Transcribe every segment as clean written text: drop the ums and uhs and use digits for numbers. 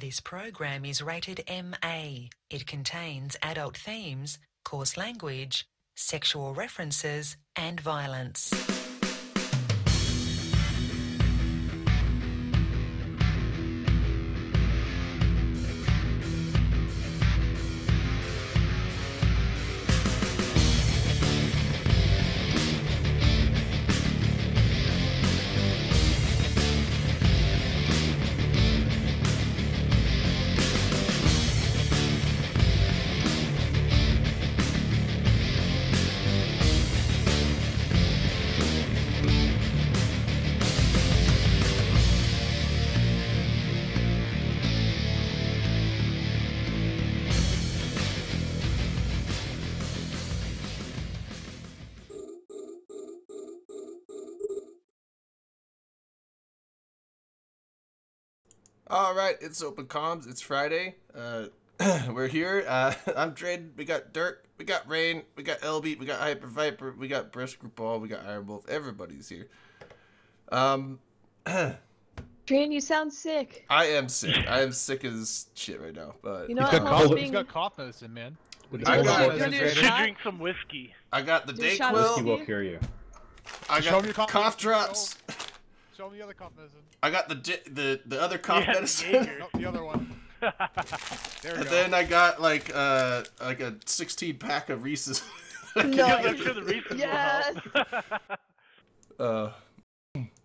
This program is rated MA. It contains adult themes, coarse language, sexual references, and violence. All right, it's Open Comms. It's Friday. We're here. I'm Drayden. We got Dirk. We got Rain. We got LB. We got Hyper Viper. We got Brisker Ball. We got Iron Wolf. Everybody's here. Drayden, you sound sick. I am sick. I am sick as shit right now. But You know He's what? he's got cough medicine, man. I got- You should drink some whiskey. I got the Do a shot of Dayquil. whiskey. will cure you. I Show got me cough, cough drops. Show me the other cough medicine. I got the other cough Yeah, medicine. Jaeger. No, the other one. There we And go. then I got like a 16 pack of Reese's. No. I'm sure the Reese's Yes. will help.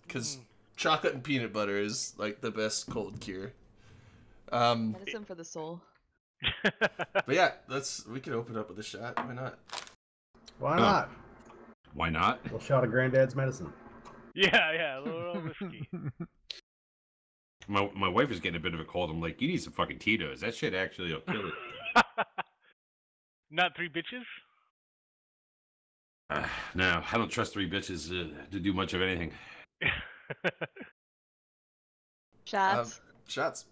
Because chocolate and peanut butter is like the best cold cure. But Medicine for the soul. yeah, we can open up with a shot. Why not? Why not? Why not? We'll shot of Granddad's medicine. yeah, a little whiskey. My wife is getting a bit of a cold. I'm like, you need some fucking Tito's. That shit actually will kill it. Not three bitches? No, I don't trust three bitches to do much of anything. Shots. Shots.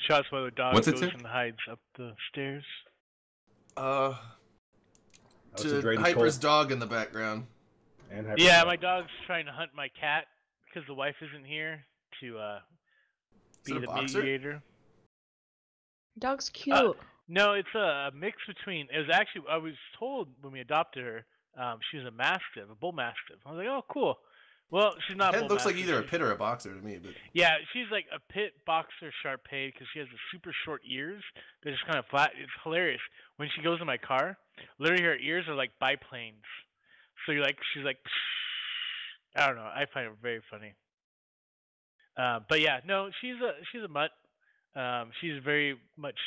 Shots while the dog What's it goes say? and hides up the stairs. Oh, so To Drayden's Hyper's cold. dog in the background. And Hyper's Yeah, cold. my dog's trying to hunt my cat because the wife isn't here to Is it be a the boxer? mediator. Dog's cute. No, it's a mix between. It was actually I was told when we adopted her, she was a mastiff, a bull mastiff. I was like, oh, cool. Well, she's not. a Head bull looks like mastiff. either a pit or a boxer to me. But Yeah, she's like a pit boxer Shar-Pei because she has the super short ears. They're just kind of flat. It's hilarious. When she goes in my car, literally her ears are like biplanes. So she's like, I don't know. I find it very funny. But yeah, no, she's a mutt. She's very much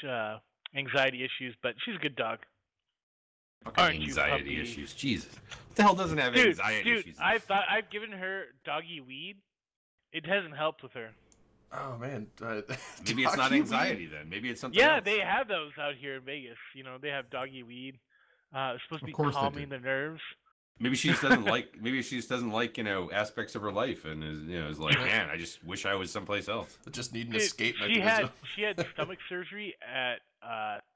anxiety issues, but she's a good dog. Fucking Aren't you, anxiety puppy? issues. Jesus. What the hell doesn't have anxiety Dude, issues? I've given her doggy weed. It hasn't helped with her. oh man, Maybe it's not doggy anxiety weed? then. Maybe it's something Yeah, else. they have those out here in Vegas. You know, they have doggy weed. It's supposed to Of be course they calming do. the nerves. Maybe she just doesn't like. Maybe she just doesn't like aspects of her life, and is like, man, I just wish I was someplace else. Just need an Dude, escape she mechanism. had stomach surgery at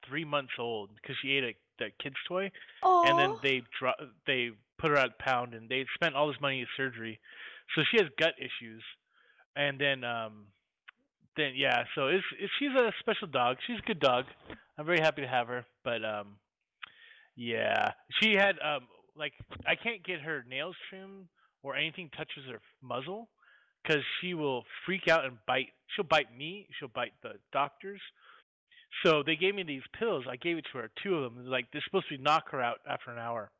3 months old because she ate that kid's toy, Oh. and then they put her at pound, and they spent all this money in surgery, so she has gut issues, and then yeah, so she's a special dog. She's a good dog. I'm very happy to have her, but yeah, she had like I can't get her nails trimmed or anything touches her muzzle because she will freak out and bite. She'll bite me. She'll bite the doctors. So they gave me these pills. I gave it to her, 2 of them. They're like, they're supposed to knock her out after an hour.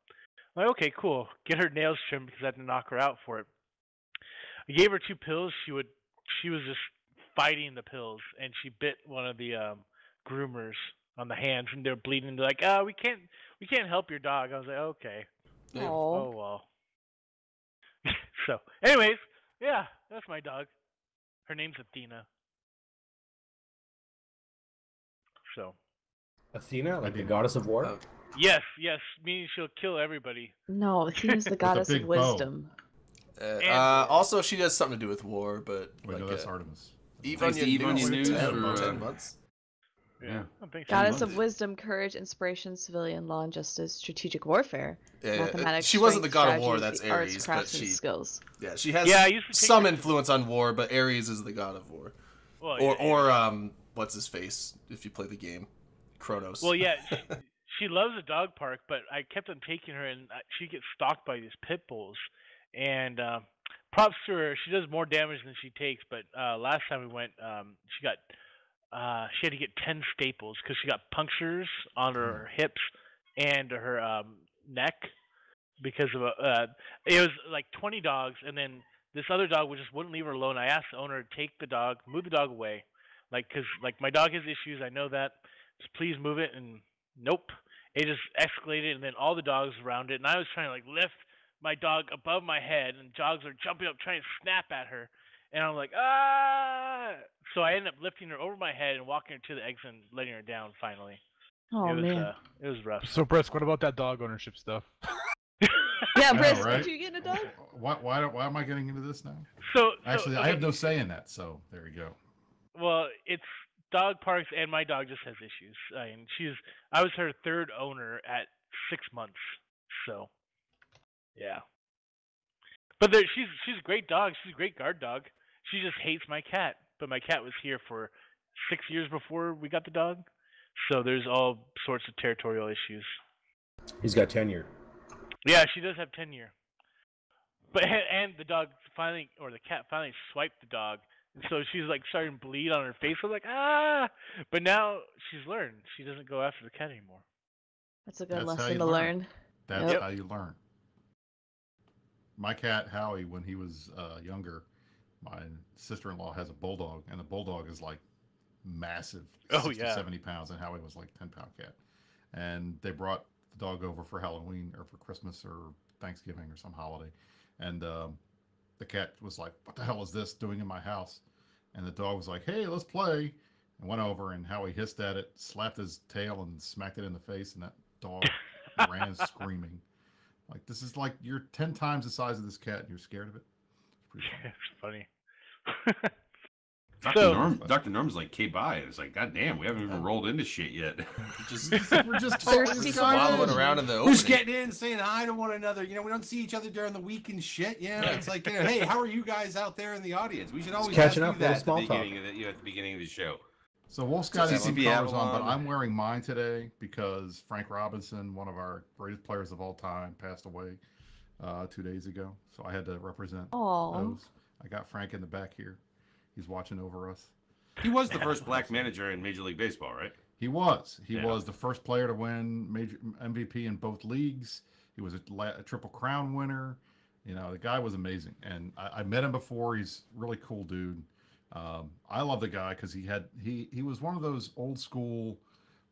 I'm like, okay, cool. Get her nails trimmed because I had to knock her out for it. I gave her 2 pills. She was just fighting the pills, and she bit one of the groomers on the hands, and they're bleeding. They're like, we can't help your dog. I was like, okay. Yeah. Oh Oh. well. So, anyways, yeah, that's my dog. Her name's Athena. So, Athena, like the goddess of war. Oh. yes, meaning she'll kill everybody. No, Athena's the goddess of big bow. wisdom. Also, she has something to do with war, but Wait, like no, that's Artemis. Thanks to Evonia News for, 10 months. Yeah. I think so. Goddess months. of wisdom, courage, inspiration, civilian law and justice, strategic warfare, Yeah, mathematics. she wasn't the strength, god of war. strategy, That's arts, Ares, but crafts, and she skills. she has Yeah, I used to take some her- influence on war, but Ares is the god of war. Well, Or what's his face if you play the game, Kronos. Well, yeah, she loves the dog park, but I kept on taking her, and she gets stalked by these pit bulls. And props to her, she does more damage than she takes. But last time we went, she had to get 10 staples because she got punctures on her hips and her neck because of it was like 20 dogs, and then this other dog just wouldn't leave her alone. I asked the owner to take the dog, move the dog away, because my dog has issues. I know that. Just please move it, and nope. It just escalated, and then all the dogs around it, and I was trying to like lift my dog above my head, and dogs are jumping up trying to snap at her, and I'm like, ah! So I ended up lifting her over my head and walking her to the exit and letting her down finally. Oh, man. It was rough. So, Brisk, what about that dog ownership stuff? Yeah, Brisk, right? aren't you getting a dog? Why am I getting into this now? So Actually, I okay. have no say in that, so there you go. Well, it's dog parks, and my dog just has issues. I was her third owner at 6 months, so yeah. But she's a great dog. She's a great guard dog. She just hates my cat. But my cat was here for 6 years before we got the dog, so there's all sorts of territorial issues. He's got tenure. Yeah, she does have tenure. But and the dog the cat finally swiped the dog. And so she's like starting to bleed on her face. I'm like, ah! But now she's learned. She doesn't go after the cat anymore. That's a good That's how lesson you to learn. learn. That's Yep. how you learn. My cat Howie, when he was younger, my sister-in-law has a bulldog, and the bulldog is like massive, 60, 70 pounds, and Howie was like 10-pound cat. And they brought the dog over for Halloween or for Christmas or Thanksgiving or some holiday, and the cat was like, "What the hell is this doing in my house?" And the dog was like, "Hey, let's play," and went over, and Howie hissed at it, slapped his tail, and smacked it in the face, and that dog ran screaming. Like, this is like, you're 10 times the size of this cat, and you're scared of it. It's pretty funny. It's funny. Dr. Norm's like, K-bye. It's like, God damn, we haven't even rolled into shit yet. We're just Thirsty Wallowing around in the We're just opening. getting in, saying hi to one another. You know, we don't see each other during the week and shit. You know, it's like, you know, hey, how are you guys out there in the audience? We should always catching ask up, you that little at the small talk. beginning of the, at the beginning of the show. So Wolf's got his CCP colors on, but Avalon. I'm wearing mine today because Frank Robinson, one of our greatest players of all time, passed away 2 days ago. So I had to represent Aw. those. I got Frank in the back here. He's watching over us. He was the first black manager in Major League Baseball, right? He was. He Yeah. was the first player to win major MVP in both leagues. He was a Triple Crown winner. You know, the guy was amazing. And I met him before. He's a really cool dude. I love the guy because he was one of those old school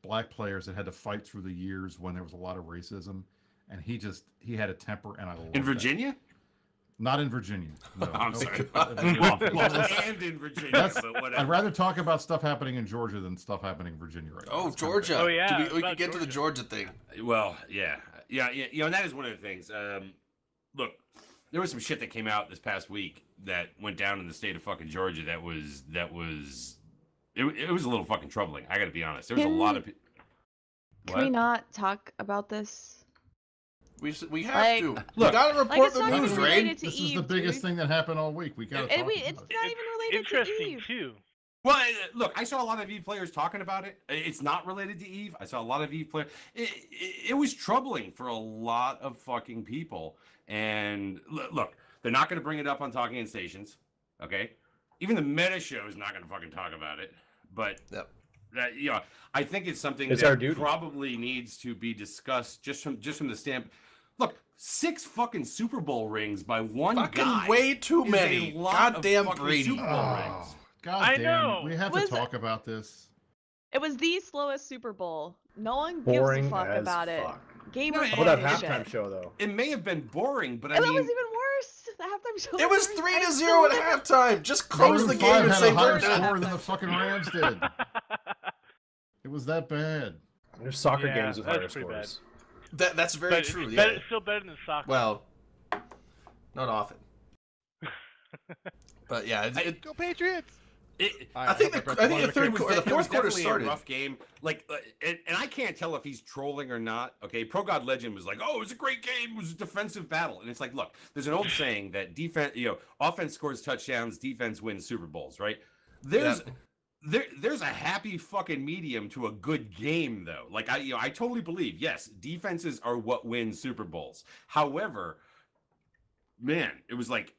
black players that had to fight through the years when there was a lot of racism. And he had a temper, and I loved In that. Virginia? Not in Virginia. No. I'm No. sorry. Well, And in Virginia, that's- but whatever. I'd rather talk about stuff happening in Georgia than stuff happening in Virginia right now. Oh, It's kinda Georgia. Oh, yeah, We about could get to the Georgia thing. Well, yeah. You know, and that is one of the things. Look, there was some shit that came out this past week that went down in the state of fucking Georgia. It was a little fucking troubling. I got to be honest. There was a lot of. Can we not talk about this? We have Like- to. Look, we gotta report it's not the even news, related Rain. to This is Eve, the biggest dude. thing that happened all week. We got to And talk it's about not even related to Interesting Eve. too. Well, look, I saw a lot of Eve players talking about it. It's not related to Eve. I saw a lot of Eve players. It was troubling for a lot of fucking people. And look, they're not going to bring it up on Talking in Stations. Okay, even the Meta Show is not going to fucking talk about it. But Yep. that, you know, I think it's something It's our that duty. probably needs to be discussed just from the stamp. Look, 6 fucking Super Bowl rings by one Fucking guy. way too is many. a lot of Goddamn fucking Brady. Super Bowl rings. Oh, God I damn know. it. We have to Was- talk about this. It was the slowest Super Bowl. No one gives Boring a fuck as about it. fuck. Game No, of How about that bullshit. halftime show though? It may have been boring, but I And that mean, was even worse. The halftime show. It was worse. 3-0 at halftime. Just close the Maroon game 5 and had say a we're higher done. score than the fucking Rams did. It was that bad. There's soccer Yeah, games with that's higher pretty bad. scores. That's very But true. it's, Yeah. it's still better than soccer. Well, not often. But yeah, Go Patriots! I think the third quarter, the fourth quarter started. a rough game. Like, and I can't tell if he's trolling or not. Okay, Pro God Legend was like, "Oh, it was a great game. It was a defensive battle." And it's like, look, there's an old saying that offense scores touchdowns, defense wins Super Bowls, right? there's a happy fucking medium to a good game, though. Like I totally believe, yes, defenses are what wins Super Bowls. However, man, it was like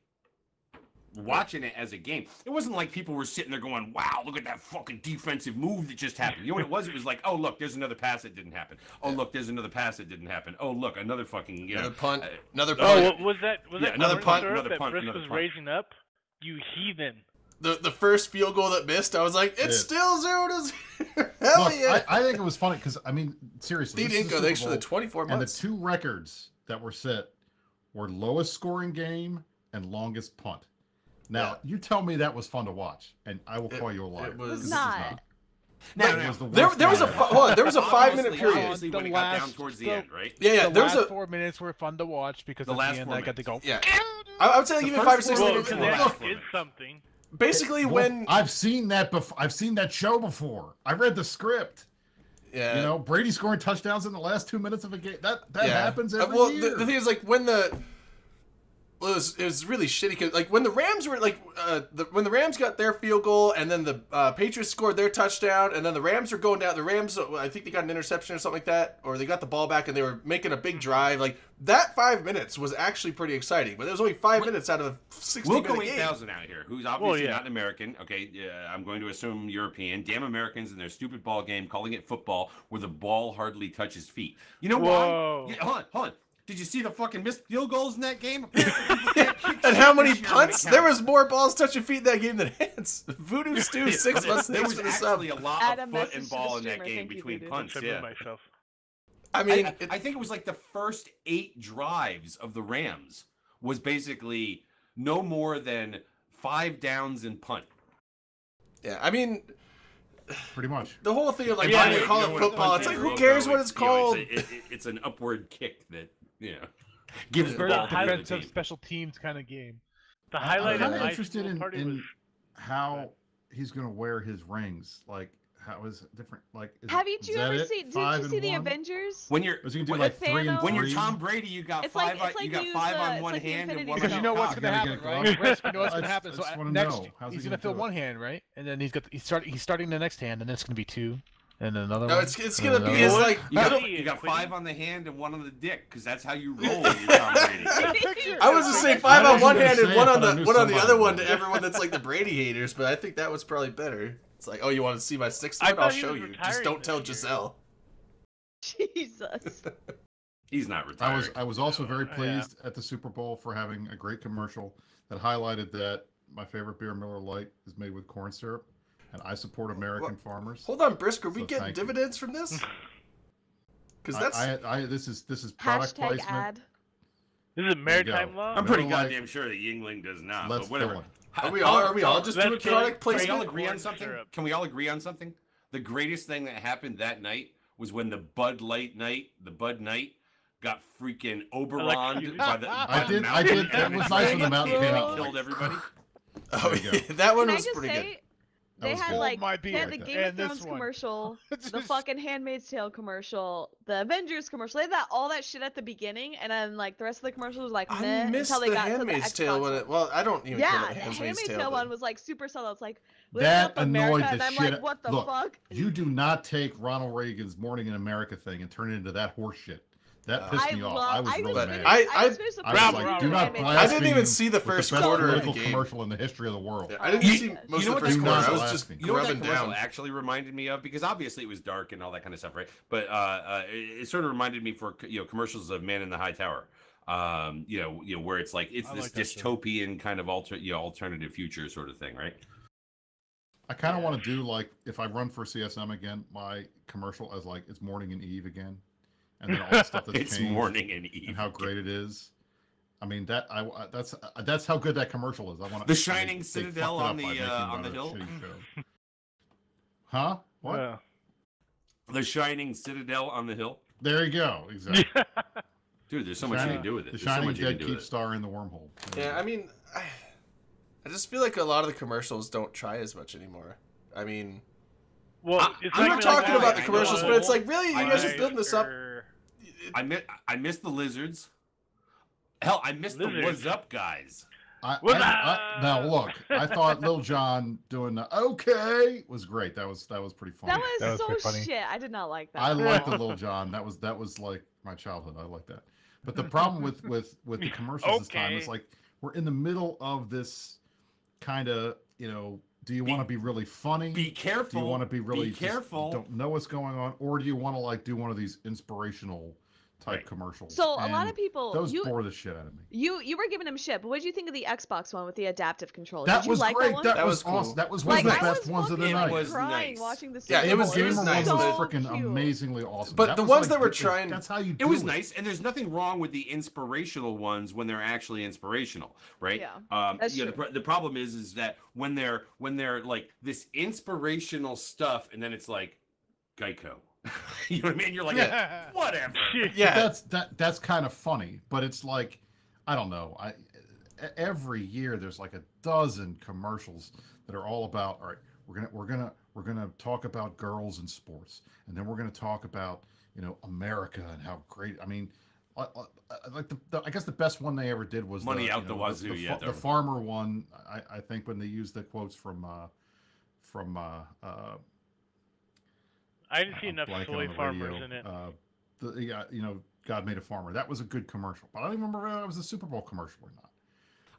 watching it as a game. It wasn't like people were sitting there going, "Wow, look at that fucking defensive move that just happened." You know what it was? It was like, "Oh, look, there's another pass that didn't happen. Oh, look, there's another pass that didn't happen. Oh, look, another fucking another punt, another punt." punt. Oh, what was that? Was that another punt, that Brisk was raising up? You heathen. The first field goal that missed, I was like, it's still 0-0. Hell Look, yeah! I think it was funny because I mean, seriously, Steve Inco, thanks for the 24 months. And the two records that were set were lowest scoring game and longest punt. Now, you tell me that was fun to watch, and I will call you a liar. It was not. There was a 5-minute period. Obviously, when it got down towards the end, right? Yeah. The last 4 minutes were fun to watch because at the end I got to go. Yeah, I would say even 5 or 6 minutes. Is something. Basically, when I've seen that before, I've seen that show before. I read the script. Yeah, you know, Brady scoring touchdowns in the last 2 minutes of a game. That happens every year. The thing is, like, when it was really shitty because like when the Rams were like when the Rams got their field goal and then the Patriots scored their touchdown and then the Rams were going down. The Rams, I think they got an interception or something like that, or they got the ball back and they were making a big drive. Like that 5 minutes was actually pretty exciting, but there was only 5 minutes out of a 60-minute game. Wilco 8000 out here, who's obviously not an American. Okay, I'm going to assume European. Damn Americans and their stupid ball game, calling it football, where the ball hardly touches feet. You know why? Yeah, hold on. Did you see the fucking missed field goals in that game? And how many punts? There was more balls touching feet in that game than hands. Voodoo Stew 6 months. There was actually a lot of foot and ball in that game between punts. Yeah. I mean, I think it was like the first 8 drives of the Rams was basically no more than 5 downs and punt. Yeah, I mean, pretty much the whole thing of like why do you call it football? It's like who cares what it's called? It's an upward kick that gives the very ball defensive special teams kind of game. The highlight I'm of kind of my interested in was how he's going to wear his rings. Like how is it different? Like have you ever seen? Did you see the Avengers? When you're was he gonna do like 3 and 3? When you're Tom Brady, you got five. You got 5 on one hand and one. Because you know what's going to happen, right? Risk, you know what's going to happen. So next, he's going to fill one hand, right? And then he's starting the next hand, and then it's going to be 2. And another one. It's gonna be like you got 5 on the hand and 1 on the dick because that's how you roll when you're Tom Brady. I was just saying 5 on one hand and 1 on the other one to everyone that's like the Brady haters, but I think that was probably better. It's like, oh, you want to see my 6th one? I'll show you. Just don't tell Giselle. Jesus. He's not retired. I was also very pleased at the Super Bowl for having a great commercial that highlighted that my favorite beer, Miller Lite, is made with corn syrup. And I support American farmers. Hold on, Brisk. Are we getting dividends from this? Because that's this is product placement. Ad. This is maritime law. I'm pretty goddamn sure that Yingling does not. But whatever. Are we all just doing product placement? Can we all agree on something? Can we all agree on something? The greatest thing that happened that night was when the Bud Light night, got freaking Oberoned by the. I did. It was nice when the mountain came out. Killed everybody. Oh yeah, that one was pretty good. They had they had the Game of Thrones commercial, the fucking Handmaid's Tale commercial, the Avengers commercial. They had all that shit at the beginning, and then like the rest of the commercials was like meh until they got to the Xbox Tale when it. Well, I don't even. Yeah, the Handmaid's Tale one was like super subtle. It's like that annoyed America, the and shit. I'm like, what the Look, fuck? You do not take Ronald Reagan's Morning in America thing and turn it into that horse shit. That pissed me off. I was really mad. I was like, do not blaspheme. I didn't even see the first quarter of the game. Commercial in the history of the world. I didn't see most of the first quarter. I was just grubbing down. Actually reminded me of, because obviously it was dark and all that kind of stuff, right? But it sort of reminded me for commercials of Man in the High Tower. Where it's like it's this dystopian kind of alternative future sort of thing, right? I kind of want to do like if I run for CSM again, my commercial as like it's morning and eve again. And then all the stuff that's it's changed morning and eve and how great it is. I mean that's how good that commercial is. I want the Shining Citadel on the hill. Huh? What? Yeah. The Shining Citadel on the hill. There you go. Exactly. Dude, there's so much you can do with it. The Shining Dead Keep Star in the wormhole. Yeah, I mean, I just feel like a lot of the commercials don't try as much anymore. I mean, well, I'm not talking about the commercials, but it's like, really, you guys are building this up. I missed the lizards. Hell, I missed the what's up guys. Now look, I thought Lil Jon doing the okay was great. That was pretty funny. That was so shit. I did not like that. I liked the Lil Jon. That was like my childhood. I like that. But the problem with the commercials this time is like we're in the middle of this kind of, you know, do you want to be really funny? Be careful. Do you want to be really careful? Don't know what's going on, or do you want to like do one of these inspirational type commercials? So a lot of people bore the shit out of me. You were giving him shit, but what did you think of the Xbox one with the adaptive controller? That did you was like great. That one? That was awesome. Cool. That was one of the best ones of the night. It was crying nice. watching the Yeah, it was nice. So freaking freaking amazingly awesome. But the ones that were trying, that's how you do it was nice, and there's nothing wrong with the inspirational ones when they're actually inspirational, right? Yeah, that's true. The problem is that when they're like this inspirational stuff, and then it's like Geico. You know what I mean? You're like, whatever. Yeah, that's kind of funny, but it's like, I don't know. Every year there's like a dozen commercials that are all about, all right, we're gonna talk about girls in sports, and then we're gonna talk about, you know, America and how great. I mean, like I guess the best one they ever did was Money Out the Wazoo. The farmer one. I think when they used the quotes from I didn't see enough soy farmers in it. You know, God Made a Farmer. That was a good commercial, but I don't even remember if it was a Super Bowl commercial or not.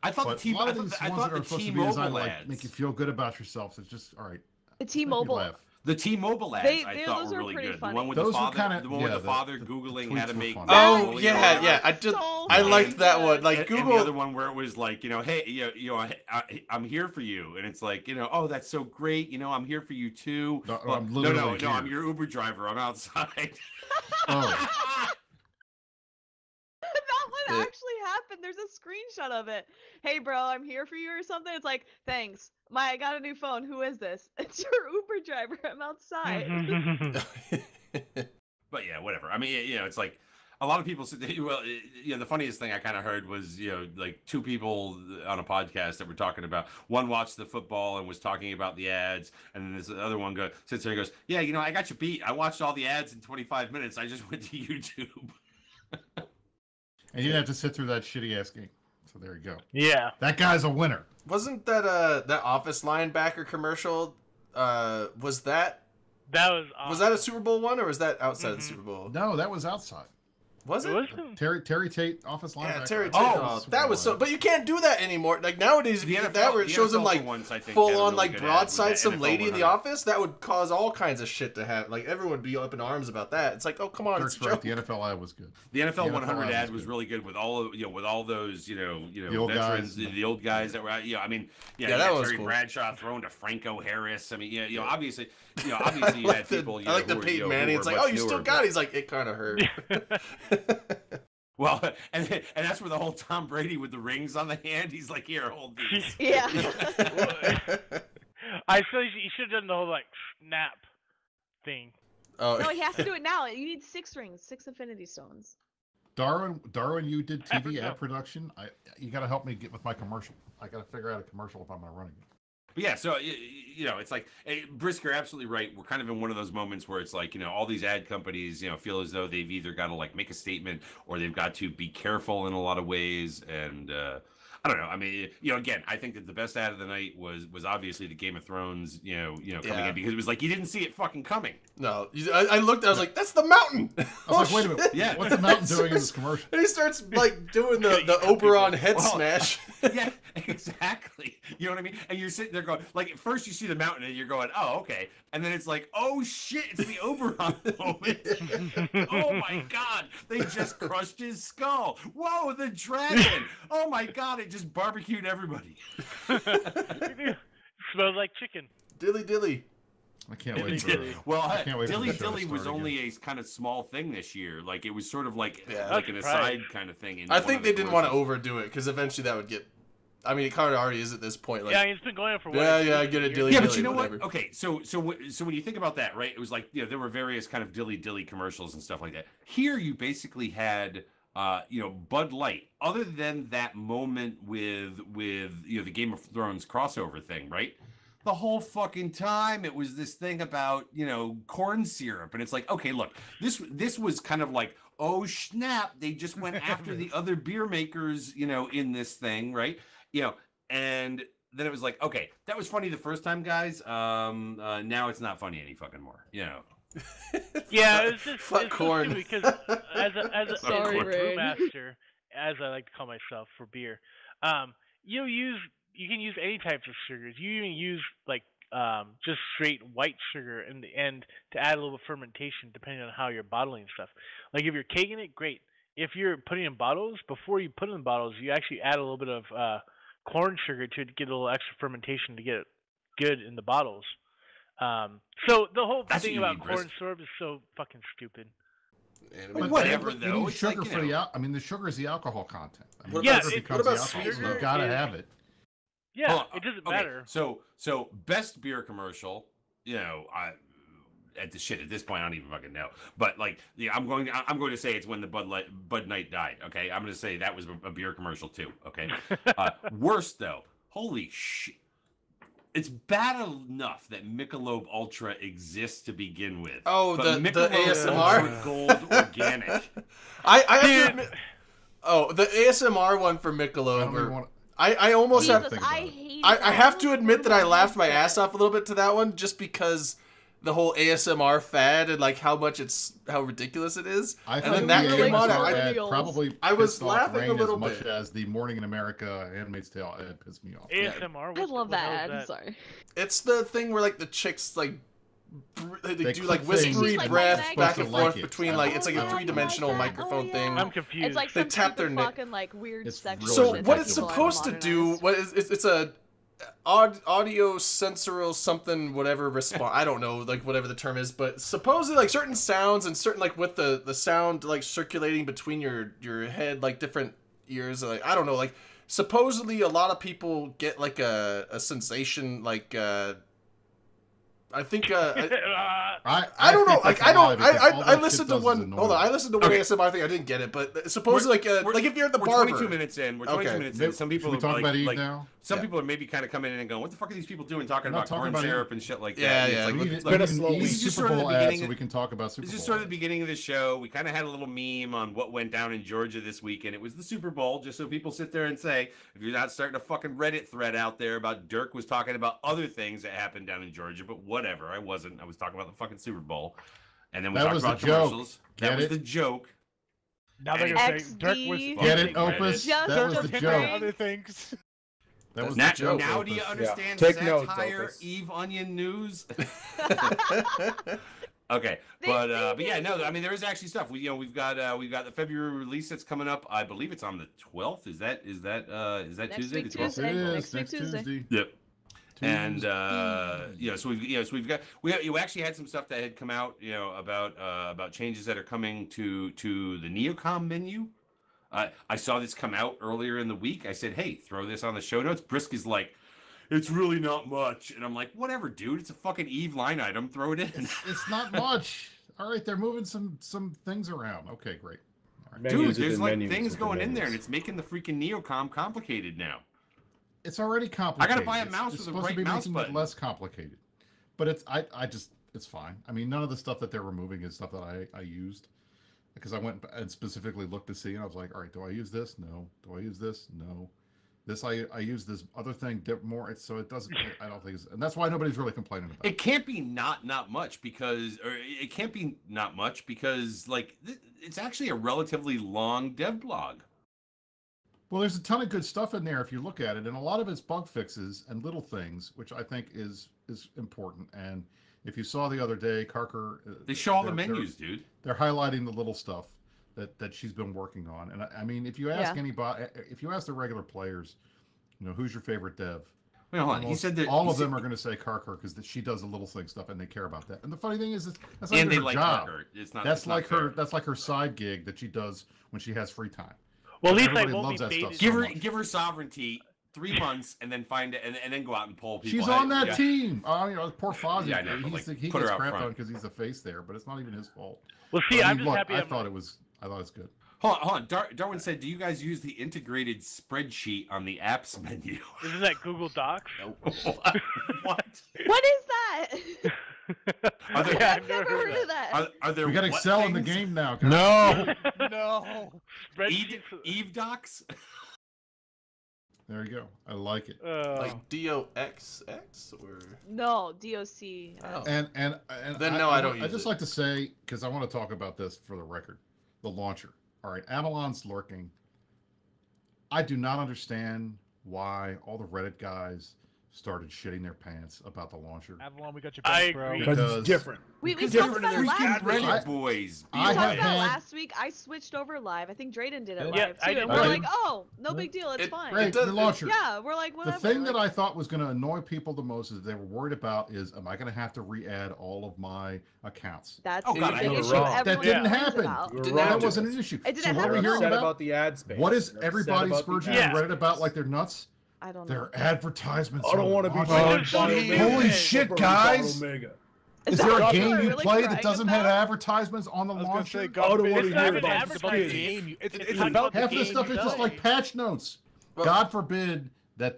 I thought but the T-Mobile ads make you feel good about yourself. It's just all right. The T-Mobile. The T-Mobile ads I thought were really good. Funny. The one with the father googling how to make. Oh yeah. I liked that one. Like Google. And the other one where it was like, you know, hey, you know, I'm here for you, and it's like, you know, oh, that's so great. You know, I'm here for you too. No, well, no, I'm your Uber driver. I'm outside. Oh. That one actually happened. There's a screenshot of it. Hey, bro, I'm here for you or something. It's like, thanks. I got a new phone. Who is this? It's your Uber driver. I'm outside. But yeah, whatever. I mean, you know, it's like a lot of people said, well, you know, the funniest thing I kind of heard was, you know, like two people on a podcast that were talking about, one watched the football and was talking about the ads, and then this other one sits there and goes, yeah, you know, I got you beat. I watched all the ads in 25 minutes. I just went to YouTube. And you didn't have to sit through that shitty ass game. So there you go. Yeah. That guy's a winner. Wasn't that that Office linebacker commercial? Was that awesome. Was that a Super Bowl one, or was that outside of the Super Bowl? No, that was outside. Was it? Terry Tate, Office linebacker. Yeah, Terry Tate. Oh, that was so. But you can't do that anymore. Like nowadays, if you get that where it shows him like full on like broadside some lady in the office, that would cause all kinds of shit to happen. Like everyone would be up in arms about that. It's like, oh come on, it's right. The NFL ad was good. The NFL 100 ad was really good with all of, you know, with all those, you know the old veterans, the old guys that were, you know, I mean, yeah, that was Terry Bradshaw thrown to Franco Harris. I mean, yeah, you know, obviously you had people. I like the Peyton Manning. It's like, oh, you still got it. He's like, it kind of hurt. Well, and that's where the whole Tom Brady with the rings on the hand, he's like, here, hold these. Yeah. I feel you should have done the whole like snap thing. Oh. No, he has to do it now. You need 6 rings, 6 Infinity Stones. Darwin, you did TV ad production. You got to help me get with my commercial. I got to figure out a commercial if I'm going to run it. But yeah, so, you know, it's like, Brisker, absolutely right. We're kind of in one of those moments where it's like, you know, all these ad companies, you know, feel as though they've either got to like make a statement or they've got to be careful in a lot of ways. And I don't know. I mean, you know, again, I think that the best ad of the night was obviously the Game of Thrones, you know, coming in, because it was like you didn't see it fucking coming. No, I looked. I was like, "That's the mountain." I was like, "Wait a minute, yeah, what's the mountain doing in this commercial?" And he starts like doing the Oberon head smash. Yeah, exactly. You know what I mean? And you're sitting there going, like, at first you see the mountain and you're going, "Oh, okay," and then it's like, "Oh shit, it's the Oberon moment." Oh my god, they just crushed his skull. Whoa, the dragon! Oh my god, it just barbecued everybody. Smells like chicken. Dilly dilly. I can't wait. Dilly Dilly was only a kind of small thing this year. Like it was sort of like an aside kind of thing. I think they didn't want to overdo it because eventually that would get. I mean, it kind of already is at this point. Like, yeah, it's been going on for. I get it. Dilly. Yeah, dilly, but you know whatever. what? Okay, so when you think about that, right? It was like, you know, there were various kind of Dilly Dilly commercials and stuff like that. Here, you basically had. You know, Bud Light. Other than that moment with you know the Game of Thrones crossover thing, right? The whole fucking time it was this thing about, you know, corn syrup, and it's like, okay, look, this was kind of like, oh snap, they just went after the other beer makers, you know, in this thing, right? and then it was like, okay, that was funny the first time, guys. Now it's not funny any fucking more. Yeah, it's just Fuck corn. Because as a Sorry, Ray. brewmaster, as I like to call myself for beer, you can use any types of sugars. You even use like just straight white sugar in the end to add a little fermentation, depending on how you're bottling stuff. Like if you're kegging it, great. If you're putting in bottles, before you put it in bottles, you actually add a little bit of corn sugar to get a little extra fermentation to get it good in the bottles. So the whole thing about corn syrup is so fucking stupid. But whatever, though. You need sugar for the sugar is the alcohol content. I mean, Yeah, what about sweetener? You gotta have it. Yeah, it doesn't matter. So best beer commercial, at this point I don't even fucking know. But like, I'm going to say it's when the Bud Knight died. Okay, I'm going to say that was a beer commercial too. Okay, worst though, holy shit. It's bad enough that Michelob Ultra exists to begin with. Oh, but the ASMR Ultra Gold Organic. I have to admit, the ASMR one for Michelob. I almost have. I have to admit that I laughed my ass off a little bit to that one, just because the whole ASMR fad and like how ridiculous it is. I and then that came on. I was laughing a little bit. As much as the Morning in America Handmaid's Tale ad pissed me off. ASMR. I love that. I'm sorry. It's the thing where like the chicks like they do like click whispery things. breath Like, back and like forth it. between like it's like a three-dimensional microphone thing. I'm confused. It's like They some tap their neck. fucking like weird It's sexual really So shit what that it's people supposed to have do? modernized. What is it's a audio sensorial something whatever response. I don't know like whatever the term is, but supposedly like certain sounds and certain like with the sound like circulating between your head like different ears like I don't know like supposedly a lot of people get like a sensation like I think I don't know. Like I listened to one. Hold on, I listened to one ASMR thing. I didn't get it, but supposedly like if you're at the barber. We're 22 minutes in. We're 22 minutes in. Some people Should we talk about Eve like now? some people are maybe kind of coming in and going, "What the fuck are these people doing? Talking We're not about corn talking about syrup and shit like Yeah, that." yeah. It's We like, need look, an this is just Super sort of Bowl the ad beginning. so we can talk about Super This Bowl. is sort of the beginning of the show. We kind of had a little meme on what went down in Georgia this weekend. It was the Super Bowl, just so people sit there and say, if you're not starting a fucking Reddit thread out there about Dirk was talking about other things that happened down in Georgia, but whatever. I wasn't. I was talking about the fucking Super Bowl. And then we talked about commercials. That was the joke. Now they're gonna say Dirk was Get it, Opus? That was the joke. Other things. That was the joke. Now do you Opus. understand Take notes, satire, Opus. Eve Onion News? Okay, but yeah, no, I mean there is actually stuff. We've got the February release that's coming up. I believe it's on the 12th. Is that Next Tuesday? week The 12th? Tuesday. It is Next week next Tuesday. Tuesday. Yep. And so we've got you actually had some stuff that had come out about changes that are coming to the Neocom menu. I saw this come out earlier in the week. I said, hey, throw this on the show notes. Brisk is like, it's really not much, and I'm like, whatever, dude. It's a fucking Eve line item. Throw it in. It's not much. All right, they're moving some things around. Okay, great. All right. Dude, there's like things going in there, and it's making the freaking Neocom complicated now. It's already complicated. I gotta buy a mouse it's with a supposed right to be mouse making button. it less complicated. But it's fine. I mean, none of the stuff that they're removing is stuff that I used. Because I went and specifically looked to see, and I was like, all right, do I use this? No. Do I use this? No. This I use this other thing more. So it doesn't. I don't think it's, and that's why nobody's really complaining about it. It can't be not much because, or it can't be not much because like it's actually a relatively long dev blog. Well, there's a ton of good stuff in there if you look at it, and a lot of it's bug fixes and little things, which I think is important. And if you saw the other day, Carker, They show all the menus, dude. They're highlighting the little stuff that she's been working on. And I mean, if you ask anybody, if you ask the regular players, who's your favorite dev? Wait, hold on. He said that all of them are going to say Carker because she does the little thing stuff and they care about that. And the funny thing is, that's like and they her like job. Carker. It's not. That's it's like not her. fair. That's like her side gig that she does when she has free time. Well, at least I Everybody won't loves be that baited. stuff so much. Give her sovereignty 3 months and then find it and then go out and pull people. She's on that team. Poor Fozzie. Yeah, I know, but, He put her gets out crapped front. on because he's the face there, but it's not even his fault. Well, see, But I I'm mean, just look, happy. I thought it was good. Hold on. Darwin said, "Do you guys use the integrated spreadsheet on the apps menu?" Isn't that Google Docs? What? What is that? Are there, I've never heard of that. Are there We got what Excel in the things? game now. No. No. Eve docs? There you go. I like it. Like DOXX or No, DOC. Oh. And Then no, I don't use I just it. like to say, because I want to talk about this for the record, the launcher. All right, Avalon's lurking. I do not understand why all the Reddit guys started shitting their pants about the launcher. Avalon, we got your I back, bro. agree. Because it's different. We Because talked different about it than last freaking week. Reddit boys. We I talked have about it had- last week. I switched over live. I think Drayden did it Yeah, live I too. did And we're too. like, oh, no big deal. It's It- fine. Great, does- the launcher. Yeah, we're like, The whatever. thing that like, I thought was going to annoy people the most is they were worried about is, am I going to have to re-add all of my accounts? That's Oh, God, the I big know issue wrong. everyone That didn't complains happen. about. You were Didn't wrong. have That to. wasn't an issue. It didn't So have what to. are we They're hearing upset about? about the ad space. What is They're upset everybody about the spurging ad on Reddit about space. like they're nuts? I don't know. They're advertisements. I don't want want to be launcher. bought by Holy Omega. Holy shit, Prefer to be bought guys. Omega. Is there a what game we're you really play crying that doesn't have about? advertisements on the I was gonna say, launcher? God I don't forbid, wanna it's hear not about even the about the skins. game. It's It's about about the Half of game this stuff is just itself. like patch notes. Well- God forbid that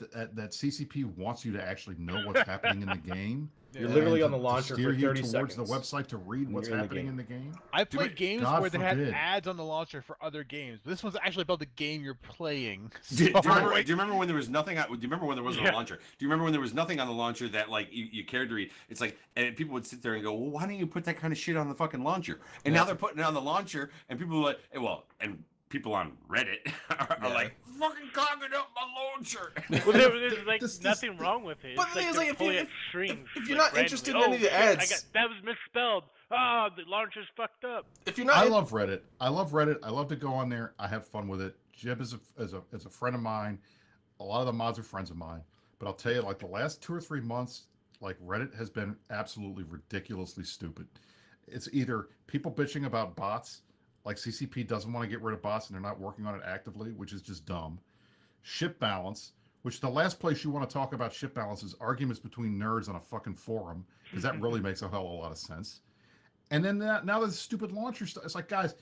CCP wants you to actually know what's happening in the game. You're literally and on the to launcher steer for you 30 towards seconds. the website to read when what's you're in the happening game. in the game. I played games God where they had forbid. ads on the launcher for other games. This one's actually about the game you're playing. Do you So, remember, like, do you remember when there was nothing? Do you remember when there wasn't Yeah. a launcher? Do you remember when there was nothing on the launcher that like you cared to read? It's like, and people would sit there and go, "Well, why don't you put that kind of shit on the fucking launcher?" And now they're putting it on the launcher, and people are like, hey, well, and people on Reddit are like, "Fucking clogging up my launcher." Well, there's like This- nothing wrong with it. But It's the thing is, they're like, if pulling you- at strings, if you're like, not interested randomly. in any of the Oh, shit, ads- that was misspelled. Oh, the launcher's fucked up. if you're not, I love Reddit. I love Reddit. I love to go on there. I have fun with it. Jib is a friend of mine. A lot of the mods are friends of mine. But I'll tell you, like the last 2 or 3 months, like Reddit has been absolutely ridiculously stupid. It's either people bitching about bots, like CCP doesn't want to get rid of bots and they're not working on it actively, which is just dumb. Ship balance, which the last place you want to talk about ship balance is arguments between nerds on a fucking forum, because that really makes a hell of a lot of sense. And then now the stupid launcher stuff. It's like, guys,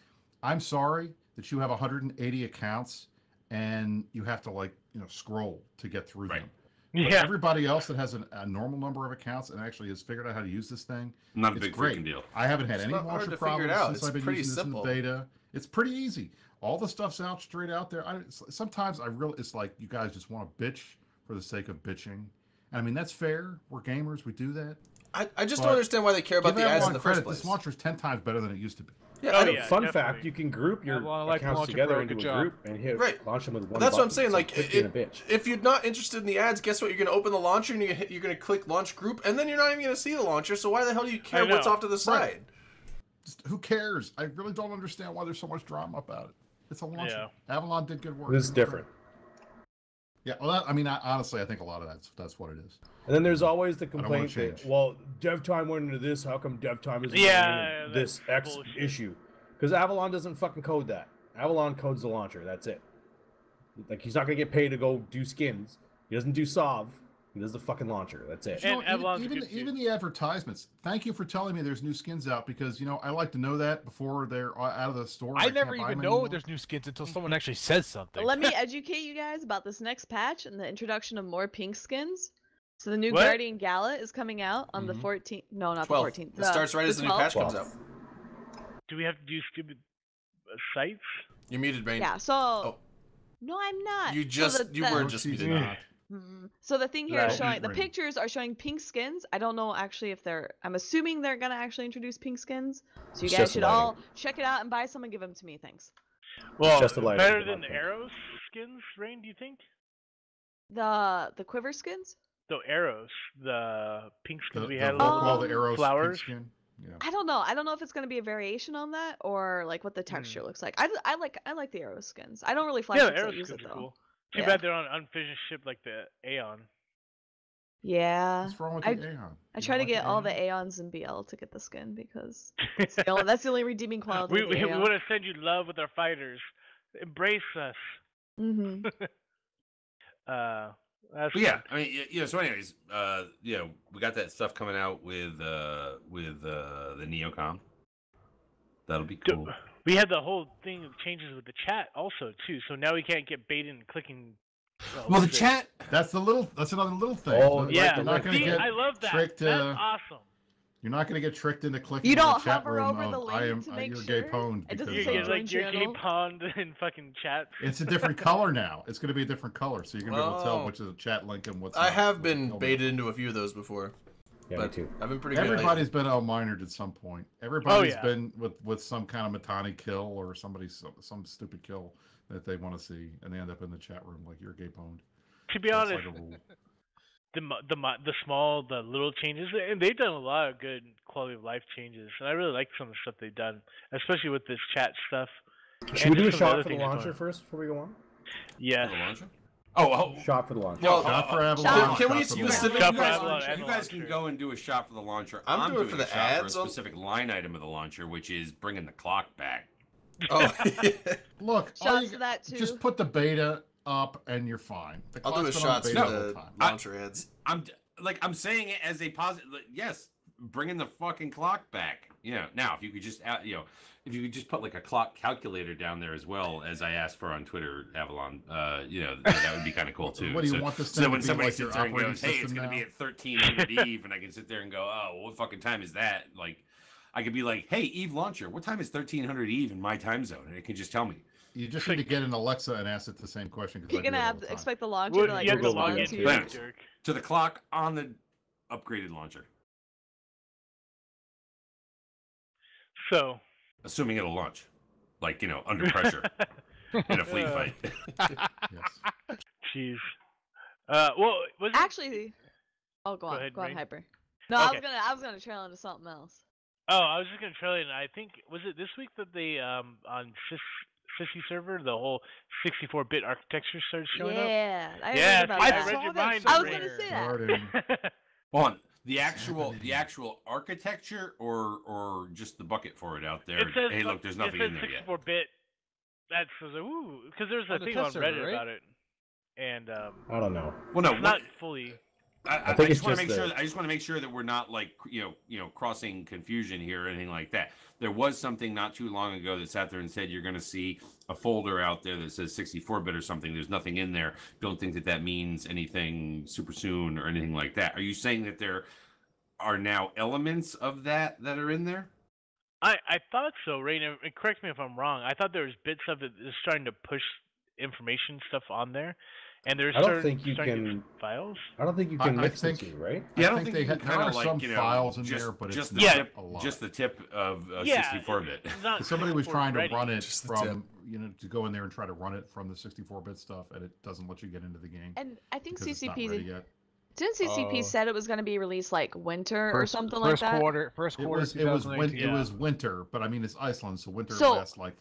I'm sorry that you have 180 accounts and you have to scroll to get through Right. them. But Yeah. everybody else that has a normal number of accounts and actually has figured out how to use this thing, Not a it's big great. freaking deal. I haven't had It's any not hard launcher to figure it problems out. since It's I've been pretty using this simple. in the beta. It's pretty easy. All the stuff's out straight out there. Sometimes it's like you guys just want to bitch for the sake of bitching. I mean, that's fair. We're gamers. We do that. I just But don't understand why they care about Give the ads Avalon in the credit. first place. This launcher is 10 times better than it used to be. Yeah, Oh, I don't- yeah. Fun definitely. fact, you can group your Well, I like accounts launcher, together bro. into Good a job. group and hit Right. launch them with one That's what I'm button. saying. It's Like, click being a bitch. if you're not interested in the ads, guess what? You're going to open the launcher and you're going to click launch group, and then you're not even going to see the launcher. So why the hell do you care I what's know. off to the side? Right. Just, who cares? I really don't understand why there's so much drama about it. It's a launcher. Avalon did good work. This is different. Yeah, well, honestly, I think a lot of that's what it is. And then there's always the don't wanna complaint that, change. well, dev time went into this. How come dev time isn't Yeah, going into this that's X bullshit. issue? Because Avalon doesn't fucking code that. Avalon codes the launcher. That's it. Like, he's not gonna get paid to go do skins. He doesn't do SOV. He does the fucking launcher. That's it. And You know, Avalon's even good too. even the advertisements. Thank you for telling me there's new skins out because I like to know that before they're out of the store. I can't never buy even them know anymore. there's new skins until someone actually says something. Let me educate you guys about this next patch and the introduction of more pink skins. So the new What? Guardian Gala is coming out on the Mhm. 14th. No, not 12th. the 14th. It starts right as the new patch comes 12th. out. Do we have to do stupid sites? You're muted, Brain. Yeah. So. Oh. No, I'm not. You So just the- were the- No, just she's muted. not. So the thing here Right. is showing the Right. pictures are showing pink skins. I don't know actually if they're. I'm assuming they're gonna actually introduce pink skins. So you It's guys just should lighting. all check it out and buy some and give them to me. Thanks. Well, just the lighting better of the than the outfit. arrows skins, Rain? Do you think? The quiver skins. The arrows, the pink skins The, we the, had. well, the Um, arrows flowers. skin. Yeah. I don't know. I don't know if it's gonna be a variation on that or like what the texture looks like. I like the arrow skins. I don't really fly Yeah, the ships arrow that use skins it are though. cool. Too Yeah. bad they're on unfinished ship like the Aeon. Yeah. What's wrong with I- the Aeon? I You try don't to like get all the Aeon? Aeons in BL to get the skin because that's the only redeeming quality. We of the we Aeon. want to send you love with our fighters. Embrace us. Mhm. That's But yeah, I mean, so anyways, we got that stuff coming out with the Neocom. That'll be D- cool. We had the whole thing of changes with the chat also too. So now we can't get baited and clicking. Well, the shit. chat. That's another little thing. Oh, Like, yeah. you're not gonna See, get I love that. tricked, That's awesome. You're not going to get tricked into clicking. You don't in the chat hover room over of, the I am, link to make you're sure. gay pwned. It doesn't because, say You're join like you're gay channel. pwned in fucking chats. It's a different color now. It's going to be a different color, so you're going to be able to tell Oh. which is a chat link and what's I not. have been Tell me. baited into a few of those before. Yeah, me But too. I've been pretty good. Everybody's been L-minored at some point. Everybody's yeah. been with some kind of Matani kill or some stupid kill that they want to see, and they end up in the chat room like you're gay pwned. To be That's honest, like a rule. the little changes, and they've done a lot of good quality of life changes, and I really like some of the stuff they've done, especially with this chat stuff. Should we do a just some of the shot other for the things going launcher on. first before we go on? Yes. For the launcher? Oh, Shot for the launcher. Well, Shot for Avalon. Shot. Can we shot for you the guys, specific- you Shot for guys- Avalon and you the guys can launcher. go and do a shot for the launcher. I'm doing it for a the shot for ads a on- specific line item of the launcher, which is bringing the clock back. Oh, Look, all Shots you- to that too. just put the beta up and you're fine. The I'll do a clock's been on shot for beta the the whole time. launcher ads. I'm saying it as a positive. Yes, bringing the fucking clock back. Now if you could just if you could just put like a clock calculator down there as well, as I asked for on Twitter, Avalon, that would be kind of cool too. What do you want this So thing when to be somebody like your sits there and operating goes, "Hey, it's system going to be now?" at 1300 Eve," and I can sit there and go, "Oh, well, what fucking time is that?" Like, I could be like, "Hey, Eve launcher, what time is 1300 Eve in my time zone?" And it can just tell me. You just need to get an Alexa and ask it the same question. 'Cause I You're do gonna it all have the to time. expect the launcher Would to like you have to log respond into to it, you. Thanks. jerk? To the clock on the upgraded launcher, So. assuming it'll launch, like under pressure in a fleet fight. Yes. Jeez. Well, was it? Actually, oh, go on, ahead, go on, Rain. Hyper. No, Okay. I was gonna trail into something else. Oh, I was just gonna trail it. And I think was it this week that they on Sissy server the whole 64-bit architecture started showing up. Yeah, I Yes, heard about I that. read your mind. I was Rain. gonna say that. Starting. Hold on. The actual architecture or just the bucket for it out there. It says, Hey, look, there's nothing in there yet. 64-bit. That's ooh, because there's a On the thing on test server, Reddit right? about it, and I don't know. Well, no, it's not fully. I think just it's want to just make sure. the- I just want to make sure that we're not like crossing confusion here or anything like that. There was something not too long ago that sat there and said you're going to see a folder out there that says 64-bit or something. There's nothing in there. Don't think that means anything super soon or anything like that. Are you saying that there are now elements of that are in there? I thought so, Rain. And correct me if I'm wrong. I thought there was bits of it that's starting to push information stuff on there, and there's I don't think you starting to can- get files. I don't think you I can mix the think- two, right? Yeah, I I don't think think they you can there kinda are like, some files in just- there, but just it's the not tip, a lot. just the tip of Yeah, 64-bit. it's not Somebody was 64 trying to ready. run it Just the from, to go in there and try to run it from the 64-bit stuff, and it doesn't let you get into the game And I think because it's not ready CCP yet. didn't CCP Oh. said it was gonna be released like winter or something like first that. quarter, first It quarter. was it was winter, but I mean it's Iceland, so winter So- lasts like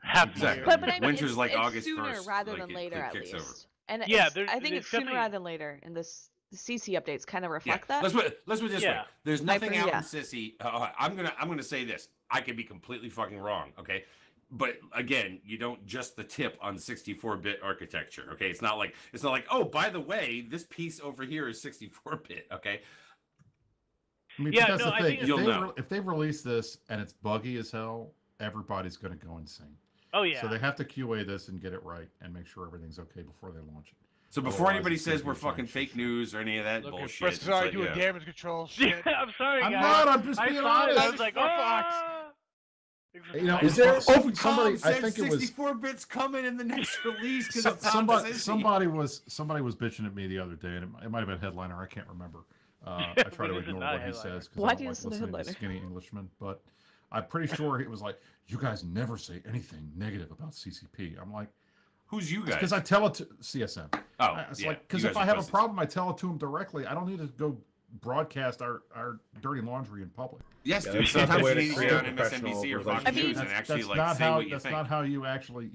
Half eight the year. months. But I mean, Winter's it's, like it's August sooner 1st, rather like than it later at kicks least. over. And Yeah, it's, I think there's it's sooner definitely- rather than later, and the CC updates kind of Yeah, reflect that. let's put it this way. Yeah. There's nothing Hyper, out yeah. in Sissy. I'm gonna say this. I could be completely fucking wrong. Okay. But again, you don't just the tip on 64-bit architecture. Okay, it's not like oh, by the way, this piece over here is 64-bit. Okay, I mean, Yeah, because no, the I thing, think if you'll they, know. if they release this and it's buggy as hell, everybody's going to go insane. Oh yeah. So they have to QA this and get it right and make sure everything's okay before they launch it. so before Otherwise, anybody it's gonna says be we're a giant fucking shit fake show. news or any of that Look, bullshit, Press it's sorry like, doing yeah. damage control Yeah, shit. I'm sorry, I'm guys. not. I'm just I being thought it. honest. I was like, For Fox. ah. You know, Is there- somebody? Capcom I said think it was 64-bits coming in the next release because So- it's on somebody. Sissy. Somebody was bitching at me the other day, and it might have been Headliner. I can't remember. I try to But is it ignore not what he Headliner? says because Why I do don't you like listen to listening to Headliner? skinny Englishmen. But I'm pretty sure it was like, you guys never say anything negative about CCP. I'm like, Who's you guys? because I tell it to CSM. oh, It's yeah, like, because you if guys I are have a pussies. problem, I tell it to him directly. I don't need to go broadcast our dirty laundry in public. Yes, Yeah, dude. that's not the Sometimes way you to need to create be a on professional MSNBC or Fox relationship. News and actually that's like not say how. what you That's think. not how you actually,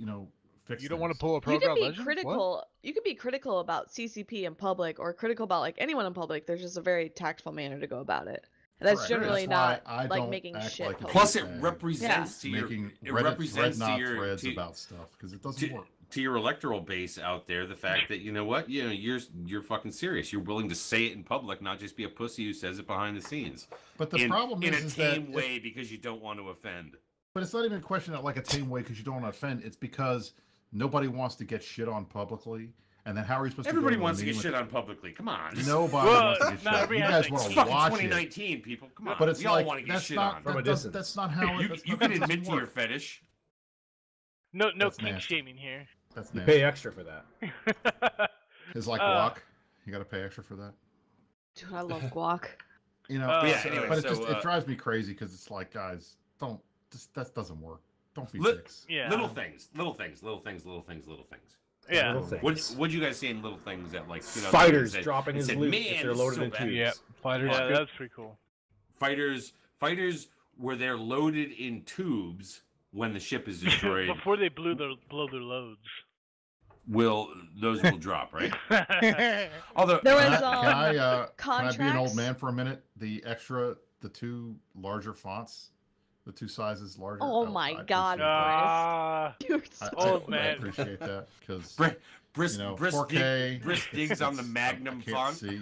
fix. You don't want to things. pull a You program can be legend? What? critical. You can be critical about CCP in public, or critical about like anyone in public. There's just a very tactful manner to go about it. And that's Correct. generally That's not why I like don't making act shit. like a public. Plus, it douchebag represents to your making it Reddit represents to thread-not your threads to, about stuff because it doesn't to, work. to your electoral base out there the fact that you know what you're fucking serious. You're willing to say it in public, not just be a pussy who says it behind the scenes. But the in, problem in is a that tame way because you don't want to offend. But it's not even a question of like a tame way because you don't want to offend. It's because nobody wants to get shit on publicly, And then how are you supposed Everybody to go wants to get with shit on publicly. Come on. Nobody Well, wants to get not shit on. every You guys aspect. want It's to fucking watch 2019, people. Come on. But it's we all like want to get that's shit not on. From a that's, distance. that's not how it. You that can doesn't admit to your work. fetish. No That's kink nasty. shaming here. That's You nasty. pay extra for that. It's like Uh, guac. You got to pay extra for that. Dude, I love guac. You know. But yeah, so- anyway, but it so, just it drives me crazy because it's like, guys, don't. That doesn't work. Don't be Li- dicks. Yeah. Little things, little things, little things, little things, little things. Yeah. Little things. What'd you guys see in little things that like Fighters that dropping that his said, loot "Man, if they're this is loaded so in bad." tubes. Yep. Fighters. Yeah, That's pretty cool. Fighters where they're loaded in tubes when the ship is destroyed. Before they blow their loads. Those will drop, right? Although There Can was I can I be an old contracts. man for a minute? The two larger fonts, the two sizes larger. Oh I my appreciate God, that. Ah, You're I- so old I man. appreciate that because Brisk, you know, Brisk, 4K. Brisk digs on the Magnum I can't font. see.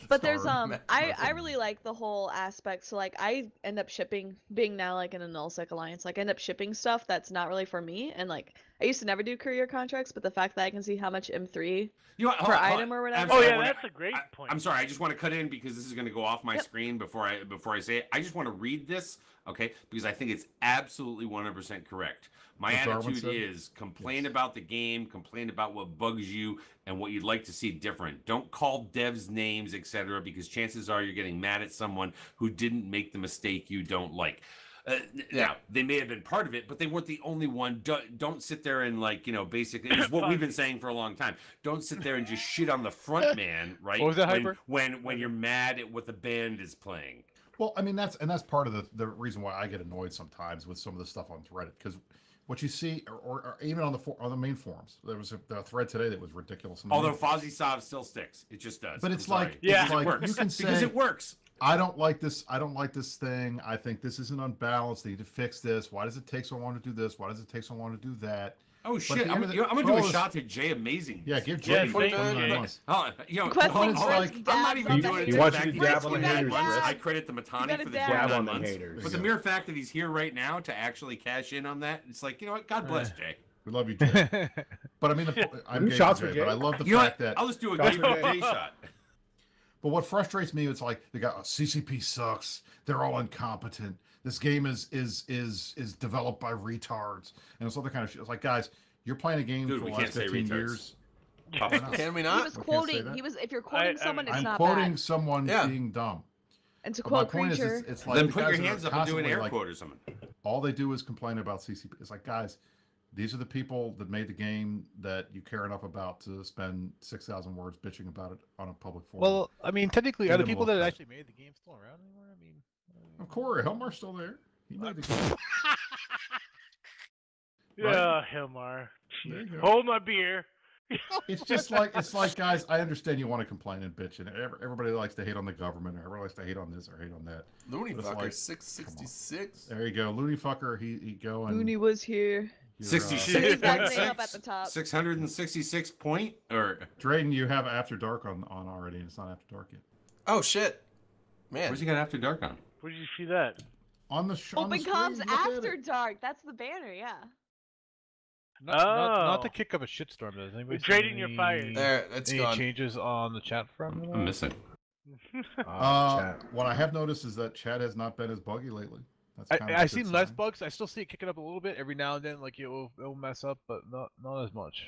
But there's sorry. I really like the whole aspect. So like I end up shipping, being now like in a nullsec alliance, like I end up shipping stuff that's not really for me. And like I used to never do courier contracts, but the fact that I can see how much M3 You know, per item or whatever. I'm Oh sorry, yeah, I wanna- that's a great point. I'm sorry, I just want to cut in because this is going to go off my Yep. screen before I say it. I just want to read this, okay? Because I think it's absolutely 100% correct. My What Darwin attitude said? is complain about the game, complain about what bugs you and what you'd like to see different. Don't call devs names, etc., because chances are you're getting mad at someone who didn't make the mistake you don't like. Now, they may have been part of it, but they weren't the only one. Don't sit there and, like, you know, basically, it's what we've been saying for a long time. Don't sit there and just shit on the front man, right? What was that, when, Hyper? when you're mad at what the band is playing. Well, I mean that's part of the reason why I get annoyed sometimes with some of the stuff on Reddit because what you see, or even on the main forums, there was a thread today that was ridiculous. on the Although main forums. Fozzie Sov still sticks, it just does. But I'm it's sorry. like, Yeah. it's like it works. you can because say, it works. I don't like this. I don't like this thing. I think this isn't unbalanced. They need to fix this. Why does it take so long to do this? Why does it take so long to do that? Oh at shit! the end I'm of gonna the- do a all this- shot to Jay Amazing. Yeah, give Yeah, Jay thank 29 you. months. Oh, you know, Quest hold on, is hold on. like- I'm not even He- doing it. he to wants the you to fact dab that on the he's haters, 29 months. Chris. I credit the You Matani gotta for the dab. 29 Dab on the months. haters. But the mere fact that he's here right now to actually cash in on that, it's like, you know what? God bless Jay. We love you, Jay. But I mean, I'm Two gay shots for for Jay, but I Jay. love the You know fact what? that. I'll just do a Shots Jay for Jay. shot. But what frustrates me, it's like they got CCP sucks. They're all incompetent. This game is developed by retards and it's other kind of shit. It's like, guys, you're playing a game Dude, for we the can't last say 15 retards. years. Papa. Can we He not? was We can't say quoting. that. He was. If you're quoting someone, it's I'm not quoting bad. someone Yeah. being dumb. And to But my quote point Creature, is, it's like Then the put guys your that are hands up and do an constantly, air like, quote or something. all they do is complain about CCP. It's like, guys, these are the people that made the game that you care enough about to spend 6,000 words bitching about it on a public forum. Well, I mean, technically, Give are the them people more that credit. actually made the game still around anymore? I mean, of course, Helmar's still there. He made the game. Yeah, Hilmar. There you go. Hold my beer. It's just it's like, guys, I understand you want to complain and bitch, and everybody likes to hate on the government, or everybody likes to hate on this or hate on that. Looney But it's fucker, like, 666. There you go, Looney fucker. He go and Looney was here. you're, 66 His name up at the top. 666 point or Drayden, you have After Dark on already, and it's not After Dark yet. Oh shit, man. where's he got After Dark on? Where did you see that? On the on the Open screen, comms look at after it. dark. That's the banner. Yeah. not to Oh. kick up a shitstorm. Does anybody We're see trading your any- fire. There, it's Any gone. changes on the chat from? I'm missing. Chat. What I have noticed is that chat has not been as buggy lately. That's kind of a I've good seen less sign. bugs. I still see it kicking up a little bit every now and then. Like it'll mess up, but not as much.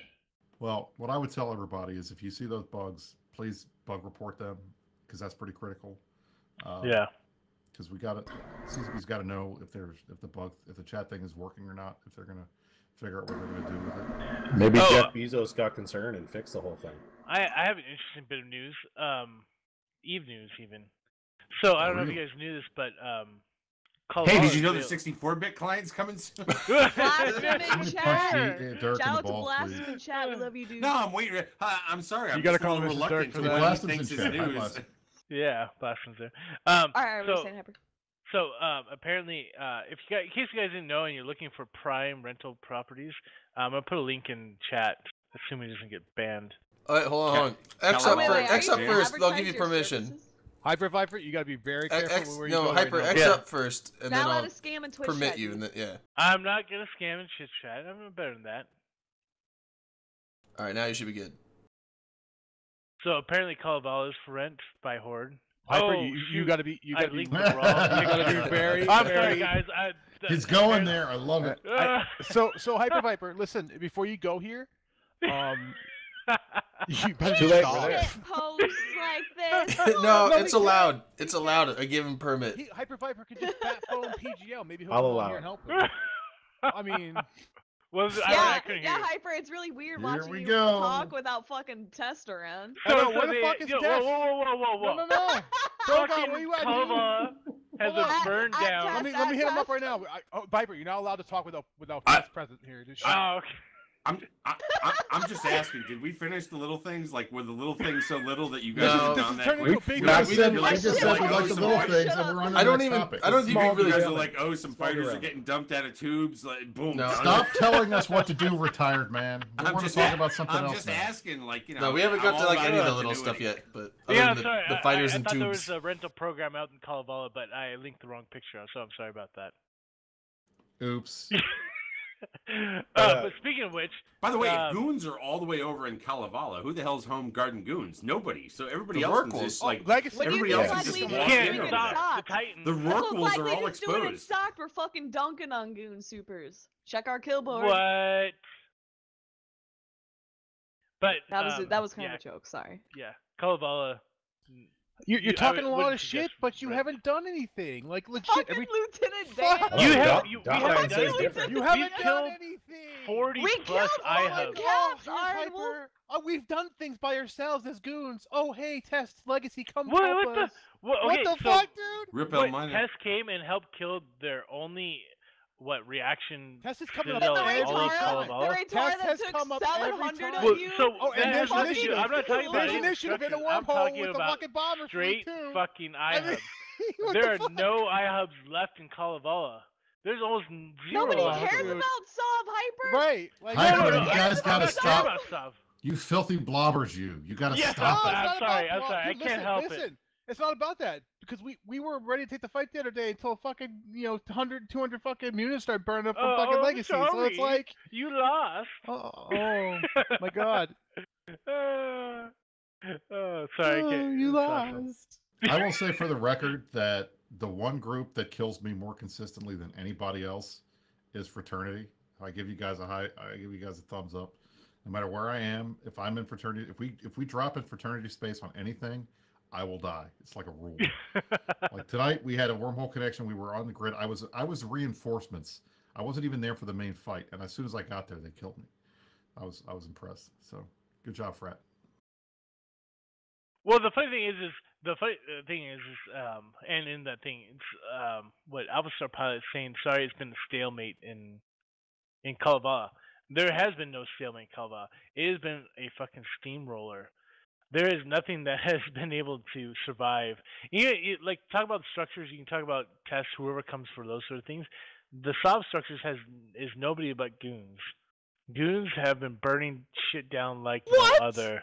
Well, what I would tell everybody is if you see those bugs, please bug report them because that's pretty critical. Yeah. Because CCP's got to know if the chat thing is working or not. If they're gonna figure out what they're gonna do with it. Maybe Oh, Jeff Bezos got concerned and fixed the whole thing. I have an interesting bit of news. Eve news even. So I don't know if you guys knew this, but Call Hey, of did you know the Duty- 64-bit client's coming soon? Blasphemy Somebody punch chat. Dirk Shout in out the to balls, Blasphemy please. chat. We love you, dude. No, I'm waiting. I'm sorry. I'm You gotta just a call little Mrs. reluctant Dirk to for what that. he Blasphem's thinks in is chat. Hi, news. Blasphemy. Yeah, Blasphem's there. All right, we're so, saying hyper. So apparently, if you guys, in case you guys didn't know, and you're looking for Prime rental properties, I'm gonna put a link in chat, assuming it doesn't get banned. All right, hold on. X Oh, up, wait, for, wait, X are up you first. They'll advertise give you your permission. services? Hyper, you gotta be very careful X, where you no, go Hyper, right now. X Yeah. up first, and Not then allowed I'll to scam and Twitch permit chat, you. dude. And then, yeah. I'm not gonna scam and chit chat. I'm better than that. All right, now you should be good. So apparently Kalevala is for rent by Horde. Hyper, Oh, you shoot. gotta be. You I gotta be. linked the wrong You gotta be very. I'm very, sorry, guys. He's going there. I love it. So Hyper Viper, listen. Before you go here, you better Too late, stop. we're there. Posts like this. No, no, it's we allowed. It's allowed. A given permit. Hyper Viper could just bat phone PGL. Maybe he'll I'll come allow on here it. and help him. I mean, I couldn't hear Yeah, you. Hyper. It's really weird Here watching we you go. talk without fucking Test around. I know, where the fuck is Tess? Tess? Whoa. no. Drogon, Fucking where you at? Kalevala has Hold a on. burn down. Tess. Let me hit him up right now. Viper, you're not allowed to talk without I- Tess present here. Just Oh, okay. I'm just asking. Did we finish the little things? Like, were the little things so little that you guys No. have This done is that turning quick? into a big We just I said we should've just said we like like the some little fight. things, and we're on to I the don't next even. topic. I don't think we Small really. You guys are Really? like, oh, some Small fighters are derailment. getting dumped out of tubes. Like, boom. No. done. Stop telling us what to do, retired man. We I'm want to just talk a- about something I'm else just now. asking, like, you know. No, we haven't I'm got to all like about any of the little stuff continuity. yet. But Yeah, other than sorry. the fighters I and thought there tubes. was a rental program out in Kalevala, but I linked the wrong picture, so I'm sorry about that. Oops. But speaking of which, By the way, if goons are all the way over in Kalevala, who the hell's home guarding goons? Nobody. So everybody The else is Rorquals. just like Legacy. What do you everybody think else is Black just Legion walking is in doing over in there. stock? the Titans. The That's what Rorquals Black are all Legion's doing in exposed. stock. We're fucking dunking on goon supers. Check our kill board. What? But That was kind yeah, of a joke. Sorry. Yeah, Kalevala. You're talking a lot wouldn't of suggest shit, but you rent. haven't done anything. Like legit. Fucking Lieutenant Fuck. Dan. You Oh, have- Dot- you- we Dotline haven't says done different. You We've haven't done killed anything. 40 We plus killed all iHubs. the cats, here's Iron Wolf. Hyper. We've done things by ourselves as goons. Oh, hey, Test Legacy, come What, help what us. the? What, What okay, the so fuck, dude? Rip what, El Minor. Tess came and helped kill their only reaction. Test is coming up Citadel The in all of Raytara, Kalevala. the Raytara Test that has took come up every 700 time. of Well, you. so Oh, and that there's has nothing to initiative. do- I'm not talking about There's any initiative in a destruction. I'm wormhole talking with the about fucking bomber straight fleet, too. fucking I iHubs. mean, what There the are fuck? no iHubs left in Kalevala. There's almost zero. Nobody iHubs. cares dude. about Sov Hyper. Right. Like, Hyper, No, no, you no, guys I'm gotta not stop. talking about stuff. You filthy blobbers, you. You gotta Yeah. stop No, it. it's I'm not sorry, about I'm sorry, I Dude, can't help it. listen. It's not about that because we were ready to take the fight the other day until fucking 100, 200 fucking units started burning up from Oh, fucking I'm Legacy. So it's sorry. like, You lost. oh my god. Oh, sorry. I Oh, can't, you it's awesome. lost. I will say for the record that the one group that kills me more consistently than anybody else is Fraternity. I give you guys I give you guys a thumbs up. No matter where I am, if I'm in Fraternity, if we drop in Fraternity space on anything, I will die. It's like a rule. Like tonight, we had a wormhole connection. We were on the grid. I was reinforcements. I wasn't even there for the main fight, and as soon as I got there, they killed me. I was impressed. So good job, Frat. Well, the funny thing is and in that thing, it's what Alpha Pilot is saying. Sorry, it's been a stalemate in Kalevala. There has been no stalemate in Kalevala. It has been a fucking steamroller. There is nothing that has been able to survive. Like talk about structures. You can talk about tests. Whoever comes for those sort of things. The soft structures is nobody but goons. Goons have been burning shit down like What? no other.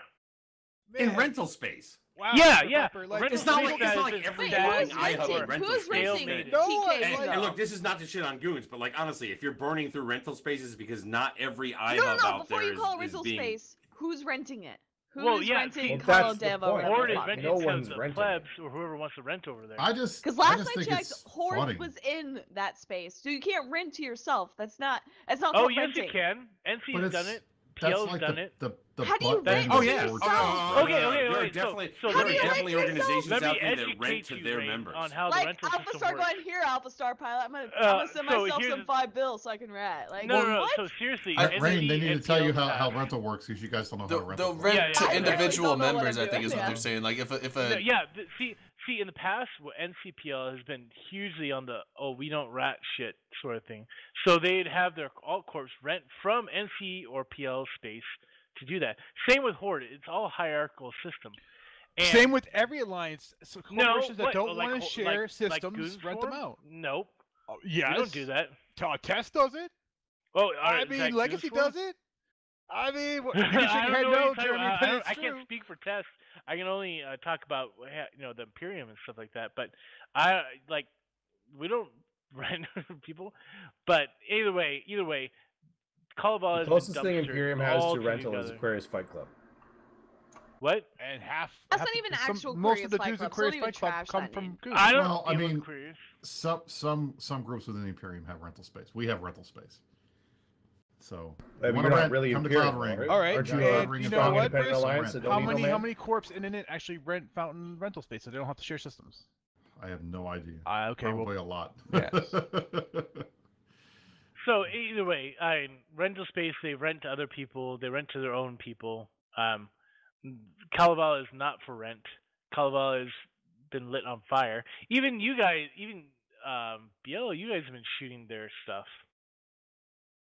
In Man. rental space. Wow, Yeah, Hyper, yeah. like, Rental It's not space like is every Wait, that fucking who's iHub renting? rental Who's space. renting No TK one, And, like- and look, this is not to shit on goons, but like honestly, if you're burning through rental spaces, because not every iHub No, out before there you call is rental being. space, who's renting it? Who's Well, yeah, renting see, Well, Call that's the Devo? point. Horde is Fuck, renting no to one's the renting plebs or whoever wants to rent over there. Because I last just I think checked, it's Horde funny. was in that space, so you can't rent to yourself. That's not Oh, called yes, renting. you can. But NC's done it's- it. That's PL's like done the, it. the How do you butt rent end to of yeah. yourself? Horde. Okay, There are wait, definitely, so there How are do you definitely rent yourself? organizations Let me out there that educate rent to you, their Ray, members. on how the Like rental Alpha system Star, works. go ahead here, Alpha Star Pilot. I'm gonna send so myself here's some $5 so I can rat. Like, No, what? so seriously, Rain, they need to and tell you PL's how have- rental works because you guys don't know how to They'll, rent. they'll it. rent Yeah, to yeah. I really individual don't know what members. I'm I think is doing, what yeah. they're saying. Like if No, a yeah, see, in the past, NCPL has been hugely on the we don't rat shit sort of thing. So they'd have their alt corps rent from NC or PL space to do that. Same with Horde. It's all a hierarchical system. And Same with every alliance. So corporations that what? don't Like want to share systems, Goons rent Form? them out. Nope. Oh, yes. We don't do that. Test does it. Oh, I is mean, that Legacy Goons Form? does it. I mean, you I can shake don't your head know what no, you're talking Jeremy, about. but I it's can't true. speak for Test. I can only talk about the Imperium and stuff like that. But I we don't rent people. But either way, Kalavala The is closest the thing dumpster Imperium has all to rental is together. Aquarius Fight Club. What? And half. That's half not even some- actual Most of the Aquarius dudes in Fight Club, so Aquarius don't even Fight Club trash come that from name. Goose. I don't Well, I deal with mean, Aquarius. some groups within the Imperium have rental space. We have rental space. So I mean, wanna you're not rent, really come to Imperium, Cloud Ring. right? All right, Aren't you and a you know strong what, independent Chris? alliance that don't How need no many man? corps in it actually rent Fountain rental space so they don't have to share systems? I have no idea. Okay, well, Probably a lot. Yes. So either way, rental space they rent to other people. They rent to their own people. Kalevala is not for rent. Kalevala has been lit on fire. Even you guys, Biel, you guys have been shooting their stuff.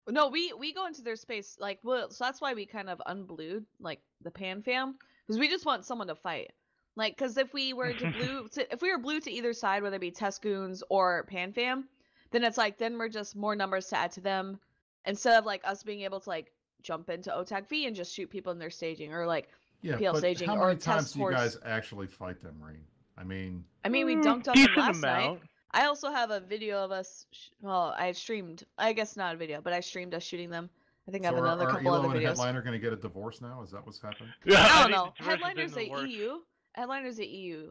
No, we go into their space like well, so that's why we kind of unblued like the Pan Fam because we just want someone to fight. Like, because if we were if we were blue to either side, whether it be Tescoons or Pan Fam, then it's like then we're just more numbers to add to them instead of like us being able to like jump into OTAC V and just shoot people in their staging or like Yeah, PL but staging how or many times test do you force. guys actually fight them, Rain? I mean, We dunked on them Decent last night. amount. I also have a video of us. Well, I streamed. I guess not a video, but I streamed us shooting them. I think I so have another are couple Elo other and videos. Headliner going to get a divorce now? Is that what's happening? I don't think know. the divorce has been Headliner's the a worst. EU. Headliner's a EU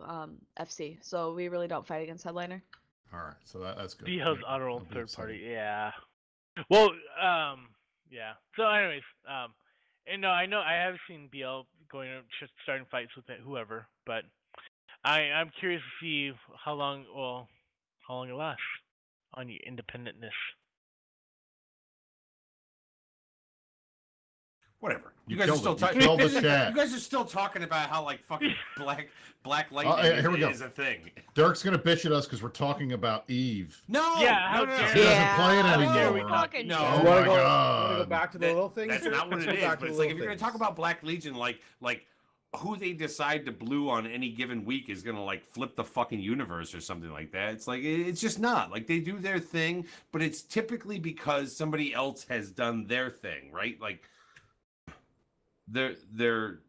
FC, so we really don't fight against Headliner. All right, so that's good. Biel's Yeah, honorable I'll be third excited. party. Yeah. Well, yeah. So, anyways, and no, I know I have seen Biel going just starting fights with whoever, but I'm curious to see how long it lasts on your independentness. Whatever. You You guys are killed still it. You talking. killed the You chat. guys are still talking about how like fucking black lightning yeah, here we go. is a thing. Dirk's going to bitch at us because we're talking about Eve. No. Yeah, how no, no, dare no. He you. doesn't play it how anymore. dare we fucking No. dare. Oh You my wanna go God. back to the little things? That's or not what let's it go is. back to But the it's like if little you're gonna talk things? about Black Legion, like who they decide to blue on any given week is gonna like flip the fucking universe or something like that. It's like it's just not like they do their thing, but it's typically because somebody else has done their thing, right? Like they're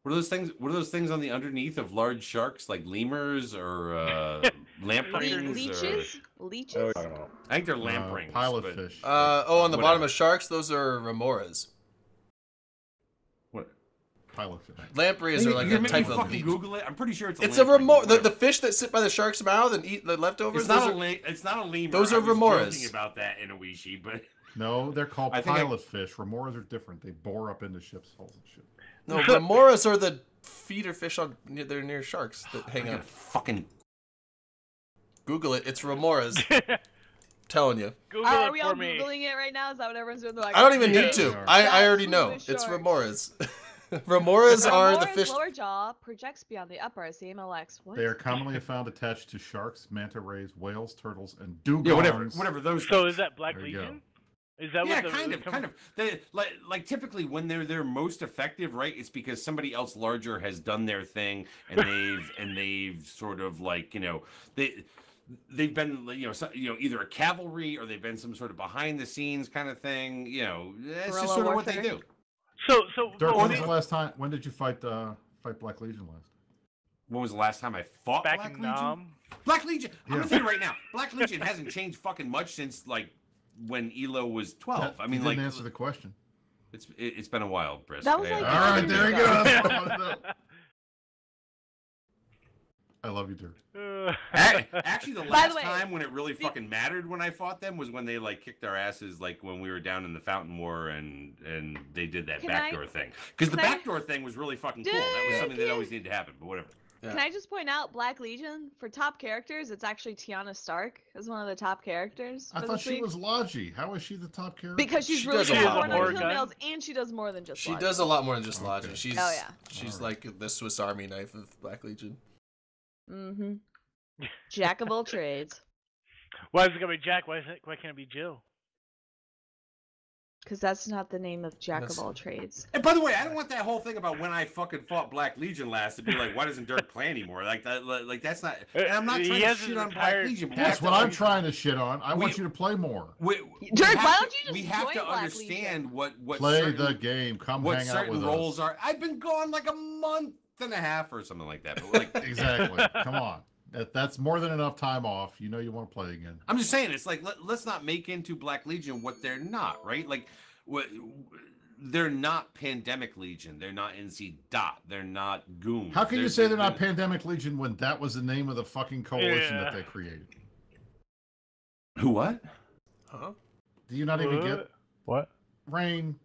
what are those things? What are those things on the underneath of large sharks, like lemurs or lampreys? Leeches? Oh, Leeches? I don't know. I think they're lampreys. Pilot but- fish. On the bottom Whatever. of sharks, those are remoras. What? Pilot fish. Lampreys are like You're a making type me of fucking leech. Google it. I'm pretty sure it's. It's a lamprey, remora. The whatever. fish that sit by the shark's mouth and eat the leftovers. It's not those a it's not a lemur. those I are was remoras. joking about that in Oishi, but No, they're called I think I- pilot fish. Remoras are different. They bore up into ships' hulls and shit. no, remoras are the feeder fish on they're near sharks that hang I'm gonna out. fucking Google it. It's remoras. Telling you. Google Are it we for all me. Googling it right now? Is that what everyone's doing? They're like, I don't even okay, need to. Sharks. I already That's know. who It's sharks. remoras. Remoras are the Remora's fish. lower jaw projects beyond the upper as the MLX. What? They are commonly found attached to sharks, manta rays, whales, turtles, and dugongs. yeah, whatever those. So things. is that Black There you Legion? Is that Yeah, what the kind of. They like typically when they're most effective, right? It's because somebody else larger has done their thing, and they've sort of like they've been either a cavalry or they've been some sort of behind the scenes kind of thing. That's Guerrilla just sort of what they warfare. do. So Dirk, well, when was the last time? When did you fight Black Legion last? When was the last time I fought back Black in Legion? Nam. Black Legion. I'm Yeah. gonna tell you right now, Black Legion hasn't changed fucking much since like when Elo was 12. I mean, you like didn't answer the question. it's been a while, Brisk. That was I- like All right, years there you ago. go. I love you, Dirk. Actually, the By last the way, time when it really fucking mattered when I fought them was when they like kicked our asses, like when we were down in the Fountain War and they did that Can backdoor I- thing. Because the can I- backdoor thing was really fucking cool. That was something that always needed to happen. But whatever. Yeah. Can I just point out Black Legion for top characters? It's actually Tiana Stark as one of the top characters. I for thought this she week. was Logi. How is she the top character? Because she's She really does a good lot at one more. on kill males, and she does more than just. She logic. does a lot more than just Okay. logic. She's Oh, yeah. she's Alright. like the Swiss Army knife of Black Legion. Mm-hmm. Jack of all trades. Why is it gonna be Jack? Why can't it be Jill? Because that's not the name of Jack That's- of all trades. And by the way, I don't want that whole thing about when I fucking fought Black Legion last to be like, why doesn't Dirk play anymore? Like that, like that's not. And I'm not He trying to hasn't shit on Black retired Legion. but we That's have what to I'm trying to shit on. I want We- you to play more. Dirk, have why to- don't you just We have join to Black understand Legion? what Play certain, the game. Come what hang out certain with roles us. are. I've been gone like a month and a half or something like that. But like, Exactly. Come on. That's more than enough time off. You know you want to play again. I'm just saying, it's like let's not make into Black Legion what they're not, right? Like, they're not Pandemic Legion. They're not NC Dot. They're not Goon. How can you say they're not Pandemic Legion when that was the name of the fucking coalition that they created? Who? What? Huh? Do you not even get what? Rain?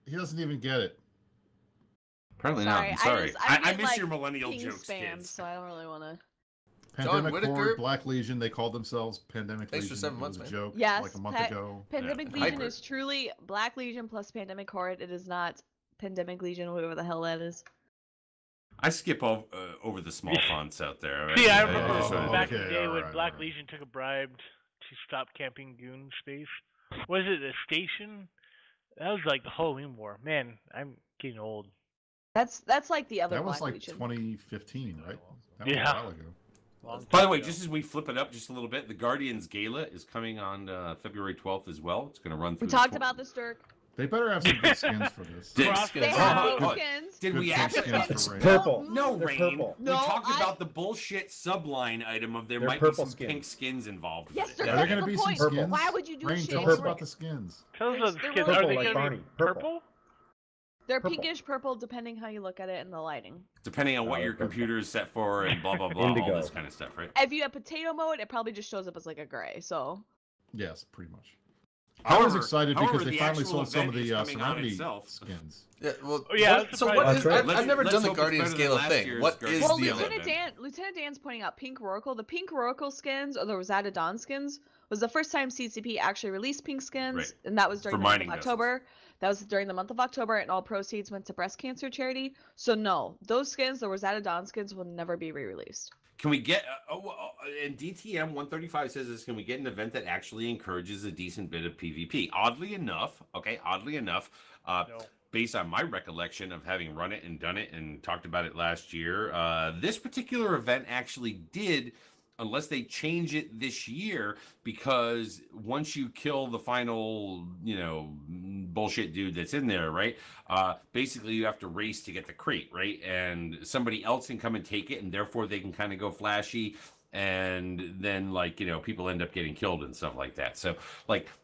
He doesn't even get it. Apparently not. I'm sorry. I miss like, your millennial ping jokes, spam, kids. so I don't really want to. Pandemic Whitaker? Horde, Black Legion, they called themselves Pandemic Thanks Legion. for 7 It months, was a man. joke Yes, like a month ago. Pandemic Yeah. Legion Hyper. is truly Black Legion plus Pandemic Horde. It is not Pandemic Legion, whatever the hell that is. I skip over the small fonts out there. Right? See, I remember just wanted to- back in the day when alright, Black alright. Legion took a bribe to stop camping Goon space. Was it a station? That was like the Halloween War. Man, I'm getting old. That's like the other That was Black like Legion. 2015, right? That was Yeah. a while ago. Long By the time way, ago. just as we flip it up just a little bit, the Guardians Gala is coming on February 12th as well. It's going to run through. We talked about this, Dirk. They better have some good skins for this. Did, Cross- They Skins. have Oh, good oh, skins. did we Good actually? skins for It's Rain. purple. No, They're Rain. purple. We No, talked I- about the bullshit subline item of there They're might be purple some skins. pink skins involved. Yes, with there it. Are there is. going to the be some point. skins? Why would you do Rain, shit? tell us about the skins. Tell us There's- those they're kids. really Are purple they like going to Barney. be Purple. purple? They're Purple. pinkish purple, depending how you look at it in the lighting. Depending on what Oh, your purple. computer is set for and blah blah blah, all Indigo. this kind of stuff, right? If you have potato mode, it probably just shows up as like a gray. So Yes, pretty much. I was However- excited however, because they the finally actual sold some of event the is coming on Serenity itself. skins. Yeah, well, Oh, yeah, what, that's so surprising. what That's is? right. I've never Let's done the hope it's Guardians better than Gala last thing. year's What is Guardians well, the Gala. event? Lieutenant Dan's pointing out Pink Roracle. The Pink Roracle skins, or the Rosetta Dawn skins, was the first time CCP actually released pink skins, Right. and that was during For the month mining of vessels. October. That was during the month of October, and all proceeds went to breast cancer charity. So no, those skins, the Rosetta Dawn skins, will never be re-released. Can we get? And DTM 135 says this. Can we get an event that actually encourages a decent bit of PvP? Oddly enough, No. based on my recollection of having run it and done it and talked about it last year, this particular event actually did, unless they change it this year, because once you kill the final, bullshit dude that's in there, right? Basically, you have to race to get the crate, right? And somebody else can come and take it, and therefore they can kind of go flashy. And then, people end up getting killed and stuff like that. So,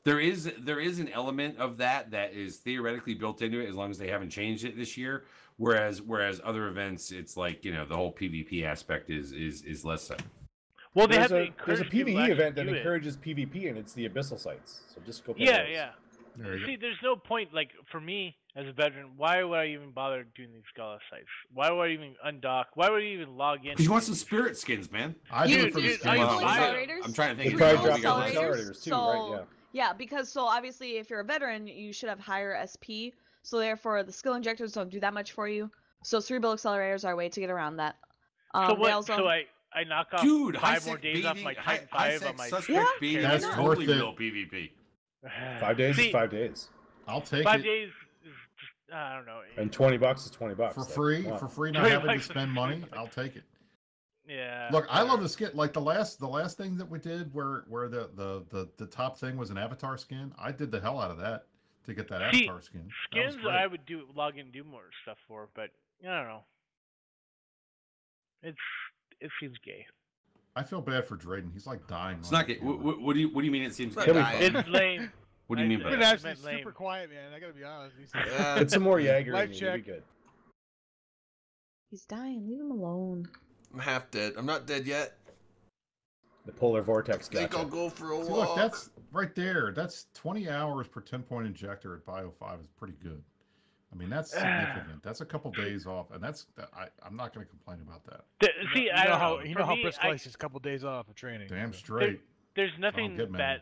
there is an element of that is theoretically built into it, as long as they haven't changed it this year. Whereas other events, it's like, the whole PvP aspect is less so. Well, they There's have to a encourage PvE people to actually event that do it. encourages PvP, and it's the Abyssal sites. So just go. Play Yeah, those. yeah. There you See, there's no point, for me as a veteran, why would I even bother doing these Gala sites? Why would I even undock? Why would I even log in? Because you want some spirit skins, man. I do it Dude, for the dude, skins. I Triple buy it. accelerators? I'm trying to think. They of probably what drop we some got. accelerators too, right? Yeah. Yeah, because so obviously if you're a veteran, you should have higher SP. So therefore, the skill injectors don't do that much for you. So cerebral accelerators are a way to get around that. So They what? also, So I knock off Dude, 5 more days off my Titan 5 on my. suspect Yeah, beating That's is worth totally it. real PvP. 5 days See, is 5 days, I'll take 5 it days is just I don't know. and $20 is $20 for Like, free. come on. For free, not 20 having to bucks is spend free. money. I'll take it. Yeah. Look, I love the skin. Like the last thing that we did, where the top thing was an avatar skin. I did the hell out of that to get that See, avatar skin. That was Skins great. I would log in and do more stuff for, but I don't know. It seems gay. I feel bad for Drayden. He's like dying. It's on not the good. camera. What do you mean? It seems But good? I- It's lame. What do you mean by I- You've been that? actually meant lame. super quiet, man. I gotta be honest. Yeah. Put some more Jaeger Life in you. You'll be check. good. he's dying. Leave him alone. I'm half dead. I'm not dead yet. The polar vortex I think got I'll go for a See, walk. look, that's right there. That's 20 hours per 10-point injector at Bio 5 is pretty good. I mean, that's significant. That's a couple days off, and I'm not going to complain about that. See, I don't know. You For know how me, Brisk likes his couple days off of training. Damn straight. There's nothing good, man. that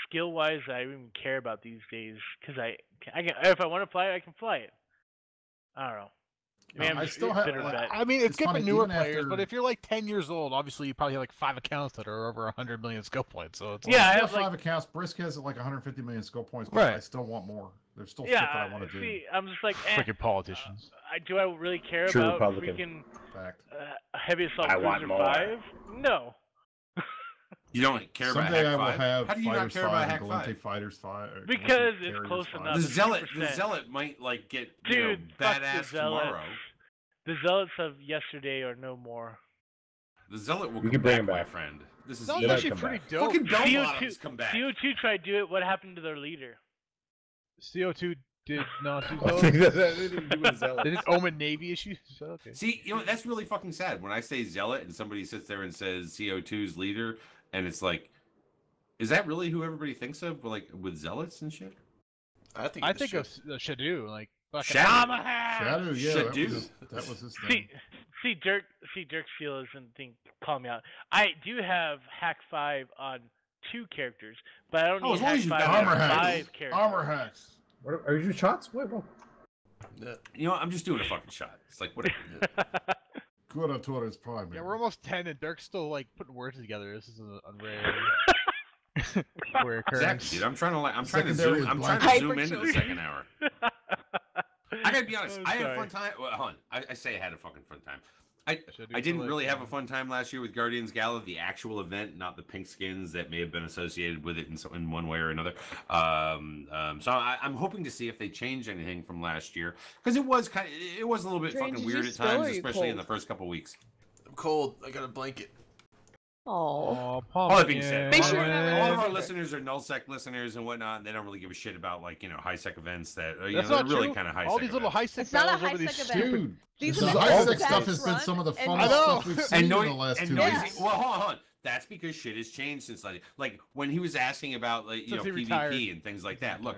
skill-wise that I even care about these days because I can, if I want to fly it, I can fly it. I don't know. No, Man, I still have- bitter like, bet. I mean, it's It's good for funny, newer even players, after- but if you're like 10 years old, obviously you probably have like 5 accounts that are over 100 million skill points. So it's Yeah, I I have, have 5 like- accounts. Brisk has like 150 million skill points, but Right. I still want more. There's still Yeah, shit that I want to do. see, I'm just like, freaking politicians. do I really care True about Republican. freaking Fact. heavy assault I want cruiser more. 5? No. You don't care about Someday Hack I will 5? have How do you not Fighters care about 5 Hack and 5? Galente Fighters 5. or Because Galente it's Carriers close 5. enough. The It's zealot, 50%. might like get Dude, fuck the badass zealots. tomorrow. The zealots of yesterday are no more. The Zealot will You come can bring back, him my back. friend. This is Zealot's They might actually come pretty back. dope. fucking Dome CO2 Bottoms come back. CO2 tried to do it. What happened to their leader? CO2 did not do I so. think that didn't do with They Zealot. did Omen Navy issues. So, okay. See, you know, that's really fucking sad. When I say Zealot and somebody sits there and says CO2's leader, and it's like, is that really who everybody thinks of? Like with Zealots and shit? I think. I it's think shit. of Shadow, like fucking Shadow. Omaha! Shadow, yeah, Shadow. that was his See, thing. Dirk's feelings and think, call me out. I do have Hack 5 on 2 characters, but I don't Oh, need as long Hack as you 5 got on Armor 5 hacks. characters. Armor hacks. What are you shots? What, bro? Yeah. You know, I'm just doing a fucking shot. It's like whatever. Curatores Prime. Yeah, we're almost 10, and Dirk's still like putting words together. This is a rare, rare occurrence. Exactly, dude. I'm trying to Secondary zoom. is I'm trying blank. to zoom into the Hyper second hour. I gotta be honest. I'm I had a sorry. fun time. Well, hold on. I say I had a fucking fun time. I Shadow didn't Select, really have a fun time last year with Guardians Gala, the actual event, not the pink skins that may have been associated with it in one way or another. So I'm hoping to see if they change anything from last year, because it was a little bit Drain, fucking did you weird at spill or times, are you especially in the cold? first couple weeks. I'm cold. I got a blanket. Oh. Oh, All that being said, Make all, sure of you're our, not all of our ready. listeners are nullsec listeners and whatnot. And they don't really give a shit about high sec events that are, That's they're not really true. kind of high All sec these little events. high It's not a battles over these high-sec event. stupid. Dude, These this are is the high best sec stuff events has been run, some of the and funnest I know. stuff we've seen in the last 2 Noisy, weeks. well, hold on. That's because shit has changed since like when he was asking about Since he PvP retired. and things like that. Look,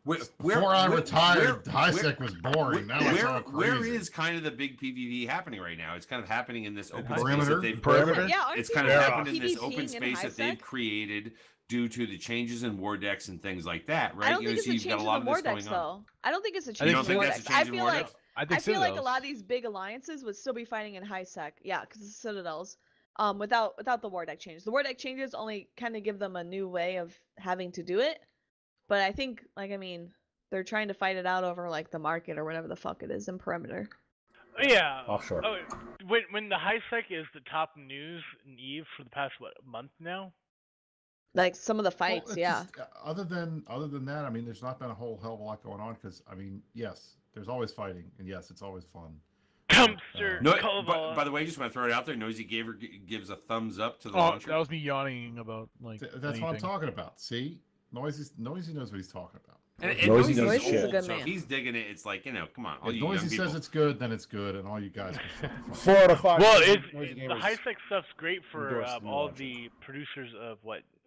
Retired. Before I retired, high sec was boring. Now it's all crazy. where is kind of the big PvP happening right now? It's kind of happening in this open space Perimeter? that they've Perimeter? Yeah, aren't It's you kind of guys happened in this PvPing open in space that they've HiSec? created due to the changes in war decks and things like that, right? I don't think it's so a you've change got a in lot the of war this decks, going on. though. I don't think it's a I change think in the so. war That's a decks. I change in feel war like decks? I I feel like a lot of these big alliances would still be fighting in high sec. Yeah, because it's Citadels. Without the war deck changes. The war deck changes only kind of give them a new way of having to do it. But I think, they're trying to fight it out over the market or whatever the fuck it is in perimeter. Yeah. Offshore. Oh, when the high sec is the top news in Eve for the past month now. Like some of the Well, fights, it's yeah. just, other than that, there's not been a whole hell of a lot going on because yes, there's always fighting, and yes, it's always fun. Dumpster. No, Koval. by the way, just want to throw it out there. Nosy gives a thumbs up to the Oh, launcher. that was me yawning about That's anything. what I'm talking about. See, Noisy knows what he's talking about. And Noisy Noisy's knows his shit. old, Good so man. if he's digging it, it's like, come on, all If you young Noisy people. says it's good, then it's good, and all you guys can shut the fuck 4 out of 5. Well, Noisy the Gamers. high sec stuff's great for endorsed in the all launcher. the producers of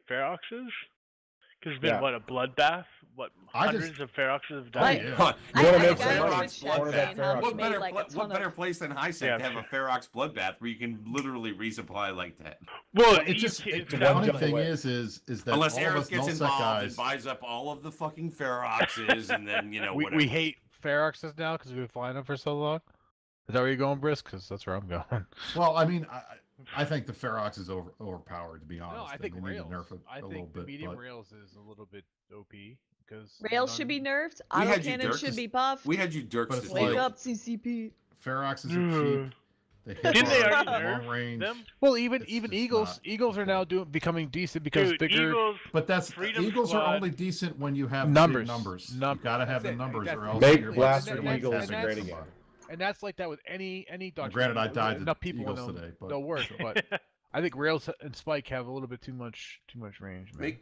Feroxes. Because it's been Yeah. a bloodbath. I Hundreds just- of Feroxes have done. Like- Huh. You I wanna had a make guy on Ferox Twitch chat one of saying that how Ferox. he What made better, like a what ton better of... place than HiSec Yeah, to have a Ferox bloodbath where you can literally resupply like that? Well, It's just it's the one funny jump thing away. is that Unless all of Aerith us gets nullsec involved guys. and buys up all of the fucking Feroxes, and then whatever. We hate Feroxes now because we've been flying them for so long. Is that where you're going, Brisk? Because that's where I'm going. Well, I think the Ferox is overpowered, to be honest. No, I and think they need to rails. nerf it I a little think the bit. medium But rails is a little bit OP because Rails should be nerfed. We Auto had you, cannon Dirk. should be buffed. We had you Dirk But it's Wake like- up, CCP. Feroxes are cheap. They hit Didn't they hard, already long nerf range. them? Well, even It's even just Eagles not- Eagles are now becoming decent because Dude, bigger Eagles. But that's Freedom Eagles Squad. are only decent when you have Numbers. big numbers. Num- You gotta have that's the it, numbers, exactly. or else Make you're Blaster you're Eagles passing a great somebody. again. and that's like that with any doctrine. Granted, I died to enough people Eagles in them, today, but they'll work. But I think Rails and Spike have a little bit too much range. Man.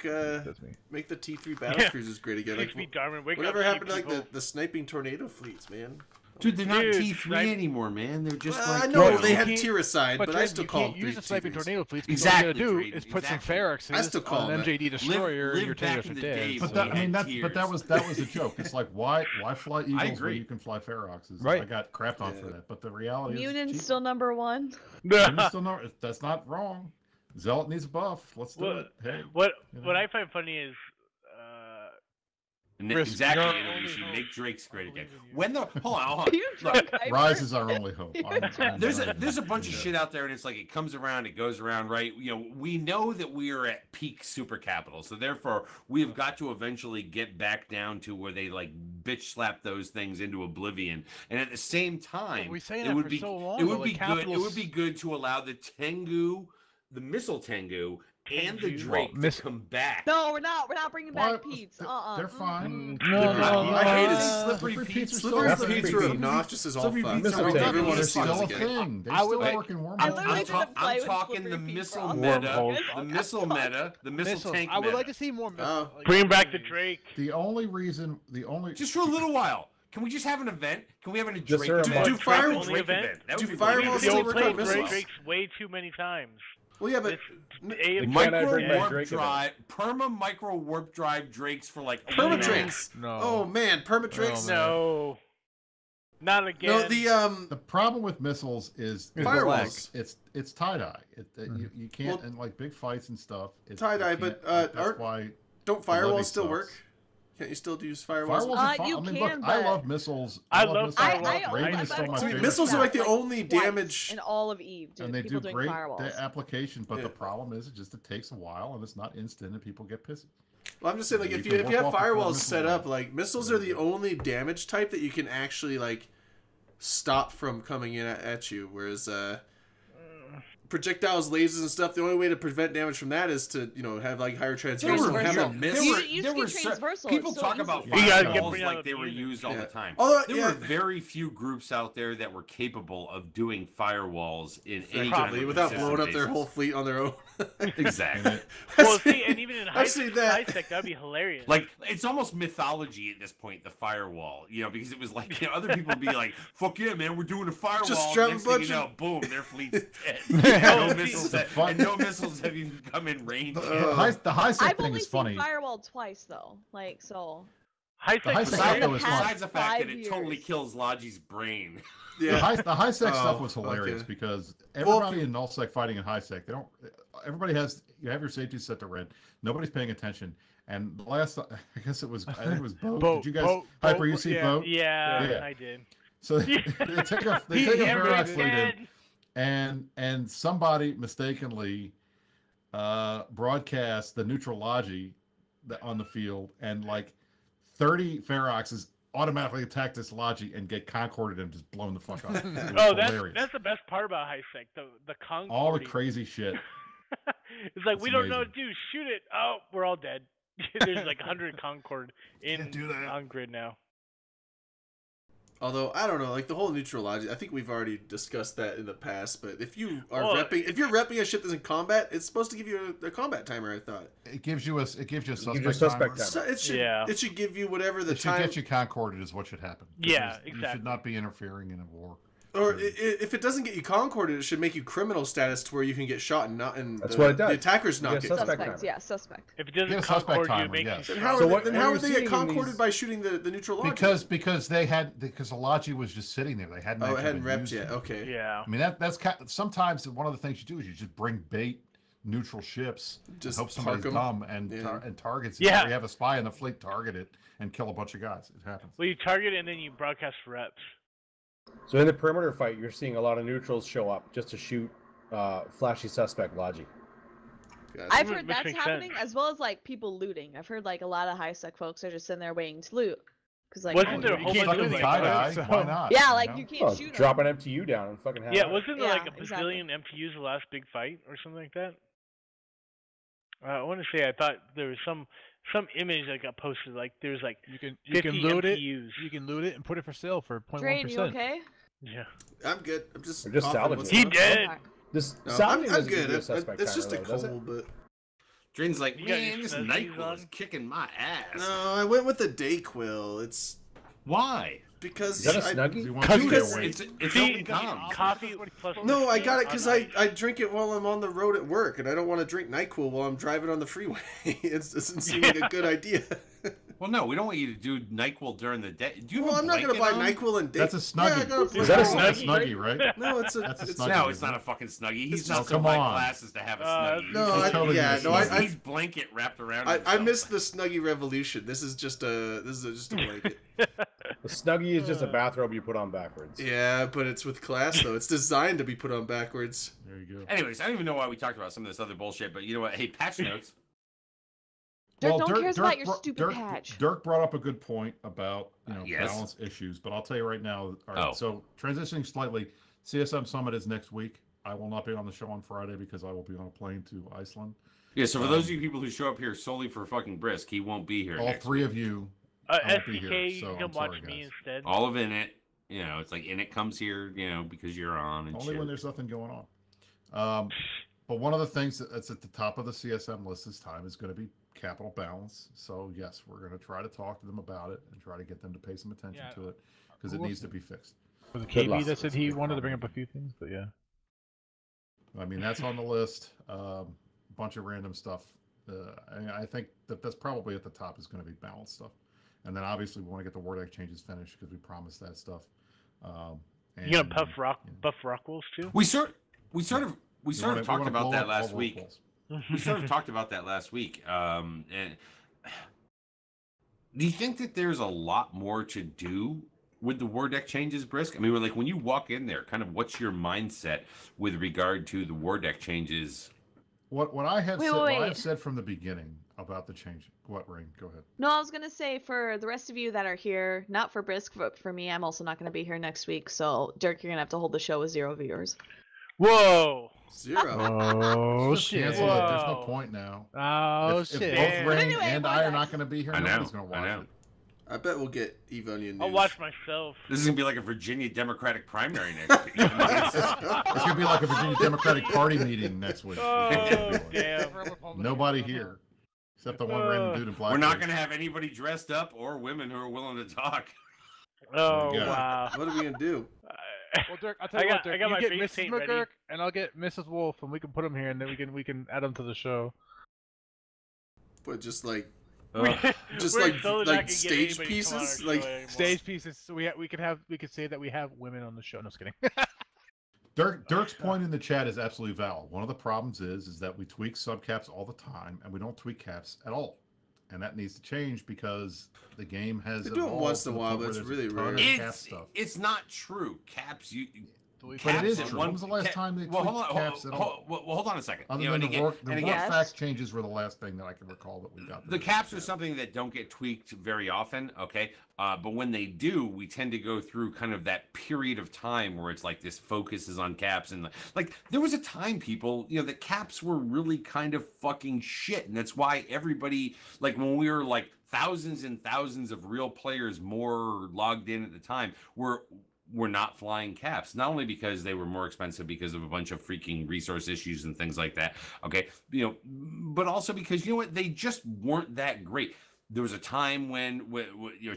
That's me. Make the T3 battle Yeah. cruisers great again. Teach me, Darwin. Wake Whatever up, happened to people. the sniping tornado fleets, man? Dude, they're not Dude, T3 snipe- anymore, man. They're just Well, like. I know Right. they had You can't- Tyricide, but I Jordan, still you call can't them use the sniping T3s. tornado fleets. 'Cause Exactly, all you gotta Drayden, do is put some exactly. Feroxes I still call on them an MJD destroyer. live your back Taylors in are the dead. days But when that, we had that was a joke. It's like why fly Eagles when agree. you can fly Feroxes? Right. I got crapped on for Yeah. that, but the reality Munion's is still number one. Munion's still not. That's not wrong. Zealot needs a buff. Let's do Well, it. Hey, What you what know. I find funny is Chris, Exactly, you're and we only should hope. make Drake's great Believe again. in you. When the hold on. Are you Look, drunk, Hyper? Rise is our only hope. there's a bunch of shit out there, and it's like it comes around, it goes around, right? We know that we are at peak super capital, so therefore we have got to eventually get back down to where they like bitch slap those things into oblivion, and at the same time, we say it that would for be so long, it though, would like be good. It capitals- would be good to allow the Tengu, the missile Tengu, and the Juice. Drake Well, to come back. No, we're not. We're not bringing back What? Pete's. They're fine. I hated Slippery Slippery Pete's. Pete's Slippery That's Pete's pretty were good. obnoxious as all Slippery fuck. Pete's are I big. never want to They're see those still a again. thing. They I would still like- work in wormholes. I literally didn't play I'm with talking the Slippery Pete missile for all meta, Wormholes. the missile meta, the missile Missiles. tank I would meta. like to see more missiles. Oh. Like, Bring back the please. Drake. The only Just for a little while. Can we just have an event? Can we have a Just Drake for a event? month. Do Drake fire- Drake event? event. That Do would be fireballs really They still good. all work played on missiles? Drake's way too many times. Well, yeah, but It's Can I Micro bring back warp Drake drive, micro warp drive Drakes for like Permadrakes. No. Oh man, Permadrakes. Oh, no, not again. No, the problem with missiles is It's Firewalls. It's tie dye. You can't Well, in like big fights and stuff. tie-dye, you but, can't- aren't- that's why don't levy firewalls still sucks. work? Can't you still use firewalls? firewalls are fine. you I mean, can, look, I but- love missiles. I love love missiles. firewalls. Raven is still my To me, favorite. missiles are like the Like, only twice damage. in all of Eve, dude. and they People do doing great firewalls. application, but Yeah. the problem is it just takes a while and it's not instant and people get pissy. Well, I'm just saying, like, You if can you warp have off before firewalls missiles set land. up, like missiles are the only damage type that you can actually like stop from coming in at you. Whereas projectiles, lasers, and stuff, the only way to prevent damage from that is to have like higher transmission. Transversal. Have There them- were- You used to get transversal, people it's talk so about easy. You gotta get firewalls bring out like the they were fusion. used all Yeah. the time. Although, There yeah, were very few groups out there that were capable of doing firewalls in any probably kind of without consistent blowing up their basis. whole fleet on their own. Exactly. Well, see, and even in high I've seen that. tech, that'd be hilarious. Like it's almost mythology at this point, the firewall. Because it was like other people would be like, "Fuck yeah, man, we're doing a firewall." Just strap a Next thing you bunch know, of- boom, their fleet's dead. Oh, no missiles, the fun- and no missiles have even come in range. The high sec I've thing only is seen funny. firewall twice though. Like so. high the high tech. tech Besides, though is fun. besides the fact that 5 it totally years. kills Logi's brain. Yeah. The high sec stuff Oh, was hilarious okay. because Well- everybody in null sec fighting in high sec, they don't. Everybody you have your safety set to red. Nobody's paying attention. And the last, I guess it was, I think it was Boat. Boat, Did you guys Boat, Hyper? Boat, You see yeah. Boat? Yeah, Yeah. I did. So they take a Verax fleet in, dead. and somebody mistakenly broadcast the neutral Logi on the field, and like 30 Feroxes automatically attack this Logi and get concorded and just blown the fuck up. It was Oh, hilarious. that's the best part about high sec. The Concord. All the crazy shit. It's like It's we don't know what amazing. to do. Shoot it. Oh, we're all dead. There's like 100 Concord Can't do that. on grid now. Although I don't know, like the whole neutral logic, I think we've already discussed that in the past. But if you are Well, if you're repping a ship that's in combat, it's supposed to give you a combat timer. I thought It gives you a suspect, suspect timer. timer. it should Yeah. it should give you whatever the It should time. get you concorded is what should happen. Yeah, You exactly. should not be interfering in a war. Or if it doesn't get you concorded, it should make you criminal status to where you can get shot and not and That's the, what it does. the attacker's You not get getting suspect Suspect, timer. yeah, suspect. If it doesn't Get a suspect Concord, timer, you make yes. you Then shot. how, So are what- then what how you're would they seeing get in concorded these- by shooting the neutral logic? Because the Logi was just sitting there. They hadn't. it actually hadn't been repped used yet. Okay. Yeah. I mean that's sometimes one of the things you do is you just bring bait neutral ships, Just and hope somebody's park 'em. dumb and Yeah. and targets it. Yeah. Or you have a spy in the fleet target it and kill a bunch of guys. It happens. Well, you target and then you broadcast reps. So in the perimeter fight, you're seeing a lot of neutrals show up just to shoot flashy suspect Logi. Gotcha. I've Which heard that's makes happening sense. as well as like people looting. I've heard like a lot of high sec folks are just sitting there waiting to loot because like Wasn't there a You whole can't bunch fucking of like tie that, dye. so- Why not? yeah, you like know? you can't Oh, shoot 'em. drop an MTU down and fucking have Yeah, it. wasn't there like Yeah, a exactly. bazillion MTUs the last big fight or something like that? I want to say I thought there was some image that got posted like there's like You can 50 loot it. MTUs. You can loot it and put it for sale for 0.1%. Drain, you okay? Yeah. I'm good. I'm just Or just coughing salvage once it. in a He while. did. Okay. This No, salvaging I'm doesn't give good. you a suspect It's just a timer, though, does it? cold, but Drain's like, You got man, your this snuggies NyQuil is on? kicking my ass. no, I went with the Dayquil. It's Why? because Is that a I- snuggie? You want to stay Because awake. It's See, open com. coffee plus. No, I got it because on I drink it while I'm on the road at work, and I don't want to drink NyQuil while I'm driving on the freeway. It doesn't seem like a good idea. Well, no, we don't want you to do NyQuil during the day. Do you have Well, a I'm not gonna buy blanket on? NyQuil and day. That's a snuggie. Yeah, I got Is that a That's snuggie? snuggie, right? No, it's a. That's a it's snuggie. No, it's not a fucking snuggie. He's It's not just- so come high on. class as to have a Uh, snuggie. No, It's I, totally yeah, no, useless. He's blanket wrapped around I himself. missed the Snuggie revolution. This is just a blanket. The snuggie is just a bathrobe you put on backwards. Yeah, but it's with class though. It's designed to be put on backwards. There you go. Anyways, I don't even know why we talked about some of this other bullshit, but you know what? Hey, patch notes. Dirk, don't cares about your bro- stupid patch. Dirk brought up a good point about Yes. balance issues, but I'll tell you right now. All right, Oh. so transitioning slightly, CSM Summit is next week. I will not be on the show on Friday because I will be on a plane to Iceland. Yeah, so for those of you people who show up here solely for fucking Brisk, he won't be here. All next three week. of you won't be here. SDK, So you can I'm watch sorry, me guys. instead. All of Init, it's like Init comes here, because you're on and Only shit. when there's nothing going on. But one of the things that's at the top of the CSM list this time is going to be capital balance. So yes, we're going to try to talk to them about it and try to get them to pay some attention to it because it needs to be fixed. Was it Good luck. KB that said he wanted to bring up a few things? But yeah. I mean, that's on the list. A bunch of random stuff. I think that's probably at the top is going to be balance stuff. And then obviously we want to get the Wardeck changes finished because we promised that stuff. You gonna buff Rockwell's too? We sort of talked about that last week. We sort of talked about that last week. And do you think that there's a lot more to do with the war deck changes, Brisk? I mean, when you walk in there, kind of what's your mindset with regard to the war deck changes? What I have Wait, said, wait, what wait. I've said from the beginning about the change. What, Rain? Go ahead. No, I was gonna say for the rest of you that are here, not for Brisk, but for me, I'm also not gonna be here next week. So Dirk, you're gonna have to hold the show with 0 viewers. Whoa! 0. Oh Just shit! cancel it. There's no Whoa. point now. Oh If shit! both But Rain anyway, and I are Wardeck. not going to be here, I know, nobody's going to I watch know. it. I bet we'll get Evonia news. I'll watch myself. This is gonna be like a Virginia Democratic primary next week. It's going to be like a Virginia Democratic Party meeting next week. Oh damn! Nobody here. Except the one random dude in black. We're not gonna have anybody dressed up or women who are willing to talk. Oh Yeah. wow! What are we gonna do? Well, Dirk, I'll tell you I what, got Dirk, my you get face Mrs. paint ready. McGurk, and I'll get Mrs. Wolf, and we can put them here, and then we can add them to the show. But just like Ugh. just We're like totally not like gonna get stage anybody to come on our pieces, show like anymore. Stage pieces. So we could say that we have women on the show. No, just kidding. Dirk's point in the chat is absolutely valid. One of the problems is that we tweak subcaps all the time, and we don't tweak caps at all. And that needs to change because the game has They do it evolved once to in a the while, point but where it's there's really a ton rare. of cap It's stuff. it's not true. Caps But it caps is at true. one- When was the last time they well, tweaked hold on, caps at all? well, hold on a second. Other You know, than and the again- work, and the again, work Yes. fact changes were the last thing that I can recall that we got. the caps are something that don't get tweaked very often, okay? But when they do, we tend to go through kind of that period of time where it's like this focus is on caps. And like, there was a time, people, that caps were really kind of fucking shit. And that's why everybody, like when we were like thousands and thousands of real players more logged in at the time, we're not flying caps, not only because they were more expensive because of a bunch of freaking resource issues and things like that, okay, but also because they just weren't that great. There was a time when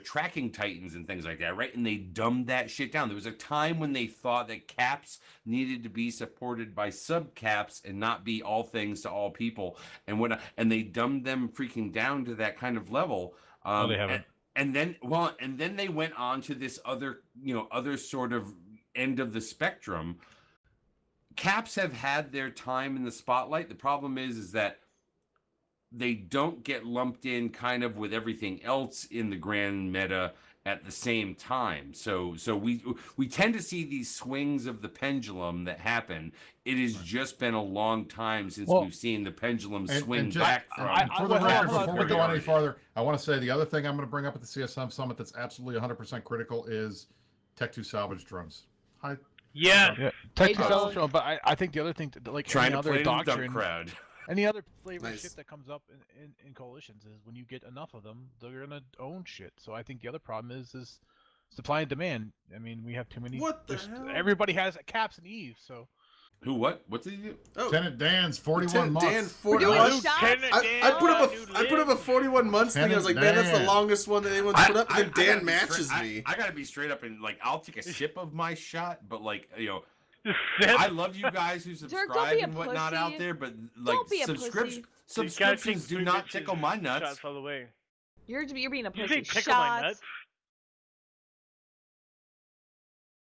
tracking titans and things like that, right? And they dumbed that shit down. There was a time when they thought that caps needed to be supported by subcaps and not be all things to all people, and they dumbed them freaking down to that kind of level. No, they haven't. And then they went on to this other sort of end of the spectrum. Caps have had their time in the spotlight. The problem is that they don't get lumped in kind of with everything else in the grand meta at the same time. So we tend to see these swings of the pendulum that happen. It has just been a long time since we've seen the pendulum swing back from. For the record, before we go any farther, I want to say the other thing I'm going to bring up at the CSM Summit that's absolutely 100% critical is Tech 2 salvage drones. Yeah. Tech Hey, salvage drone, but I think the other thing, like Trying any to other play the doctrine, dump crowd. any other flavor Nice. shit that comes up in coalitions is when you get enough of them, they're gonna own shit. So I think the other problem is supply and demand. I mean, we have too many. What the hell? Everybody has caps and Eve, so. Who? What did he do? Oh, Lieutenant Dan's 41 Lieutenant months. Dan, We're 41. doing months. shots. I put up a 41 months thing. I was like, man, that's the Dan. longest one that anyone's put up. And then I gotta Dan be matches straight- me. I gotta be straight up and I'll take a sip of my shot, but Just I love you guys who Dirk, don't subscribe be a and whatnot out pussy. there, but Don't be a pussy. subscriptions do not tickle my nuts. Shots all the way. You're being a Did you pussy. say tickle my Shots. nuts?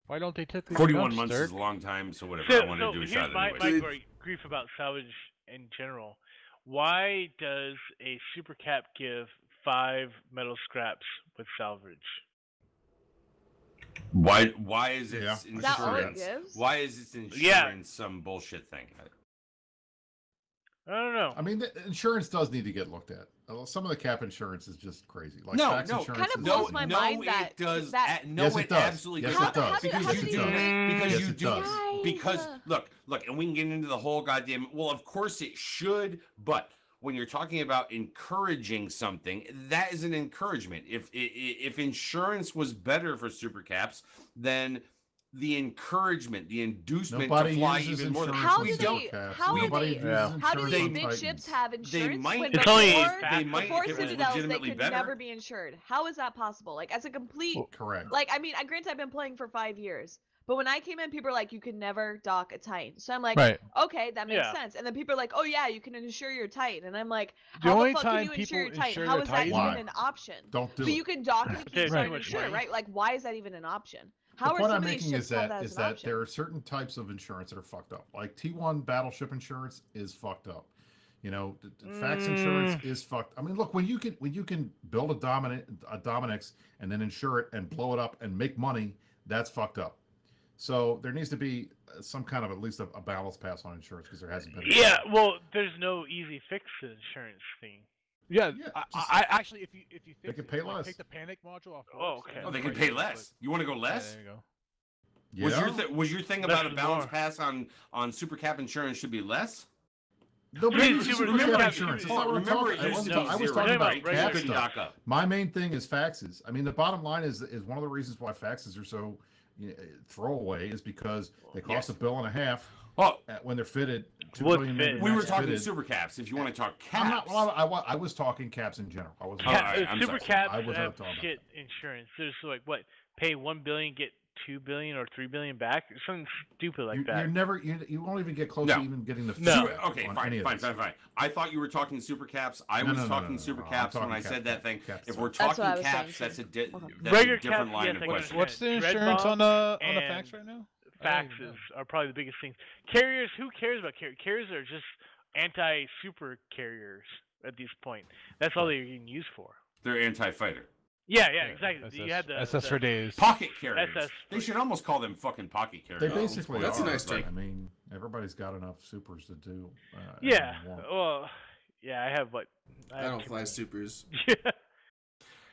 Why don't they take 41 months is a long time, so whatever. I wanted to do a here's shot my anyway. grief about salvage in general. Why does a super cap give 5 metal scraps with salvage? Why is it Yeah. Is that all it insurance? gives? Why is it insurance Yeah. some bullshit thing? I don't know. I mean, the insurance does need to get looked at. Some of the cap insurance is just crazy. Like No, tax no. insurance Kind of is blows just- my no, mind that it does. that No, Yes, it it does. absolutely Yes, does. it does. How did Because he you do do that? because Yes, you it do does. because look, and we can get into the whole goddamn. Well, of course it should, but when you're talking about encouraging something, that is an encouragement. If insurance was better for super caps, then the encouragement, the inducement Nobody to fly uses even more. insurance How on do Titan they? caps. How are Nobody they? uses How do insurance these on big Titans. ships have insurance might- when It's only before, they might before if it was Citadels they legitimately could better. never be insured? How is that possible? Like as a complete, Correct. like I mean, granted I've been playing for 5 years, but when I came in, people were like, you could never dock a Titan. So I'm like, Right. okay, that makes Yeah. sense. And then people are like, oh yeah, you can insure your Titan, and I'm like, The how only the fuck can time you insure your people Titan? insure How their is that Titan- even Why? an option? Don't do But it. you can dock it and There's keep too on much insured, money. right? Like why is that even an option? How The are point some I'm of these making ships is have that as is an that option? there are certain types of insurance that are fucked up. Like T1 battleship insurance is fucked up. You know, fax insurance is fucked. I mean, look, when you can build a Dominix and then insure it and blow it up and make money, that's fucked up. So there needs to be some kind of at least a balance pass on insurance because there hasn't been. Yeah, well, there's no easy fix to the insurance thing. Yeah, Yeah, I actually, if you fix could it, pay like, less. take the panic module off. Oh, Orcs, okay. and Oh, they then can break pay it, less. You want to go but- less? Yeah, there you go. Yeah. Was your thing Less about a is balance more. pass on super cap insurance should be less? No, but Yeah, even super- super super cap cap insurance. is- That's not what I'm remember, talking. it used to be I was zero, talking about right? You cap couldn't stuff. dock up. My main thing is faxes. I mean, the bottom line is one of the reasons why faxes are so throwaway is because they cost Yes. $1.50 million Oh, when they're fitted. $2 Would billion fit. maybe we were max talking fitted. super caps. If you want to talk I'm caps, not. Well, I was talking caps in general. I wasn't. Oh, Cap, all right, I'm super sorry. caps I was not have talking about shit insurance. There's like what, pay $1 billion, get $2 billion or $3 billion back, something stupid like that. You're never. You won't even get close No. to even getting the. No. feedback Okay, on fine, any of fine, this. fine, fine. I thought you were talking super caps. I No, was no, no, talking no, no, super no. I'm caps when talking I said that thing. caps. If we're That's what talking I was caps, saying, that's a too. Okay. that's Regular a different caps, line yes, of I question. What's the Dread insurance bomb on the and fax right now? I don't even Faxes know. are probably the biggest things. Carriers, who cares about carriers? Carriers are just anti-super carriers at this point. That's all they're getting used for. They're anti-fighter. Yeah, exactly. SS, You had the SS for days. Pocket carriers. SS They should almost call them fucking pocket They carriers. basically That's a are. nice term. I mean, everybody's got enough supers to do. Yeah. everything they want. Well, yeah, I have what? I have don't too fly many. supers.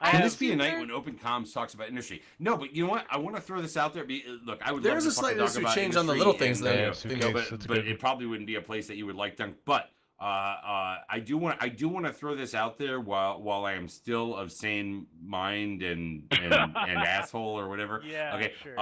I Can have this be a night super- when Open Comms talks about industry? No, but you know what? I want to throw this out there. Look, I would There love is to a slight fucking talk industry about change on the industry little things and, there. Yeah, You know, suitcase, but, that's but good. it probably wouldn't be a place that you would like, Dunk. But I do want to throw this out there while I am still of sane mind and asshole or whatever. Yeah, Okay. sure.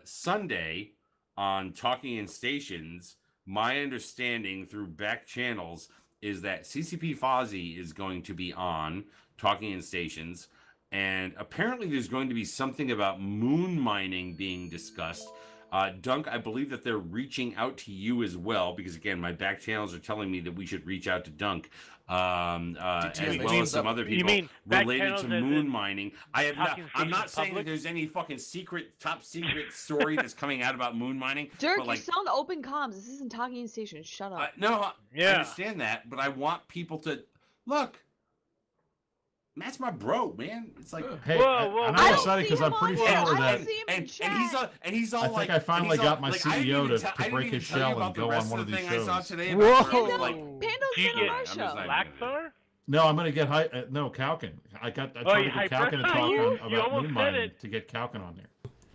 Sunday on Talking in Stations, my understanding through back channels is that CCP Fozzie is going to be on Talking in Stations, and apparently there's going to be something about moon mining being discussed. Dunk, I believe that they're reaching out to you as well, because again, my back channels are telling me that we should reach out to Dunk, as DTM, well as some other You people mean back related channels to as moon in mining. I'm Talking not Stations saying that public? there's any fucking top secret story that's coming out about moon mining. Dirk, but like, you sound open comms. This isn't talking station. Shut up. no, I Yeah. understand that, but I want people to look. That's my bro, man. It's like, Hey, Whoa, and I I'm don't excited see because I'm him pretty on sure here. I don't that see him in and chat. he's all I like, think I finally and he's got all- my like, I didn't CEO even to I didn't break even his tell you shell about and the go rest on one of the these thing I saw shows. today Whoa. about Purple, like, Pando's Do you been get- on our I'm just show. like- Laxar? No, I'm gonna get no Kalkin. I tried you to get hyper- Kalkin to talk you about almost moon said mining it. to get Kalkin on there.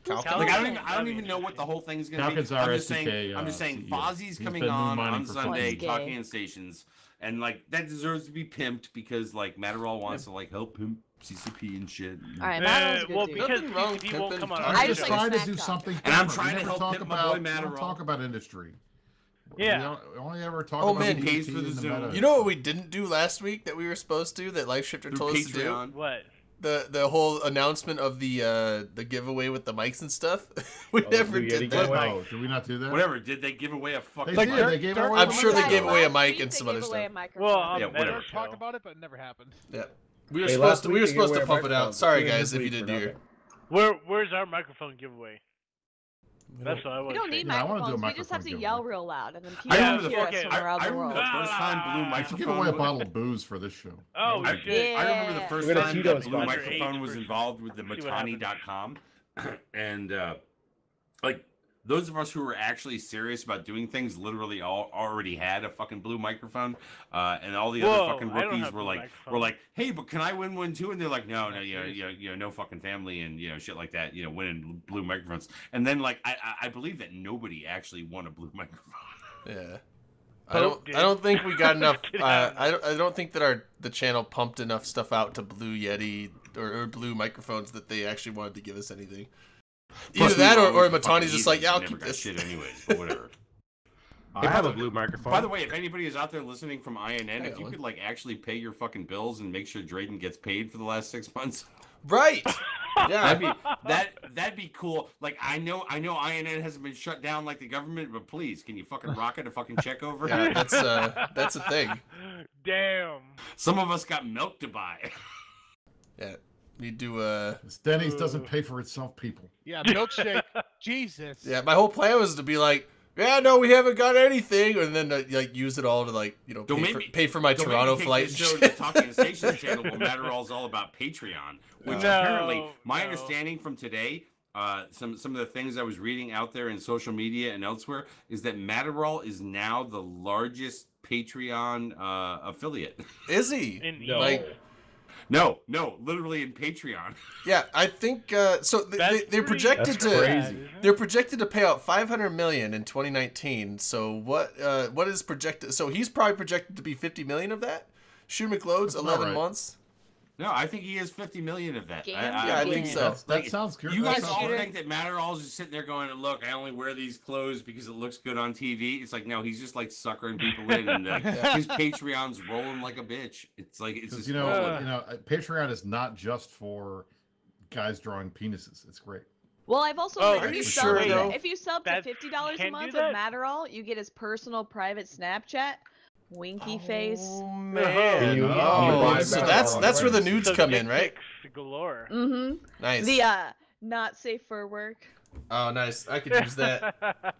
Who's Kalkin? Like Kalkin? I don't even know what the whole thing's gonna Kalkin's be. our I'm just saying, SDK, CEO. CEO. Fozzie's He's coming been moon on mining for Sunday, 50 talking years. in stations, and like that deserves to be pimped because like Matterall wants to like help pimp CCP and shit. All right, Matt was a good well, dude. because Nothing wrong with he won't pimping. come on I'm our I just just show. like trying to snack do talk. something. And I'm different. trying We to never help talk pimp my about. boy We don't Matterall. talk about industry. Yeah. We only ever talk Oh, about man, PvP pays for the and Zoom. meta. You know what we didn't do last week that we were supposed to? That Life Shifter Through told us to do. Patreon. What? The whole announcement of the giveaway with the mics and stuff. We Oh, the never Blue did Yeti that. giveaway. Oh, did we not do that? Whatever. Did they give away a fucking? They Like, did. Dirk- They gave Dirk- away. I'm sure they Yeah, gave away a last mic week and they some gave other away a stuff. microphone. Well, on Yeah, Meta whatever. Show. Talked about it, but it never happened. Yeah. We were Hey, supposed last to week they gave away a pump it out. microphone. Sorry Tune in guys this if you week didn't for hear. nothing. Where's our microphone giveaway? That's what I We want don't to say. need Yeah, I wanna do a microphones. We just have to microphone yell giveaway. real loud, and then I people remember can the hear fucking- us from around I the remember world. the first time Blue I should Microphone. give away a bottle of booze for this show. Oh, we I, should. Yeah. I remember the first We got a time Tito's that Blue sponsor. Microphone was Underage involved with the See what happens. Matani.com. And like those of us who were actually serious about doing things literally already had a fucking Blue Microphone. And all the Whoa, other fucking I don't rookies have were Blue like, Microphone. hey, but can I win one too? And they're like, no, seriously. no fucking family and shit like that, winning Blue Microphones. And then like I believe that nobody actually won a Blue Microphone. Yeah. I don't think we got enough. I don't think that the channel pumped enough stuff out to Blue Yeti or Blue microphones that they actually wanted to give us anything. Either that or Matani's just like, yeah, I'll keep this shit anyways, but whatever. I have a Blue microphone. By the way, if anybody is out there listening from INN, if you could like actually pay your fucking bills and make sure Drayden gets paid for the last 6 months, right? Yeah, that'd be cool. Like I know INN hasn't been shut down like the government, but please, can you fucking rocket a fucking check over? Yeah, that's a thing. Damn. Some of us got milk to buy. Yeah, need to. Denny's doesn't pay for itself, people. Yeah, milkshake. Jesus. Yeah, my whole plan was to be like, yeah, no, we haven't got anything, and then like use it all to like pay for my Toronto flight. Show the Talking Stations channel. Well, Matterall's all about Patreon, which apparently, my understanding from today, some of the things I was reading out there in social media and elsewhere is that Matterall is now the largest Patreon affiliate. Is he? No, literally in Patreon. Yeah, I think so. They're projected they're projected to pay out $500 million in 2019. So what is projected? So he's probably projected to be $50 million of that. Shooter McLeod's 11 months. No, I think he is 50 million of that. I think so. That sounds good. You guys all think that Matterall's just sitting there going, look, I only wear these clothes because it looks good on TV. It's like, no, he's just like suckering people in, and his Patreon's rolling like a bitch. It's like, it's just Patreon is not just for guys drawing penises. It's great. Well, I've also are you sure though? If you sub to $50 a month with Matterall, you get his personal private Snapchat. Winky face. Oh man! So that's where the nudes come in, right? Galore. Mm-hmm. Nice. The not safe for work. Oh, nice. I could use that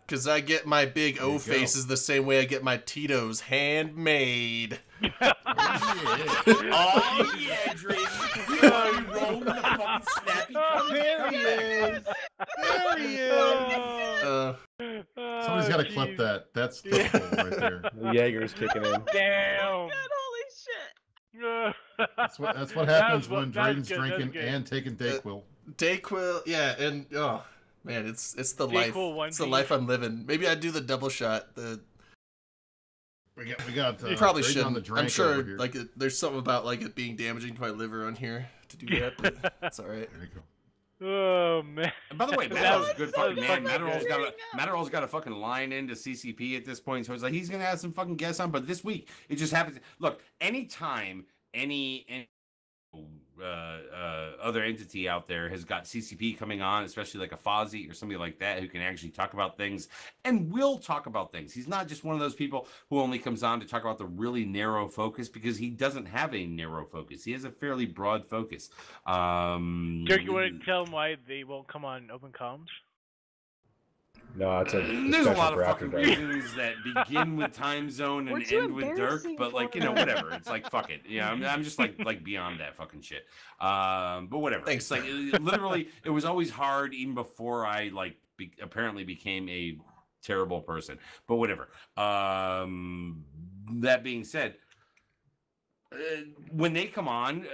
because I get my big O faces the same way I get my Tito's handmade. Oh yeah, Drayden. You rolling the fucking snappy. There he is. There he is. Somebody's got to clip that. That's cool right there. The Jaeger's kicking in. Damn. God, holy shit. That's what happens when Drayden's drinking and taking Dayquil. Dayquil, yeah, and oh man, it's the life. It's the life I'm living. Maybe I do the double shot. We got. You probably Drayden on the shouldn't. drink I'm sure over here. there's something about like it being damaging to my liver on here to do that, but it's all right. There you go. Oh man! And by the way, Matterall's a good fucking man. Matterall's got a fucking line into CCP at this point, so it's like he's gonna have some fucking guests on. But this week, it just happens. Look, anytime any other entity out there has got CCP coming on, especially like a Fozzie or somebody like that who can actually talk about things and will talk about things. He's not just one of those people who only comes on to talk about the really narrow focus, because he doesn't have a narrow focus. He has a fairly broad focus. Dirk, you want to tell them why they won't come on open comms? No, it's there's a lot of fucking reasons that begin with time zone and end with Dirk, but like, whatever. It's like, fuck it. Yeah, I'm just like beyond that fucking shit. But whatever. Thanks. It's like literally, it was always hard even before I like apparently became a terrible person. But whatever. That being said, when they come on,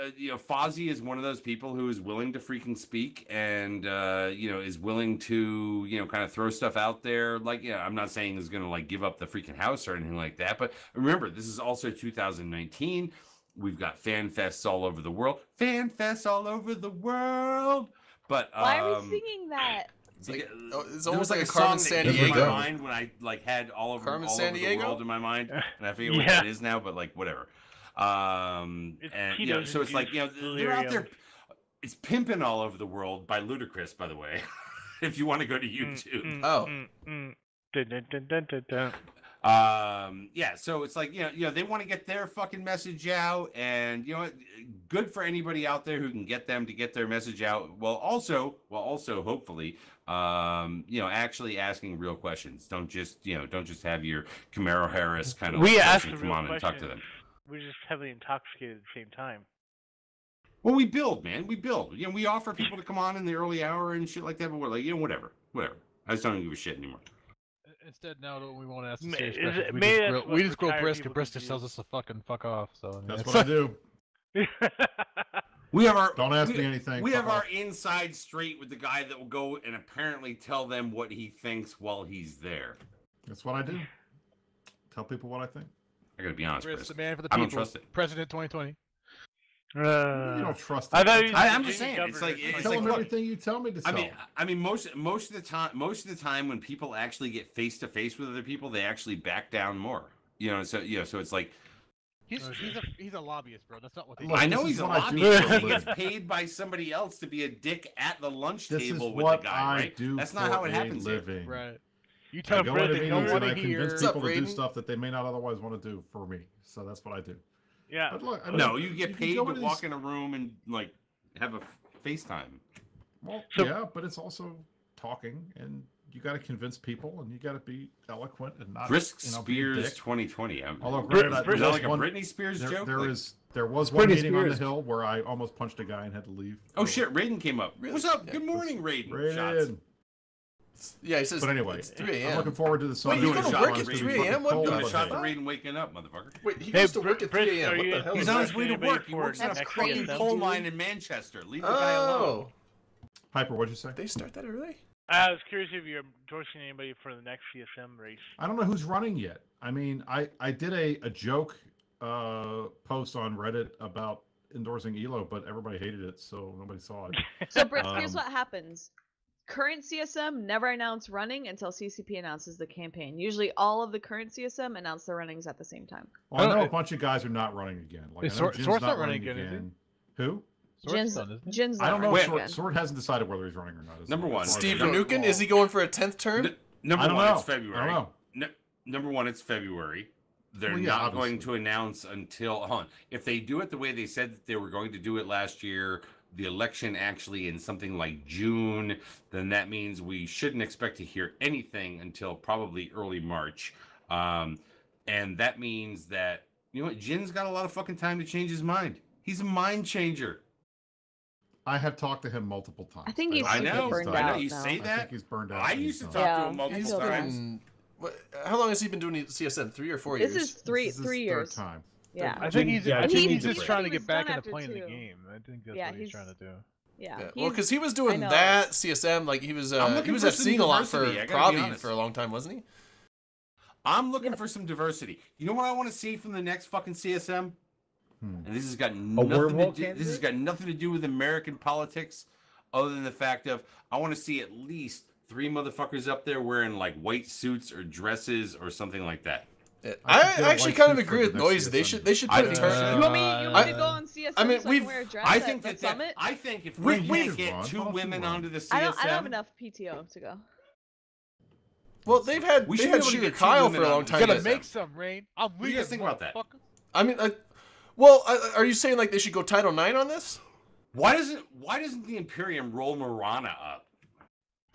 Fozzie is one of those people who is willing to freaking speak and, is willing to, kind of throw stuff out there. Like, I'm not saying he's going to like give up the freaking house or anything like that. But remember, this is also 2019. We've got fan fests all over the world. Fan fests all over the world. But why are we singing that? It's almost like a Carmen Sandiego. In my mind when I like had all over the world in my mind, and I forget what that is now. But like whatever. So it's like, they're out there. It's pimping all over the world by Ludacris, by the way. If you want to go to YouTube. So it's like, they want to get their fucking message out, and good for anybody out there who can get them to get their message out. Well, also hopefully, actually asking real questions. Don't just have your Camaro Harris kind of come on and talk to them. We're just heavily intoxicated at the same time. Well, we build, man. We build. We offer people to come on in the early hour and shit like that, but we're like, whatever. I just don't give a shit anymore. Instead, now we won't ask to say questions. We just grow brisk, and brisk just tells us to fucking fuck off. So that's what I do. We have our don't ask me anything. We have our inside straight with the guy that will go and apparently tell them what he thinks while he's there. That's what I do. tell people what I think. I gotta be honest, Chris, Chris. the man for the I people. don't trust it. President 2020. You don't trust it. I thought you I'm were just saying, it's like I it's tell like them look, everything you tell me to tell. I mean, most of the time when people actually get face to face with other people, they actually back down more. So it's like He's a lobbyist, bro. That's not what they Look, I this know is he's a what I do lobbyist. for a He gets living. paid by somebody else to be a dick at the lunch This is table with what the guy, I right? do. That's not for how it a happens here. living. Right. You I tell go Fred into they don't meetings and want I to hear. convince What's up, people to do Raiden? stuff that they may not otherwise want to do for me. So that's what I do. Yeah. But look, I mean, No, you get can paid go to into walk these- in a room and like have a FaceTime. Well, So- yeah, but it's also talking, and you got to convince people, and you got to be eloquent and not Brisk be a Spears dick. 2020. Although, Brit- granted, Brit- Was that there's like a one- Britney Spears joke? there was It's one Britney meeting on the Spears. hill where I almost punched a guy and had to leave. Oh shit, Raiden came up. Really? What's up? Yeah. Good morning, Raiden. Raiden. Shots. Yeah, he says. But anyway, it's 3 I'm a.m. looking forward to the Wait, Sunday. you doing go a to shot work on at Raiden. 3 a.m. What Cold Doing the a shot fuck? for Raiden waking up, motherfucker. Wait, he Hey, goes to work at Britt, 3 a.m. are What you- the hell He's is on that? his way to Anybody work. He for works at a next fucking CSM? coal mine in Manchester. Leave the guy alone. Oh, Hyper, what'd you say? they start that early? I was curious if you're endorsing anybody for the next CSM race. I don't know who's running yet. I mean, I did a joke post on Reddit about endorsing Elo, but everybody hated it, so nobody saw it. So, Britt, here's Um, what happens. Current CSM never announce running until CCP announces the campaign. Usually, all of the current CSM announce their runnings at the same time. Well, I know Oh, a bunch of guys are not running again. Like, Is I know Sword- Jin's Sword's not not running running again, is he? again. Who? Sword's Jin's, done, isn't he? Jin's I don't know. not Wait, running Sword again. hasn't decided whether he's running or not. Number one, Steve Number- Mnuchin, is he going for a 10th term? Number I don't one, know. it's February. I don't know. Number one, it's February. They're Well, yeah, not obviously. going to announce until. Hold on. If they do it the way they said that they were going to do it last year, the election actually in something like June, then that means we shouldn't expect to hear anything until probably early March. And that means that, you know what, Jin's got a lot of fucking time to change his mind. He's a mind changer. I have talked to him multiple times. I think he's I super know. burned I know. out You now. say I that. think he's burned out. I and used to he's talk done. to Yeah, him multiple He's feel bad. times. been. How long has he been doing CSN? 3 or 4 years? This is three This is his three third years. time. Yeah. I think he's. Yeah, I and think he- he's just he trying to was get back done into after playing the 2. game. I think that's Yeah, what he's trying to do. Yeah. Yeah. Well, he's- because he was I doing know. that CSM, like he was I'm looking at for some Sing a lot for diversity, I gotta be Pravi honest. for a long time, wasn't he? I'm looking for some diversity. You know what I want to see from the next fucking CSM? Hmm. And this has got nothing to wormhole do. This has candidate? got nothing to do with American politics, other than the fact of I want to see at least 3 motherfuckers up there wearing like white suits or dresses or something like that. Yeah. I I think they're actually white kind of suits for agree the with next Noisy. They CSM. should I put a think turn. so. You want me to go on CSM I mean, so I we've- can wear a dress I at think the that summit? I think if We- we we've can't get run. 2 Why don't you women run? onto the CSM, I don't have enough PTO to go. Well, they've had We they should had be able to Shooter get 2 Kyle women for a on long this. time. You gotta CSM. make some rain. I'm What do you guys leaving. think about that? motherfucker. I mean, well, are you saying like they should go Title IX on this? Why doesn't the Imperium roll Marana up?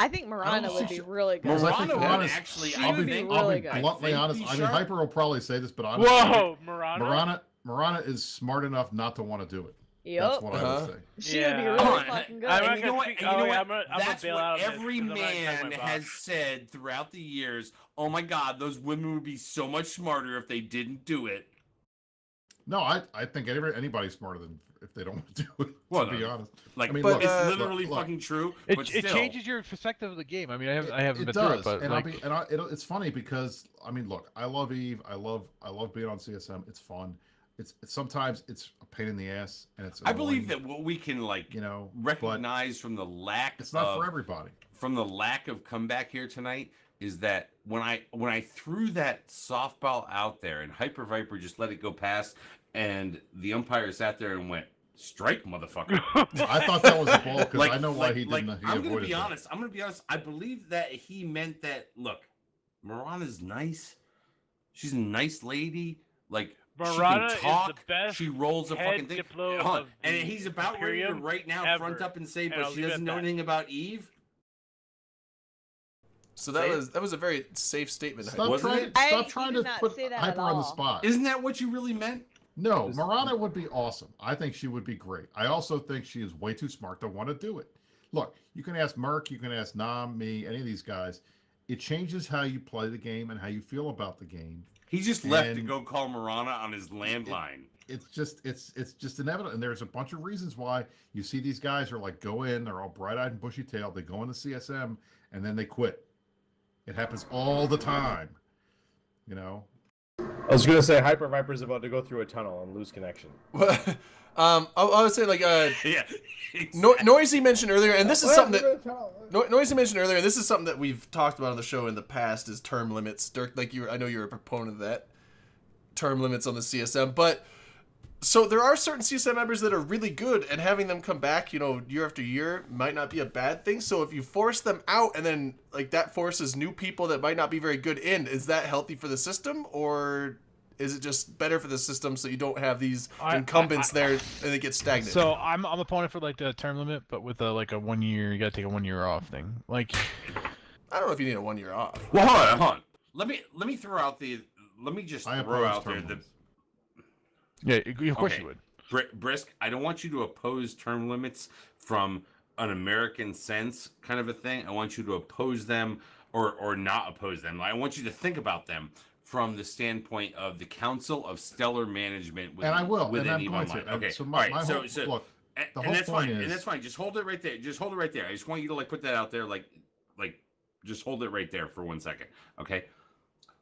I think Miranda see would be she- really good. Because I think Marana would Marana's- actually. She I would be think, really I'll be good. bluntly I honest. think I mean, sharp. Hyper will probably say this, but honestly, Whoa, Marana. Marana is smart enough not to want to do it. That's Yup. what I Uh-huh. would say. She would be Yeah. really Come on, fucking good. I'm not And you know gonna what? speak- And you know oh, yeah, what? I'm gonna That's bail what out of this every 'cause I'm not gonna man talk my has box. said throughout the years. Oh my God, those women would be so much smarter if they didn't do it. No, I think anybody's smarter than if they don't want to do it. Well, to be no. honest, Like, I mean, But, look, it's literally look, fucking true. It, but it still, changes your perspective of the game. I mean, I haven't been does, through it, but and like, it's funny because I mean, look, I love Eve. I love being on CSM. It's fun. It's sometimes it's a pain in the ass, and it's. I believe annoying, that what we can like you know, but recognize from the lack it's not of for everybody. from the lack of comeback here tonight is that when I threw that softball out there and Hyper Viper just let it go past, and the umpire sat there and went, "Strike, motherfucker." I thought that was a ball because Like, I know why he like, didn't. He I'm gonna avoided be that. honest. I'm gonna be honest. I believe that he meant that. Look, Marana's nice. She's a nice lady. Like Marana she is can talk. the best she rolls a head fucking thing. diplo Hold on. of And the he's about ready to Imperium right now front ever. up and say, And but I'll she leave it doesn't at know that. anything about Eve. So Say it. that was a very safe statement. Stop Wasn't trying. it? Stop He trying did to not put say that at Hyper on the all. spot. Isn't that what you really meant? No, Marana would be awesome. I think she would be great. I also think she is way too smart to want to do it. Look, you can ask Merc, you can ask Nam, me, any of these guys. It changes how you play the game and how you feel about the game. He just left to And- go call Marana on his landline. It's just inevitable. And there's a bunch of reasons why you see these guys are like go in, they're all bright-eyed and bushy-tailed, they go into CSM and then they quit. It happens all the time. You know, I was gonna say Hyper Viper's about to go through a tunnel and lose connection. I would say like Yeah. Exactly. Noisy mentioned earlier, and this is something that Noisy mentioned earlier, and this is something that we've talked about on the show in the past, is term limits. Dirk, like I know you're a proponent of that, term limits on the CSM, but so there are certain CSM members that are really good, and having them come back, year after year might not be a bad thing. So if you force them out, and then like that forces new people that might not be very good in, is that healthy for the system, or is it just better for the system so you don't have these incumbents there and it gets stagnant? So I'm a opponent for like the term limit, but with a 1 year, you gotta take a 1 year off thing. Like, I don't know if you need a 1 year off. Well, hold on. Let me throw out the. Let me just throw out there the. Yeah, of course you would. Brisk, I don't want you to oppose term limits from an American sense kind of a thing. I want you to oppose them or not oppose them. I want you to think about them from the standpoint of the Council of Stellar Management. And I will. Within and I'm EVE going Online. to. Okay. So all right. So look, the and whole that's point fine. is, And that's fine. Just hold it right there. Just hold it right there. I just want you to put that out there. Just hold it right there for 1 second. Okay.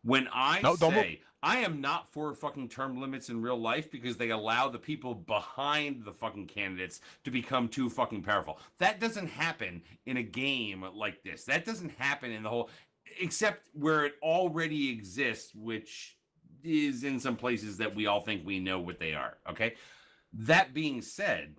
When I say I am not for fucking term limits in real life because they allow the people behind the fucking candidates to become too fucking powerful. That doesn't happen in a game like this. That doesn't happen in the whole, except where it already exists, which is in some places that we all think we know what they are. Okay. That being said,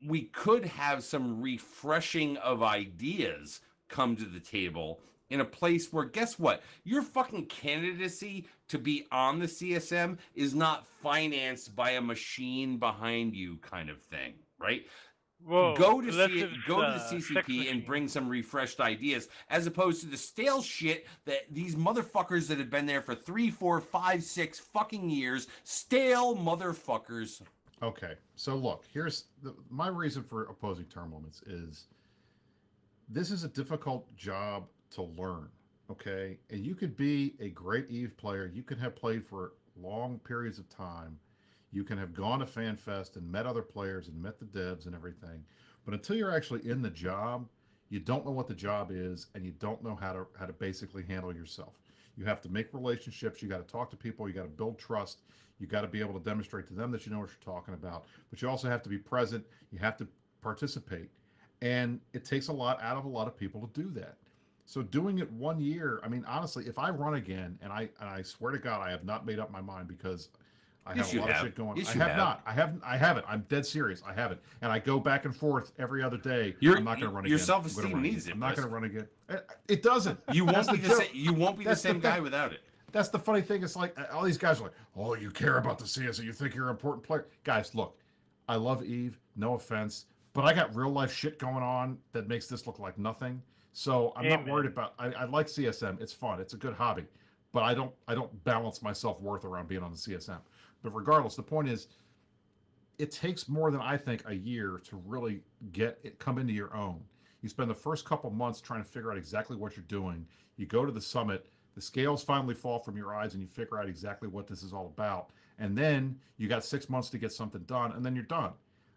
we could have some refreshing of ideas come to the table in a place where, guess what? Your fucking candidacy to be on the CSM is not financed by a machine behind you kind of thing, right? Whoa, go to the sex CCP and machine. bring some refreshed ideas, as opposed to the stale shit that these motherfuckers that have been there for 3, 4, 5, 6 fucking years, stale motherfuckers. okay, so look, here's my reason for opposing term limits is this is a difficult job to learn, okay? And you could be a great EVE player. You can have played for long periods of time. You can have gone to FanFest and met other players and met the devs and everything. But until you're actually in the job, you don't know what the job is, and you don't know how to basically handle yourself. You have to make relationships. You got to talk to people. You got to build trust. You got to be able to demonstrate to them that you know what you're talking about. But you also have to be present. You have to participate. And it takes a lot out of a lot of people to do that. So doing it 1 year, I mean, honestly, if I run again, and I swear to God, I have not made up my mind because I have a lot of shit going on. Yes, I have not. I haven't. I'm dead serious. I haven't. And I go back and forth every other day. I'm not going to run again. Your self-esteem needs it. I'm not going to run again. It doesn't. You won't be the same. You won't be the same guy without it. That's the funny thing. It's like all these guys are like, oh, you care about the CSM. You think you're an important player. Guys, look, I love EVE. No offense. But I got real life shit going on that makes this look like nothing. So I'm not worried about. I like CSM. It's fun. It's a good hobby, but I don't balance my self-worth around being on the CSM. But regardless, the point is, it takes more than I think a year to really come into your own. You spend the first couple months trying to figure out exactly what you're doing. You go to the summit. The scales finally fall from your eyes, and you figure out exactly what this is all about. And then you got 6 months to get something done, and then you're done.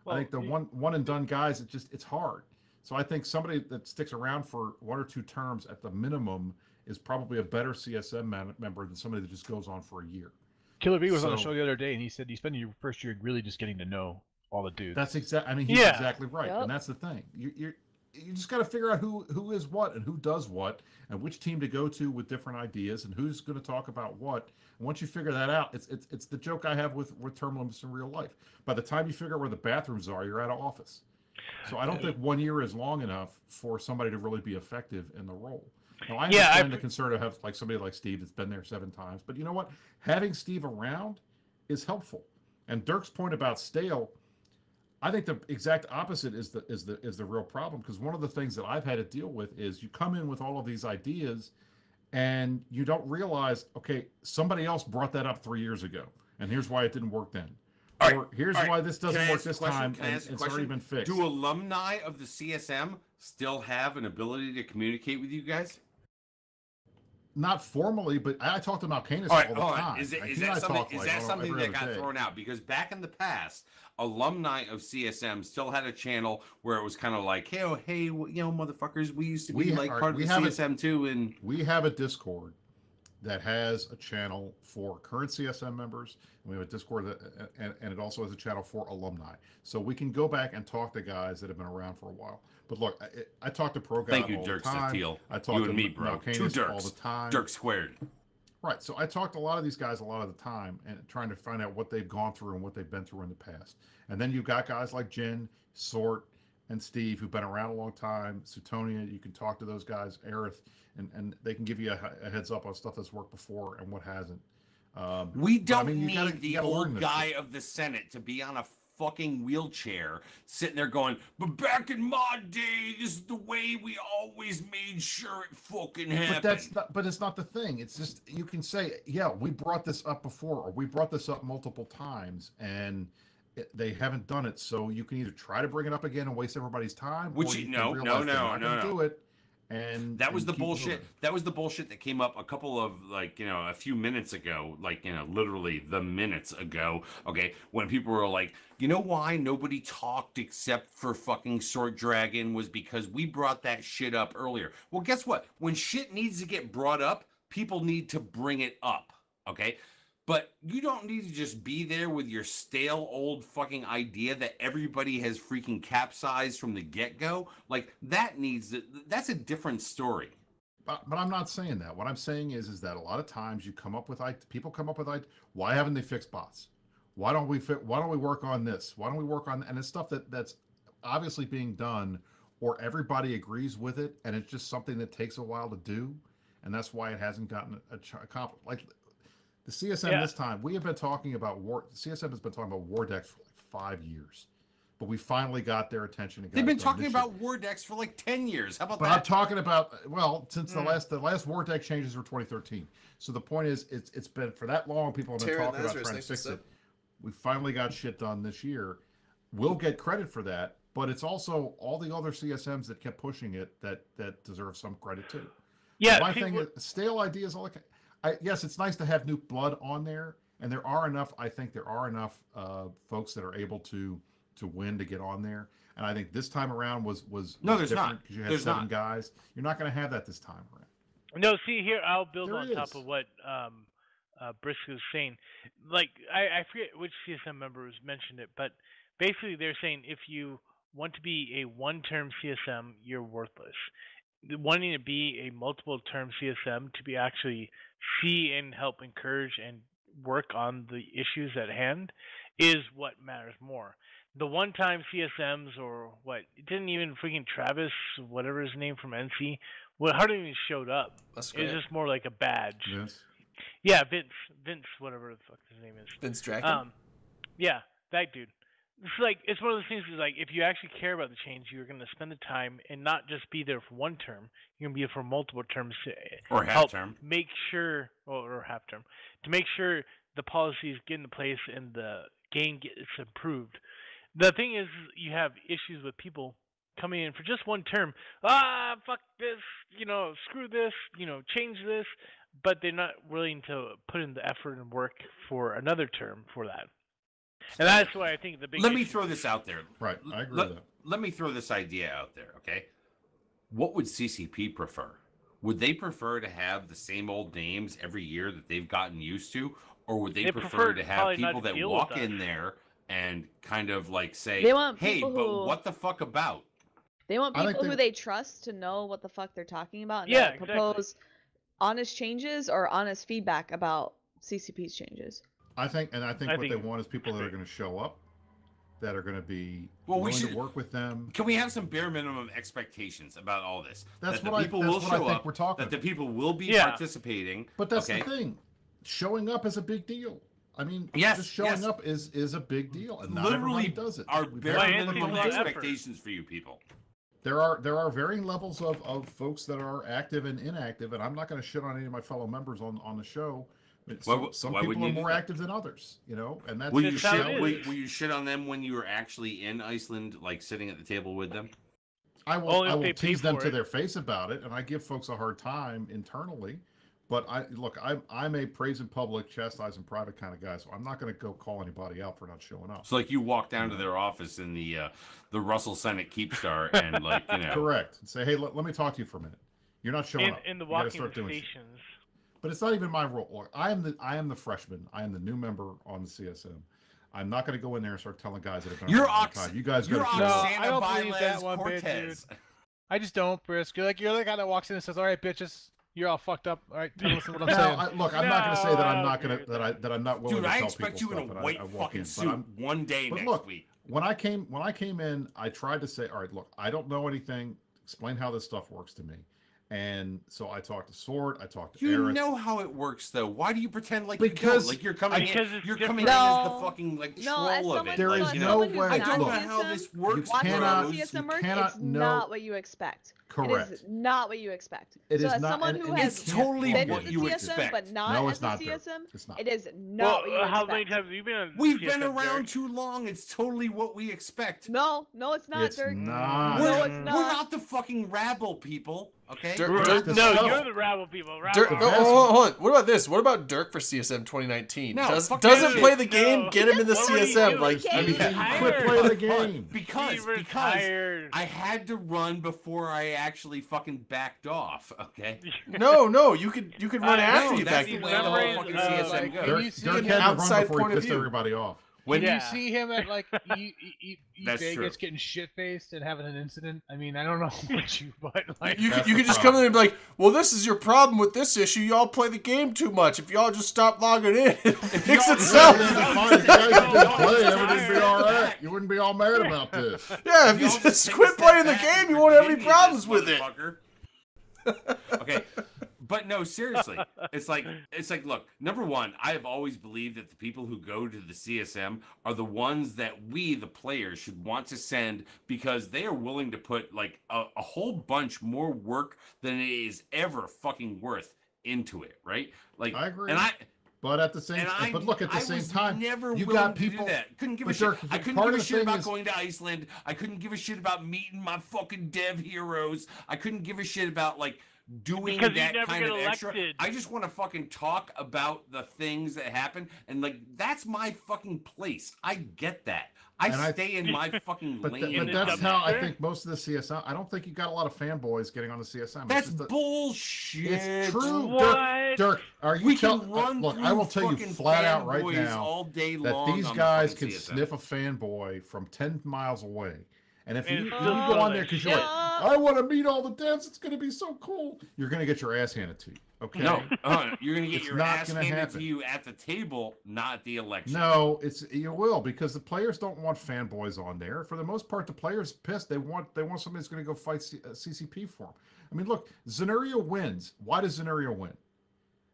Well, I think the one and done guys, it's hard. So I think somebody that sticks around for 1 or 2 terms at the minimum is probably a better CSM member than somebody that just goes on for a year. Killer B was on the show the other day, and he said you spend your first year really just getting to know all the dudes. That's exactly. I mean, he's exactly right, and that's the thing. You just got to figure out who is what and who does what, and which team to go to with different ideas, and who's going to talk about what. And once you figure that out, it's the joke I have with term limits in real life. By the time you figure out where the bathrooms are, you're out of office. So I don't think 1 year is long enough for somebody to really be effective in the role. Now, I understand the concern to have like somebody like Steve that's been there 7 times, but you know what? Having Steve around is helpful. And Dirk's point about stale, I think the exact opposite is the real problem, because one of the things that I've had to deal with is you come in with all of these ideas and you don't realize, okay, somebody else brought that up 3 years ago, and here's why it didn't work then. Or here's why this doesn't work this time, and it's already been fixed. Do alumni of the CSM still have an ability to communicate with you guys? Not formally, but I talk to Malcanis all the time. Is that something that got thrown out? Because back in the past, alumni of CSM still had a channel where it was kind of like, hey, you know, motherfuckers, we used to be part of the CSM too. And we have a Discord that has a channel for current CSM members, and we have a Discord and it also has a channel for alumni. So we can go back and talk to guys that have been around for a while. But look, I talk to Pro Guy Thank you, all Dirk the time. Steele. I talk You to and me, bro. Malcanis Two Dirks. all the time. Dirk squared. Right. So I talk to a lot of these guys a lot of the time and trying to find out what they've gone through and what they've been through in the past. And then you've got guys like Jen, Sort, and Steve who've been around a long time. Sutonia, you can talk to those guys, Aerith, and they can give you a heads up on stuff that's worked before and what hasn't. We don't you need the old this guy shit. of the Senate to be on a fucking wheelchair sitting there going, but back in my day, this is the way we always made sure it fucking happened. But it's not the thing. It's just, you can say, yeah, we brought this up before, or we brought this up multiple times, and they haven't done it. So you can either try to bring it up again and waste everybody's time, or you can realize they're not gonna do it. And that was the keep bullshit. moving. That was the bullshit that came up a couple of, like, a few minutes ago, like, literally the minutes ago. Okay, when people were like, you know why nobody talked except for fucking Sword Dragon was because we brought that shit up earlier. Well, guess what? When shit needs to get brought up, people need to bring it up. Okay. But you don't need to just be there with your stale old fucking idea that everybody has freaking capsized from the get-go. Like, that's a different story. But I'm not saying that. What I'm saying is that a lot of times people come up with why haven't they fixed bots? Why don't we work on this? Why don't we work on, and it's stuff that's obviously being done, or everybody agrees with it, and it's just something that takes a while to do, and that's why it hasn't gotten accomplished. Like, the CSM this time, we have been talking about CSM has been talking about war decks for like 5 years, but we finally got their attention. They've been talking about war decks for like 10 years. How about that? But I'm talking about, since the last war deck changes were 2013. So the point is, it's been for that long. People have been talking about trying to fix it. We finally got shit done this year. We'll get credit for that, but it's also all the other CSMs that kept pushing it that deserve some credit too. Yeah, my thing is, stale ideas all like. Yes, it's nice to have new blood on there, and there are enough. I think there are enough folks that are able to win to get on there. And I think this time around was no, there's different not because you had there's 7 not. guys. You're not going to have that this time around. No, see here, I'll build There on top of what Brisk was saying. Like, I forget which CSM members mentioned it, but basically they're saying if you want to be a one-term CSM, you're worthless. Wanting to be a multiple-term CSM to be actually see and help encourage and work on the issues at hand is what matters more. The one-time CSMs or what, it didn't even freaking Travis, whatever his name from NC, hardly even showed up. That's great. It was just more like a badge. Yes. Yeah, Vince, whatever the fuck his name is. Vince Draken? Yeah, that dude. It's one of those things is like, if you actually care about the change, you're going to spend the time and not just be there for one term. You're going to be there for multiple terms to or half term. Make sure, or half term, to make sure the policies get into place and the game gets improved. The thing is, you have issues with people coming in for just one term. Fuck this, screw this, change this, but they're not willing to put in the effort and work for another term for that. And that's why I think the big. Let me throw this out there. Right, I agree with that. Let me throw this idea out there, okay? What would CCP prefer? Would they prefer to have the same old names every year that they've gotten used to, or would they prefer to have people that walk in there and kind of like say, They want "Hey, people but who- what the fuck about?" They want I think people who they- they trust to know what the fuck they're talking about and Yeah, to propose honest changes or honest feedback about CCP's changes. I think what think they want is people that are going to show up, that are going to be Well, we willing should to work with them. Can we have some bare minimum expectations about all this? That's that what the people will I show think up, we're talking that the about. people will be Yeah. participating. But that's okay? the thing. Showing up is a big deal. I mean, Yes, just showing yes. up is a big deal, and not Literally everybody does it. Our We've bare had Well, minimum Anthony's a lot of expectations for you people. There are varying levels of folks that are active and inactive, and I'm not going to shit on any of my fellow members on the show. Some why people wouldn't are you do more that? active than others, and that's Will you That's how shit? it Will, is. will you shit on them when you were actually in Iceland, like sitting at the table with them? I will Only if they pay tease them for to it. their face about it, and I give folks a hard time internally. But I'm a praise in public, chastise in private kind of guy, so I'm not going to go call anybody out for not showing up. So like you walk down to their office in the Russell Senate Keepstar and like Correct. And say, hey, let me talk to you for a minute. You're not showing up. in the You gotta walking start doing shit. stations. But it's not even my role. Look, I am the freshman. I am the new member on the CSM. I'm not going to go in there and start telling guys that have been You're around a long time. You guys got to No, Oksana I don't believe that Bailez one bit, Cortez. dude. I just don't, Brisk. You're the guy that walks in and says, "All right, bitches, you're all fucked up. All right, tell listen to what I'm saying." Look, I'm not going to say that I'm No, not going to dude. that I'm not willing Dude, to I tell expect people you in stuff, a and white I walk fucking in, but suit I'm- one day But next look, week. when I came in, I tried to say, all right, look, I don't know anything. Explain how this stuff works to me. And so I talked to Sword, I talked to You Eric. know how it works, though. Why do you pretend like Because- you don't? Like you're coming Because in, it's you're different. coming in as the No. fucking like No, as troll of someone, it. There no, is as no someone who's way- I not don't know look, how CSM, this works. watching cannot- the Rose. CSM you work, cannot it's know- not what you expect. Correct. It is not what you expect. It so is as not- someone and- who and has It's totally been what to the you CSM expect. but not No, as it's the not, Dirk. CSM, It's not. it is Well, not what you how expect. many times have you been on We've CSM, been around Derek? too long. It's totally what we expect. No, it's not, It's Dirk. not. No, We're, it's we're not. not the fucking rabble people, okay? Dirk- We're- Dirk- no, Dirk- you're the rabble people. Rabble. Dirk, no, Yes. hold on. What about this? What about Dirk for CSM 2019? No, fuck Doesn't that play shit. the game, No. get him in the What were you CSM. doing? Like, He I mean, can't. You quit playing the game. Because He retired. I had to run before I actually fucking backed off, okay? no, you could run after know, you that's back. the These way the whole memories, fucking like, CSM goes. Can you Dirk, see Dirk him had to run outside before point he of pissed view. everybody off. When Yeah. you see him at like That's Vegas true. getting shit faced and having an incident, I mean, I don't know what you, but like, You That's could the just come problem. in and be like, well, this is your problem with this issue. Y'all play the game too much. If y'all just stop logging in, it fix y'all- itself. Fine, if you guys No, didn't play, it's everything would be tired. all right. You wouldn't be all mad about this. Yeah, if you Y'all just take a quit step playing the back game, and you won't have any Virginia problems this with it. motherfucker. Okay, but no, seriously, it's like, look, number one, I have always believed that the people who go to the CSM are the ones that we, the players, should want to send because they are willing to put like a whole bunch more work than it is ever fucking worth into it, right? Like, I agree. and But at the same time, but look, at the I same was time, never you willing got to do people. that. Couldn't give a but shit. Dirk, I couldn't part give of a the shit thing about is- going to Iceland. I couldn't give a shit about meeting my fucking dev heroes. I couldn't give a shit about like doing Because you that never kind get of extra. elected. I just want to fucking talk about the things that happen, and like that's my fucking place. I get that. I And I- stay in my fucking But, lane. but the that's how I dumpster? think most of the CSM. I don't think you got a lot of fanboys getting on the CSM. It's That's just that- bullshit. It's true. What? Dirk, are you We tell, can run look, through I will tell you fucking flat out right fanboys now all day that long these on the guys fucking can CSM. sniff a fanboy from 10 miles away. And if And you, it's you still go on like, there because you're like, I want to meet all the devs, it's going to be so cool, you're going to get your ass handed to you. Okay? No, you're gonna get It's your not ass gonna handed happen. to you at the table, not at the election. No, you will, because the players don't want fanboys on there. For the most part, the players pissed. They want somebody that's going to go fight CCP for them. I mean, look, Zenuria wins. Why does Zenuria win?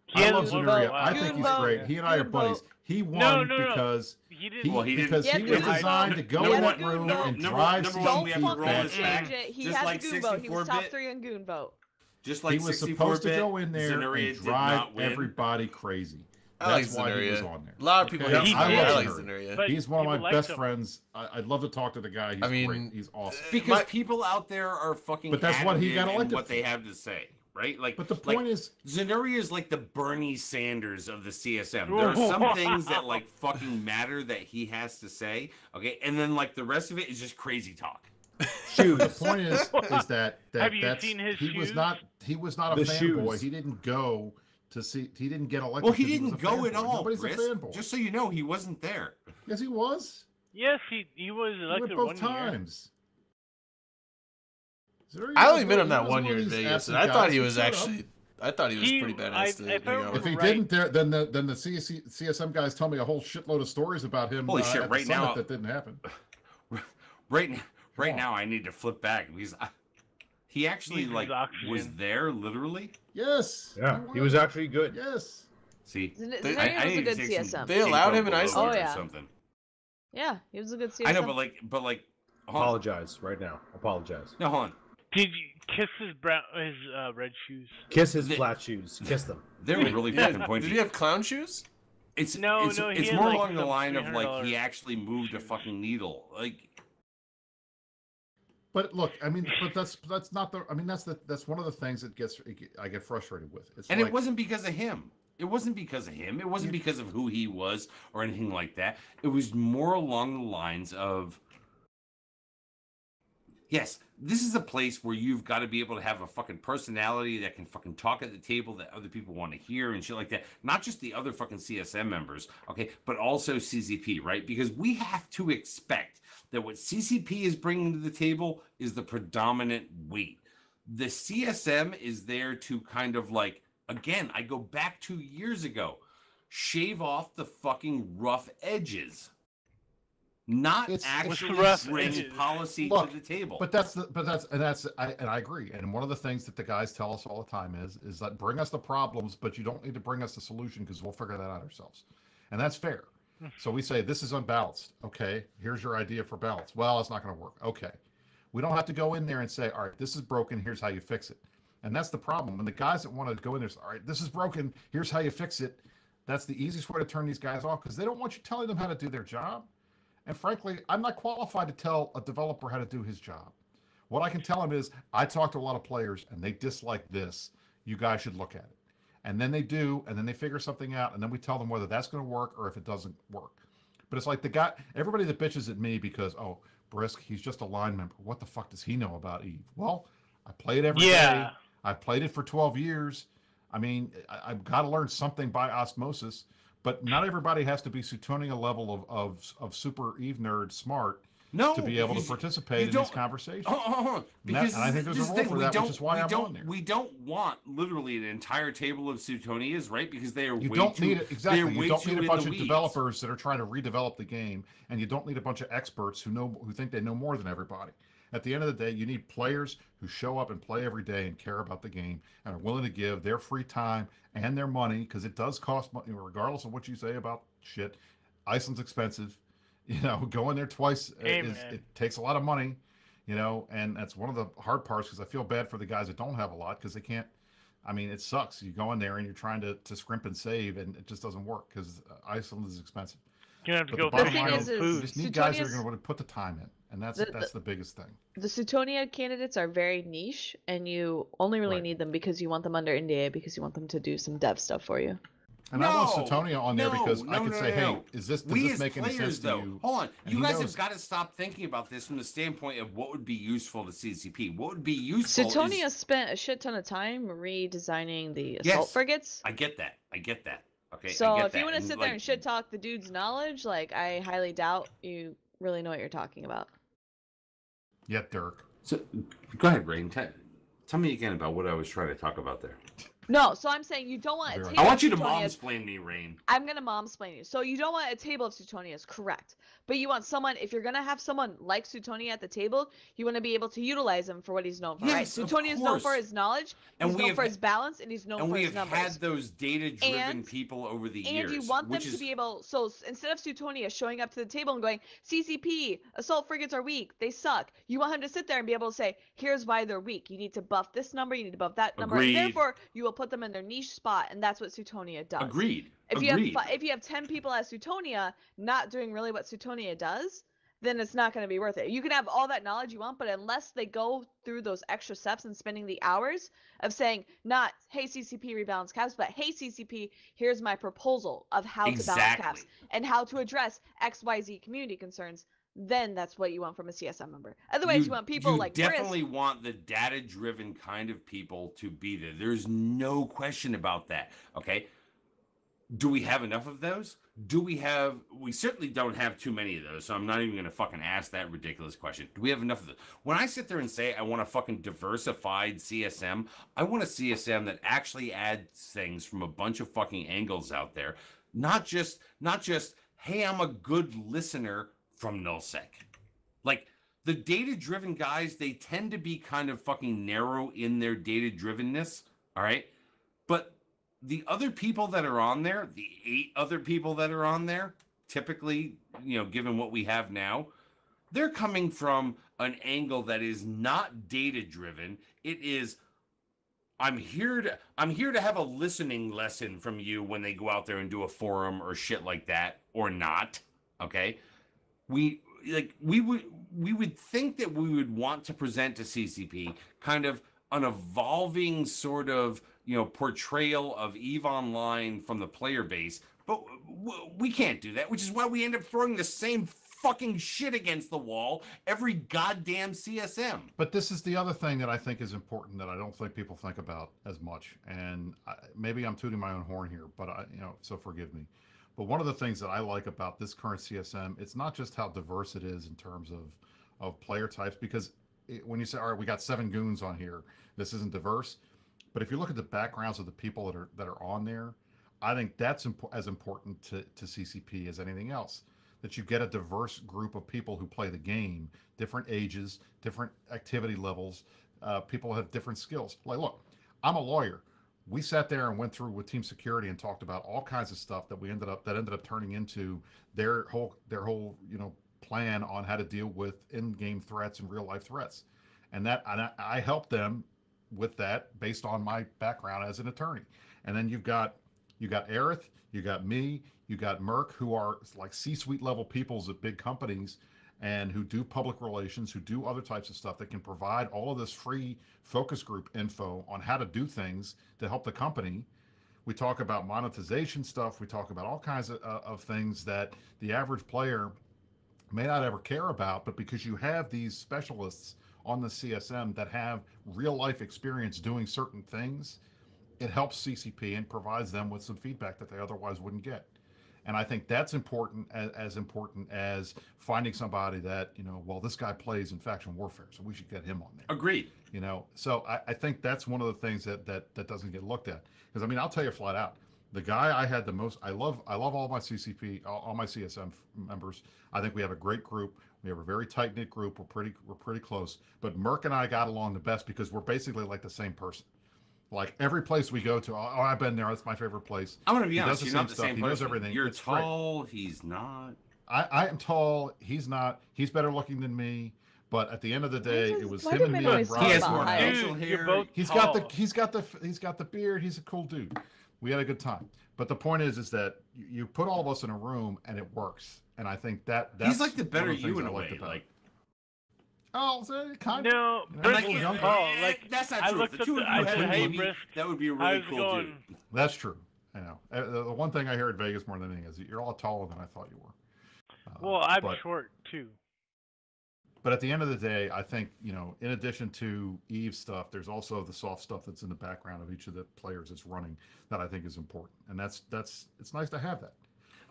He I has love one Zenuria. vote. I think he's Good great. vote. He and I are Good buddies. vote. He won No. because He didn't. he, Well, he didn't- because He he had was to vote. designed to go He in had that to room vote. and Number- drive number one, Don't we have to fucking roll this back, change it. He just has like a goon vote. He was top 64-bit. 3 in goon vote. Just like he was 64 supposed to bit, go in there Zenuria and did drive not win. everybody crazy. I like That's why he was Zenuria. on there. A lot of people Okay? hate He Zenuria. did. I like Zenuria. Zenuria. But He's one of my people liked best him. friends. I'd love to talk to the guy. He's I mean, great. He's awesome. Because My- people out there are fucking But that's what he got adamant in elected what they for. have to say, right? Like, But the like, point is, Zenuria is like the Bernie Sanders of the CSM. There are some things that like fucking matter that he has to say, okay, and then like the rest of it is just crazy talk. shoes. The point is that Have you that's, seen his he was shoes? not a The fanboy. shoes. He didn't go to see. He didn't get elected. Well, he because didn't was a go at fanboy. all, Nobody's Chris. a fanboy. Just so you know, he wasn't there. Yes, he was. Yes, he was He elected went both one year. times. I only met him that one year in Vegas, and I thought he was actually. actually. I thought he was He- pretty badass I- to if I hang out remember If with. he right. didn't, then the CSM guys tell me a whole shitload of stories about him. Holy shit, at the right summit now- that didn't happen. Right on. now, I need to flip back because he actually Needs his like oxygen. was there literally. Yes. Yeah, he was actually good. Yes. See, They- Zenuria was a need to good take some CSM. They allowed him in Ginkgo Iceland? biloba Oh, or yeah. something. Yeah, he was a good CSM. I know, but like, hold on. Apologize right now. Apologize. No, hold on. Did you kiss his red shoes? Kiss his The- flat shoes. Kiss them. They're really fucking Yeah, pointy. did he have clown shoes? It's No, it's, no, he it's had, more like, along the some line of like $300 he actually moved a shoes. fucking needle. Like, But look, I mean, but that's not the. I mean, that's one of the things that I get frustrated with. It's and like, it wasn't because of him. It wasn't because of him. It wasn't because of who he was or anything like that. It was more along the lines of Yes, this is a place where you've got to be able to have a fucking personality that can fucking talk at the table that other people want to hear and shit like that. Not just the other fucking CSM members, okay, but also CCP, right? Because we have to expect that what CCP is bringing to the table is the predominant weight. The CSM is there to kind of like, again, I go back 2 years ago, shave off the fucking rough edges. Not actually bring policy to the table. But I agree. And one of the things that the guys tell us all the time is that bring us the problems, but you don't need to bring us the solution because we'll figure that out ourselves. And that's fair. So we say this is unbalanced. Okay, here's your idea for balance. Well, it's not going to work. Okay. We don't have to go in there and say, all right, this is broken, here's how you fix it. And that's the problem. When the guys that want to go in there say, all right, this is broken, here's how you fix it, that's the easiest way to turn these guys off because they don't want you telling them how to do their job. And frankly, I'm not qualified to tell a developer how to do his job. What I can tell him is, I talk to a lot of players and they dislike this. You guys should look at it. And then they do, and then they figure something out, and then we tell them whether that's going to work or if it doesn't work. But it's like the guy, everybody that bitches at me because, oh, Brisk, he's just a line member. What the fuck does he know about Eve? Well, I play it every day. I've played it for 12 years. I mean, I've got to learn something by osmosis. But not everybody has to be Suetonia level of super Eve nerd smart to be able to participate in these conversations. Because and I think there's a role for that, which is why I'm on there. We don't want literally an entire table of Suetonias, right? Because they are you don't need it exactly. You don't need a bunch of developers that are trying to redevelop the game, and you don't need a bunch of experts who think they know more than everybody. At the end of the day, you need players who show up and play every day and care about the game and are willing to give their free time and their money, because it does cost money, regardless of what you say about shit. Iceland's expensive. You know, going there twice, it takes a lot of money, you know, and that's one of the hard parts because I feel bad for the guys that don't have a lot because they can't. I mean, it sucks. You go in there and you're trying to scrimp and save, and it just doesn't work because Iceland is expensive. You're going to have to go through food. You just need guys that are going to put the time in, and that's the biggest thing. The Suetonia candidates are very niche, and you only really need them because you want them under NDA, because you want them to do some dev stuff for you. And I want Suetonia on there because I could say, hey, does this make any sense to you? Hold on. You guys have got to stop thinking about this from the standpoint of what would be useful to CCP. What would be useful Suetonia spent a shit ton of time redesigning the assault frigates. I get that. Okay. So if you want to sit there and shit talk the dude's knowledge, like, I highly doubt you really know what you're talking about. Yeah, Dirk. So go ahead, Rain. Tell me again about what I was trying to talk about there. No, so I'm saying you don't want a table. I want you to mom-splain me, Rain. I'm gonna mom-splain you. So you don't want a table of Suetonias, correct? But you want someone, if you're gonna have someone like Suetonia at the table, you want to be able to utilize him for what he's known for, right? Suetonia is known for his knowledge, he's known for his balance, and he's known for his numbers. And we have had those data-driven people over the years. And you want them to be able, so instead of Suetonia showing up to the table and going, CCP, assault frigates are weak, they suck, you want him to sit there and be able to say, here's why they're weak. You need to buff this number, you need to buff that number, and therefore you will put them in their niche spot, and that's what Suetonia does. Agreed. If you have 10 people as Suetonia not doing really what Suetonia does, then it's not going to be worth it. You can have all that knowledge you want, but unless they go through those extra steps and spending the hours of saying, not, hey, CCP, rebalance caps, but hey, CCP, here's my proposal of how to balance caps and how to address XYZ community concerns, then that's what you want from a CSM member. Otherwise, you want people like Brisk. You definitely want the data-driven kind of people to be there. There's no question about that, okay? Do we have enough of those? We certainly don't have too many of those, so I'm not even going to fucking ask that ridiculous question. Do we have enough of those? When I sit there and say I want a fucking diversified CSM, I want a CSM that actually adds things from a bunch of fucking angles out there. Not just, hey, I'm a good listener from nullsec. Like, the data-driven guys, they tend to be kind of fucking narrow in their data-drivenness, all right? But the other people that are on there, the 8 other people that are on there, typically, you know, given what we have now, they're coming from an angle that is not data-driven. It is, I'm here to have a listening lesson from you when they go out there and do a forum or shit like that, or not, okay? We would think that we would want to present to CCP kind of an evolving sort of, you know, portrayal of EVE Online from the player base, but we can't do that, which is why we end up throwing the same fucking shit against the wall every goddamn CSM. But this is the other thing that I think is important that I don't think people think about as much. And maybe I'm tooting my own horn here, but so forgive me. But one of the things that I like about this current CSM, it's not just how diverse it is in terms of player types, because when you say, all right, we got 7 goons on here, this isn't diverse. But if you look at the backgrounds of the people that are on there, I think that's as important to CCP as anything else. That you get a diverse group of people who play the game, different ages, different activity levels, people have different skills. Like, look, I'm a lawyer. We sat there and went through with team security and talked about all kinds of stuff that ended up turning into their whole plan on how to deal with in-game threats and real-life threats. And I helped them with that based on my background as an attorney. And then you've got Aerith, you got me, you got Merc, who are like C-suite level peoples at big companies and who do public relations, who do other types of stuff that can provide all of this free focus group info on how to do things to help the company. We talk about monetization stuff. We talk about all kinds of things that the average player may not ever care about, but because you have these specialists on the CSM that have real life experience doing certain things, it helps CCP and provides them with some feedback that they otherwise wouldn't get. And I think that's important, as important as finding somebody that, well, this guy plays in faction warfare, so we should get him on there. Agreed. So I think that's one of the things that doesn't get looked at. Because, I'll tell you flat out, the guy I had the most, I love all my CCP, all my CSM members. I think we have a great group. We have a very tight-knit group. We're pretty close. But Merc and I got along the best because we're basically like the same person. Like every place we go to, I've been there. That's my favorite place. I'm going to be honest. You're not the same person. He knows everything. You're tall. He's not. I am tall. He's not. He's better looking than me. But at the end of the day, it was him and me and Rob. He has more facial hair. He's got the beard. He's a cool dude. We had a good time. But the point is that you put all of us in a room and it works. And I think that's he's like the better you in a way. Oh, kind of. No, that's not true. If the two of you had a baby, that would be a really cool dude. That's true. I know. The one thing I hear at Vegas more than anything is you're all taller than I thought you were. Well, I'm short too. But at the end of the day, I think, in addition to Eve stuff, there's also the soft stuff that's in the background of each of the players that's running that I think is important. And it's nice to have that.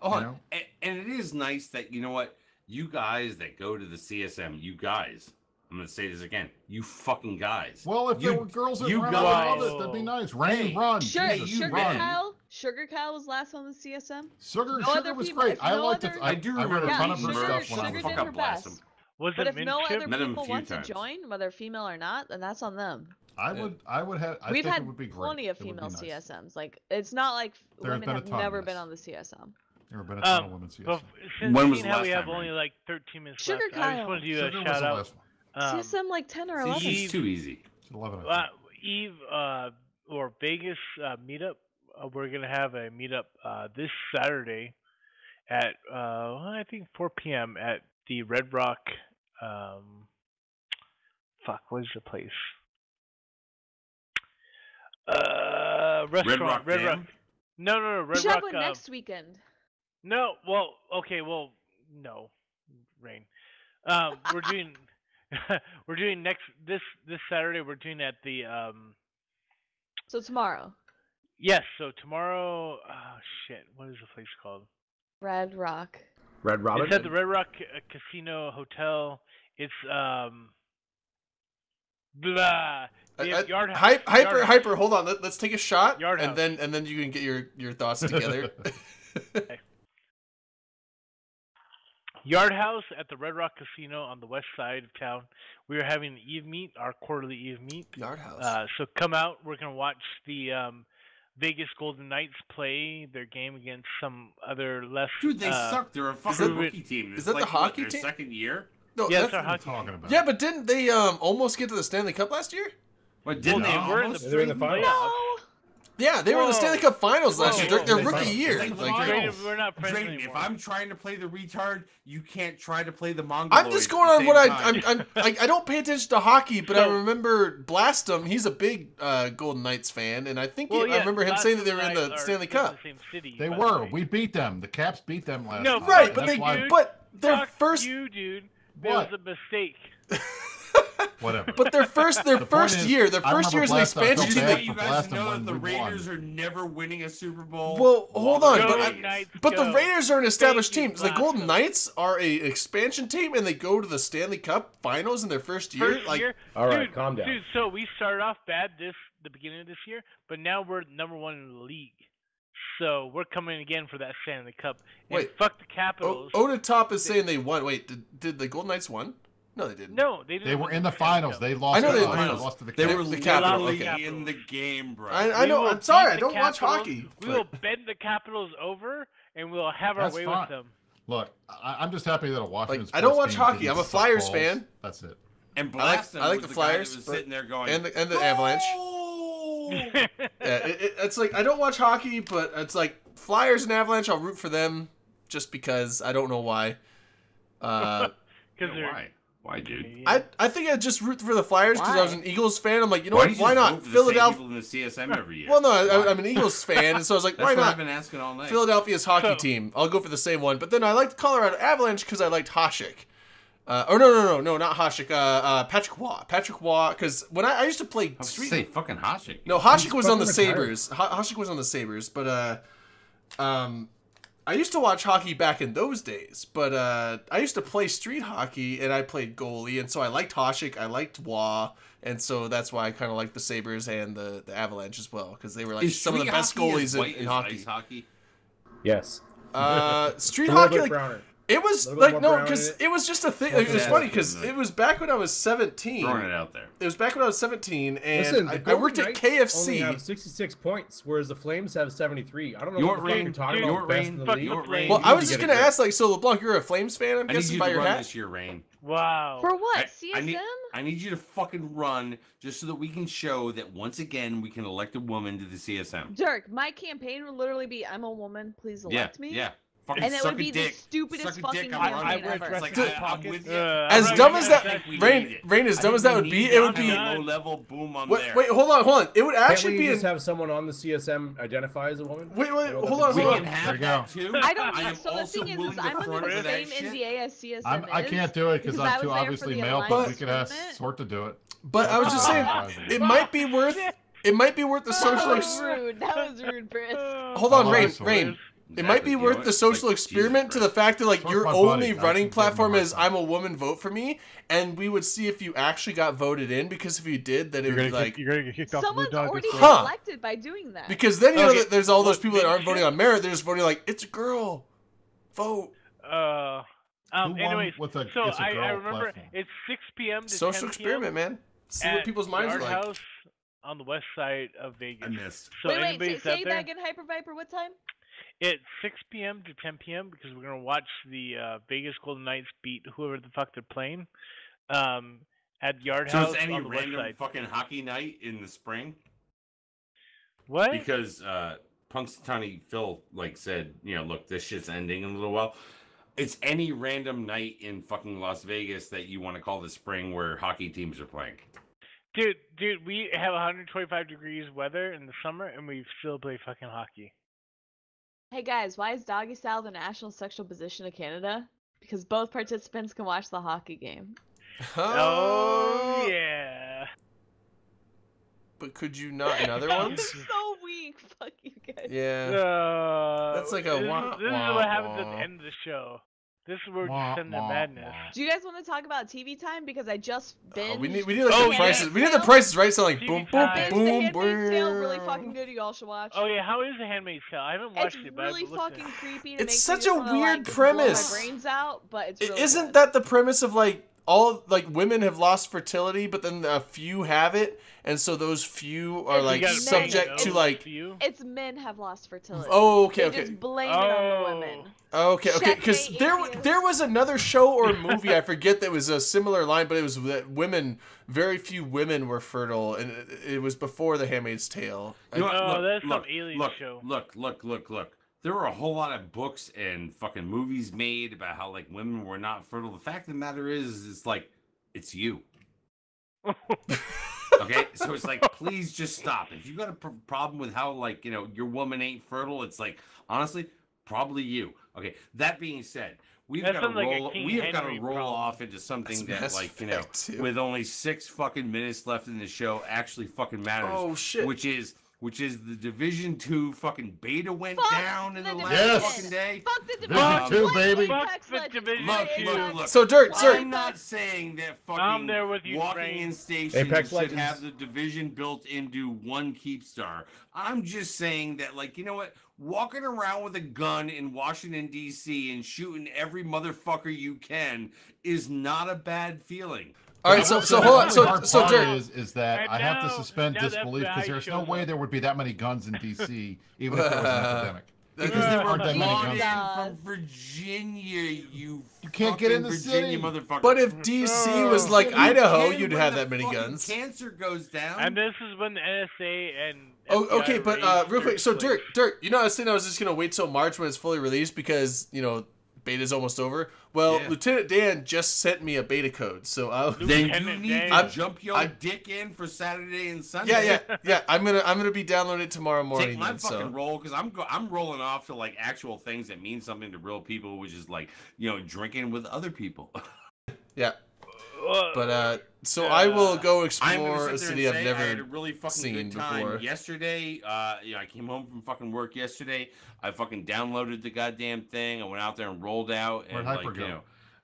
Oh, and it is nice that, you guys that go to the CSM, you guys, I'm going to say this again, you fucking guys. Well, if there were girls that run, I love it. That'd be nice. Rain, run. Sugar Kyle was last on the CSM. Sugar was great. I liked it. I do remember a ton of her stuff when I was did her best. But if no other Met people want to join, whether female or not, then that's on them. I would have. We've had it would be great. plenty of female CSMs. Like, it's not like women have never been on the CSM. There have been a ton of women CSM. When was the last time? We have only like 13 minutes left. I just want to do a shout out. CSM like 10 or 11. It's too easy. It's 11. Eve or Vegas meetup. We're gonna have a meetup this Saturday at I think 4 p.m. at the Red Rock. What is the place? Restaurant. Red Rock. No. Red Rock. Next weekend. No. Well, okay. Well, no. Rain. We're doing. We're doing this Saturday. We're doing at the. So tomorrow. Yes. So tomorrow. Oh shit! What is the place called? Red Rock. Red Robin. It's at the Red Rock Casino Hotel. It's blah. Yard House. Hyper. Hold on. Let's take a shot. Yard House. And then you can get your thoughts together. Okay. Yard House at the Red Rock Casino on the west side of town. We are having an Eve meet, our quarterly Eve meet. Yard House. So come out. We're gonna watch the Vegas Golden Knights play their game against some other less. Dude, they suck. They're a fucking rookie team. Is that the hockey team? Second year? No, yeah, that's what our hockey talking about. Yeah, but didn't they almost get to the Stanley Cup last year? What didn't they almost? They're in the finals. No. Yeah, they were in the Stanley Cup Finals last year. Their rookie year. We're not friends Drayden, anymore. if I'm trying to play the retard, you can't try to play the Mongoloid. I'm just going on what I don't pay attention to hockey, but I remember Blastum. He's a big Golden Knights fan, and I think I remember him saying that they were in the Stanley Cup. The same city, They were. We beat them. The Caps beat them last. No, time. Right, That's but their Fuck first you, dude. What? It was a mistake. Whatever. But their first The point is, year, their I first remember year as an Blast Off expansion Go team. Back want you for guys Blast to know and that the when we won. Raiders are never winning a Super Bowl. Well, hold on, Go but Knights, but the go. Raiders are an established Thank team. you, The Golden Blasco. Knights are a expansion team, and they go to the Stanley Cup Finals in their first year. First Like, year, All right, dude, calm down. Dude, so we started off bad the beginning of this year, but now we're number 1 in the league. So we're coming again for that Stanley Cup. And Wait. fuck the Capitals. Oda Top is saying they won. Wait, did the Golden Knights won? No, they didn't. No, they didn't. They were win in the Stanley finals. Cup. They lost. I know to they the lost. lost to the They were Capitals. the Capitals, literally okay. in the game, bro. I We know. will I'm sorry. beat I the don't watch Capitals. hockey. We but- will bend the Capitals over, and we'll have our That's way fine. with them. Look, I'm just happy that a Washington. I don't sports watch team hockey. didn't I'm a suck Flyers balls. fan. That's it. And I like- Blaston I like was the guy that Flyers, was but- sitting there going, and the Avalanche. "Goal!" Yeah, it's like I don't watch hockey, but it's like Flyers and Avalanche. I'll root for them just because I don't know why. Because Yeah, why, dude? I think I just root for the Flyers because I was Why? an Eagles fan. I'm like, you know Why what? do you Why just not? vote for the same Philadelphia. people in the CSM every year? Well, no, Why? I'm an Eagles fan, and so I was like, That's why what not? I've been asking all night. Philadelphia's hockey So- team. I'll go for the same one. But then I liked Colorado Avalanche because I liked Hasek. No, not Hasek. Patrick Waugh. Patrick Waugh, because when I used to play I was Street. say fucking Hasek. No, Hasek was on the fucking retired. Sabres. Hasek was on the Sabres, but I used to watch hockey back in those days. But I used to play street hockey, and I played goalie, and so I liked Hasek. I liked Waugh, and so that's why I kind of liked the Sabres and the Avalanche as well, because they were like Is some of the street best hockey as goalies white in as hockey. ice hockey? Yes. Street A little hockey, bit like browner. it was little bit like more no, brown in because it. it was just a thing. Well, It was yeah, funny that's because good, it was back when I was 17. Throwing it out there. It was back when I was 17, and Listen, the I Golden worked at Knights KFC. only have 66 points, whereas the Flames have 73. I don't know Your what the fuck reign- you're talking dude, about. your Best reign- in the fuck league. your reign. Well, You I need was to just get gonna a grip. ask, like, so LeBlanc, you're a Flames fan, I'm I need guessing you by to your run hat. this year, Rain. Wow. For what? I CSM? need you to fucking run just so that we can show that once again we can elect a woman to the CSM. Dirk, my campaign would literally be I'm a woman, please elect me. Yeah. Fucking And that suck would a be dick. the stupidest Suck a fucking dick, I'm campaign running. I would ever. dress It's in like, I'm pockets. with you. As I'm dumb not as gonna that, say- we Rain, need it. Rain, as I dumb think as that we would be, need it would that be. low level boom on Wait, there. wait, hold on. It would Can't actually we be. just have someone on the CSM identify as a woman? Wait, You know, hold that'd on, be We hold can on. have There you that go. too. I don't. I am So the also thing is willing to I'm front under for the that same shit. NDA as CSM I is, can't do it because I I'm was too there for obviously the male, Alliance but we could ask tournament. Sort to do it. But I was just saying, it might be worth. It might be worth the That social. was rude. That was rude, Chris. Hold on, Oh, Rain, that's Rain. It might be Exactly. worth You know, the it's social like, experiment Jesus to the fact that like Fuck your my only buddy. I running should give him a platform hard is time. I'm a woman, vote for me, and we would see if you actually got voted in. Because if you did, then it You're would be gonna like. get, you're gonna get kicked off the Blue Someone's Dog already Discord. Huh. elected by doing that. Because then you know Okay, that there's all those look, people that maybe aren't voting on merit. They're just voting like it's a girl. Vote. Who won Anyways, with a so It's a I Girl remember platform? it's 6 p.m. to Social 10 experiment, p.m. man. See at what people's minds are Yard like. House on the west side of Vegas. I missed. So wait, anybody's out say there, that again, Hyper Viper. What time? it's 6 p.m. to 10 p.m. because we're gonna watch the Vegas Golden Knights beat whoever the fuck they're playing. At Yard So House it's any on the west random side. fucking hockey night in the spring? What? Because Punxsutawney Phil like said, you know, look, this shit's ending in a little while. It's any random night in fucking Las Vegas that you want to call the spring where hockey teams are playing. Dude, we have 125 degrees weather in the summer and we still play fucking hockey. Hey guys, why is doggy style the national sexual position of Canada? Because both participants can watch the hockey game. Oh yeah. But could you not in other ones? So weak. Fuck you guys. Yeah. That's like a this, wah, this is wah, what happens at wah. the end of the show. This is where we Wah, just send the wah, madness. wah. Do you guys want to talk about TV time? Because I just binged. We need like Oh, the yeah. prices. We need the prices right. So like TV boom, boom, time. Binged The boom, Handmaid's Tale, really boom. fucking good. You all should watch. Oh yeah, how is The Handmaid's Tale? I haven't watched It's it, but really I've looked at fucking it. creepy. It's makes me such just a wanna, weird like, premise. Blow my brains out, but it's really Isn't good. that the premise of like all like women have lost fertility, but then a few have it, and so those few are It's like men. subject to It's- like. It's men have lost fertility. Oh, okay, They okay. just blame it on the women. Okay, because Checkmate, there atheist. there was another show or movie I forget that was a similar line, but it was that women, very few women were fertile, and it was before The Handmaid's Tale. You know what? Oh, Look, that's some look, alien look, show. Look. There were a whole lot of books and fucking movies made about how like women were not fertile. The fact of the matter is, it's like it's you. Okay, so it's like, please just stop. If you got a problem with how like, you know, your woman ain't fertile, it's like honestly, probably you. Okay. That being said, we've That got to sounds like a roll. King We have got to Henry roll problem. off into something that, Mass like, you know, Effect 2. with only 6 fucking minutes left in the show, actually fucking matters. Oh, shit. Which is the Division 2 fucking beta went Fuck down in the last Yes. fucking day. Fuck the Division Division 2, baby. Fuck Apex the Legends. Division Look, two. look. So, Dirk, I'm not saying that fucking I'm there with you, walking Frank. in stations Apex should Legends. have the Division built into one keep star. I'm just saying that, like, you know what? Walking around with a gun in Washington, D.C. and shooting every motherfucker you can is not a bad feeling. All right, so hold on. The hard So part Dirk, is that I have to now- suspend now the disbelief because FBI there's no shows way up. there would be that many guns in D.C. even if there was an epidemic. Because Because they there were aren't that many brought guns. in from Virginia, you can't get in the Virginia city. motherfucker. but if DC was like You Idaho, can you'd when have the that many fucking guns. Cancer goes down. And this is when the NSA and Oh, FBI okay, but raised real quick. So their Dirk, you know, I was saying I was just gonna wait till March when it's fully released because you know beta's almost over. Well, Yeah. Lieutenant Dan just sent me a beta code, so I'll. then you Lieutenant need Dan. to I'm- jump your I- dick in for Saturday and Sunday. Yeah. I'm gonna be downloading it tomorrow morning. Take my then, fucking so. roll because I'm rolling off to like actual things that mean something to real people, which is like, you know, drinking with other people. Yeah, but so I will go I'm gonna explore a sit there city and I've say I had a never really fucking seen good time before. yesterday. You know, I came home from fucking work yesterday. I fucking downloaded the goddamn thing. I went out there and rolled out Where'd and Hyper like go?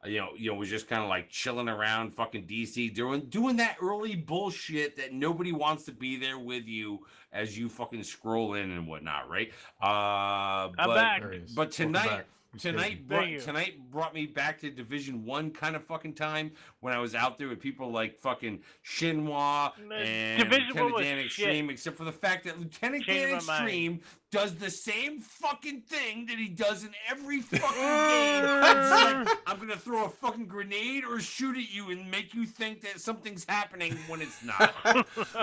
you know, was just kind of like chilling around fucking DC, doing that early bullshit that nobody wants to be there with you as you fucking scroll in and whatnot, right? I'm But back. There he is. but Welcome tonight. back. You scared me. Tonight brought me back to Division 1 kind of fucking time when I was out there with people like fucking Shinhwa and Division Lieutenant 1 was Dan shit. Extreme, except for the fact that Lieutenant Dan Changed my mind. Extreme does the same fucking thing that he does in every fucking game. It's like, I'm gonna throw a fucking grenade or shoot at you and make you think that something's happening when it's not.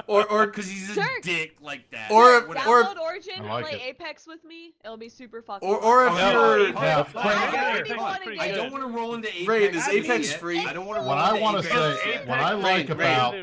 or Because he's a Dirk. dick like that. Or- Whatever. Download Origin I and like play it. Apex with me. It'll be super fucking or if fun. you're Yeah, Apex play is together. pretty I good. don't want to roll into Apex. Raid, is yet. Apex free? I don't want to What roll I into wanna Apex say- yet. what I like about-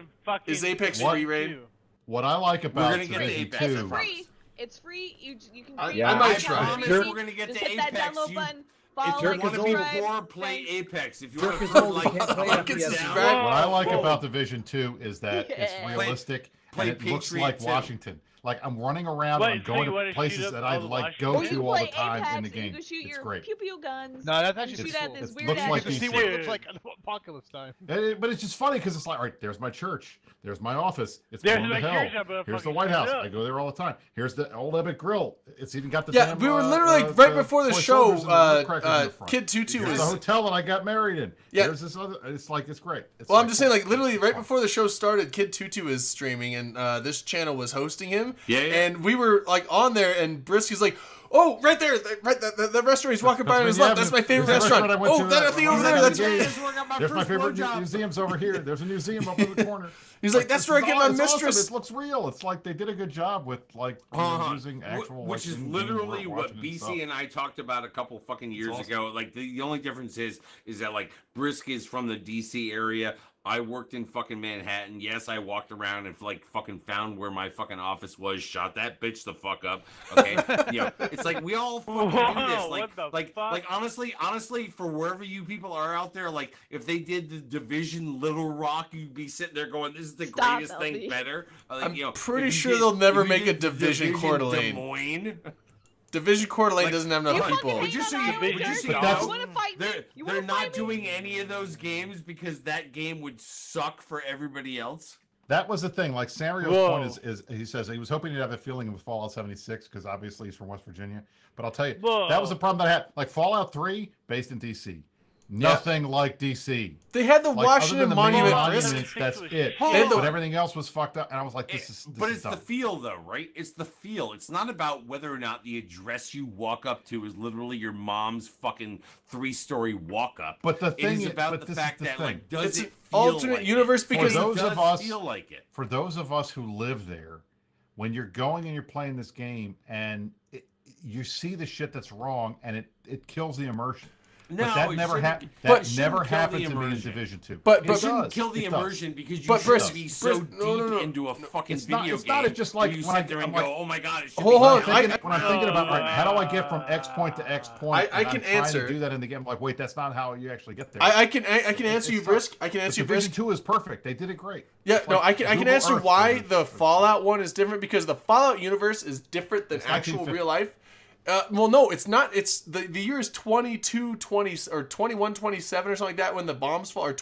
Is Apex What- free, Raid? What I like about gonna get the Division Apex, 2 It's free. It's free. You can. I- create I an might account try. on promise PC. we're gonna get Just to hit that Apex. download You- button. If Follow, you like, want to be subscribe. poor, play Thanks. Apex. If you Dirk want is to old, he can't play Like FPS. it's down. right. What I like Whoa. about Division 2 is that it's Yeah. realistic Play and it looks Patriot like 2. Washington. Like I'm running around, Wait, I'm so going you wanna to shoot places up that I all like of go Or you to can all the play time Apex in the and you game. can shoot It's your great. pew pew guns. No, that's and actually shoot pretty at cool. this It weird looks ass like To see DC. what it looks like in apocalypse time. But it's just funny because it's like, all right, there's my church, there's my office, it's There's going to my hell. church, I'm gonna Here's the fucking White shoot House, up. I go there all the time. Here's the old Epic Grill. It's even got the Yeah, damn, we were literally like right before the toy show. soldiers and the nutcrackers in the front. Kid Tutu Here's was. the hotel that I got married in. Yeah. There's this other. It's like it's great. It's Well, I'm like, just saying, like literally right fun. before the show started, Kid Tutu is streaming, and this channel was hosting him. Yeah. And we were like on there, and Brisk is like, "Oh, right there, right the restaurant he's walking by on his left. That's my favorite restaurant. Oh, that thing over there. That's There's my favorite museum's over here. There's a museum up in the corner. He's like, that's where I get my it's awesome. mistress. It looks real. It's like they did a good job with like using actual. Which is like, in-game literally what Washington BC stuff. and I talked about a couple fucking years awesome. ago. Like the only difference is that like Brisk is from the DC area. I worked in fucking Manhattan. Yes, I walked around and like fucking found where my fucking office was. Shot that bitch the fuck up. Okay, you know, it's like we all fucking do this. Whoa, Like, what the like, fuck? like honestly, for wherever you people are out there, like if they did the Division Little Rock, you'd be sitting there going, "This is the Stop, greatest thing LB. better." Like, I'm you know, pretty if you sure did- they'll never if you make a did Division Coeur Des d'Alene. Moines. Division Coeur d'Alene Like, doesn't have You enough fucking people. hate Just so on you- Iowa, but just so Dirk? you You know, wanna fight me? You They're wanna not fight me? doing any of those games because that game would suck for everybody else. That was the thing. Like Sanrio's Whoa. point is he says he was hoping to have a feeling with Fallout 76 because obviously he's from West Virginia. But I'll tell you, Whoa. that was the problem that I had. Like Fallout 3, based in DC. Nothing like DC. They had the Like, other Washington than the main Monument monuments, Brisk. that's was it. shit. But everything else was fucked up, and I was like, this But is it's the dumb. feel, though, right? It's the feel. It's not about whether or not the address you walk up to is literally your mom's fucking 3-story walk up. But the It thing is is- about but the this fact is the that, thing. like, does It's it an feel alternate like universe it? because For It those does of us- feel like it. For those of us who live there, when you're going and you're playing this game and you see the shit that's wrong and it kills the immersion. No, but that it never shouldn't- happened. but That it shouldn't never kill the happened to me in immersion. Division 2. But- It but- shouldn't does. kill the It does. immersion because you But should Brisk, be so Brisk, deep no. into a fucking It's video not. It's not game. just like you when I sit there and I'm go, like, "Oh my god, it should Hold be on, now." when I'm thinking about right, how do I get from X point to X point? I and can I'm trying answer. to do that in the game. I'm like, wait, that's not how you actually get there. I can answer you, It's Brisk. tough. I can answer you, Division Brisk. 2 is perfect. They did it great. Yeah, It's no, like I can Google answer Earth why for- the Fallout one is different because the Fallout universe is different than It's actual 1950. real life. Well, no, it's not. It's the year is 2220 or 2127 or something like that when the bombs fall, or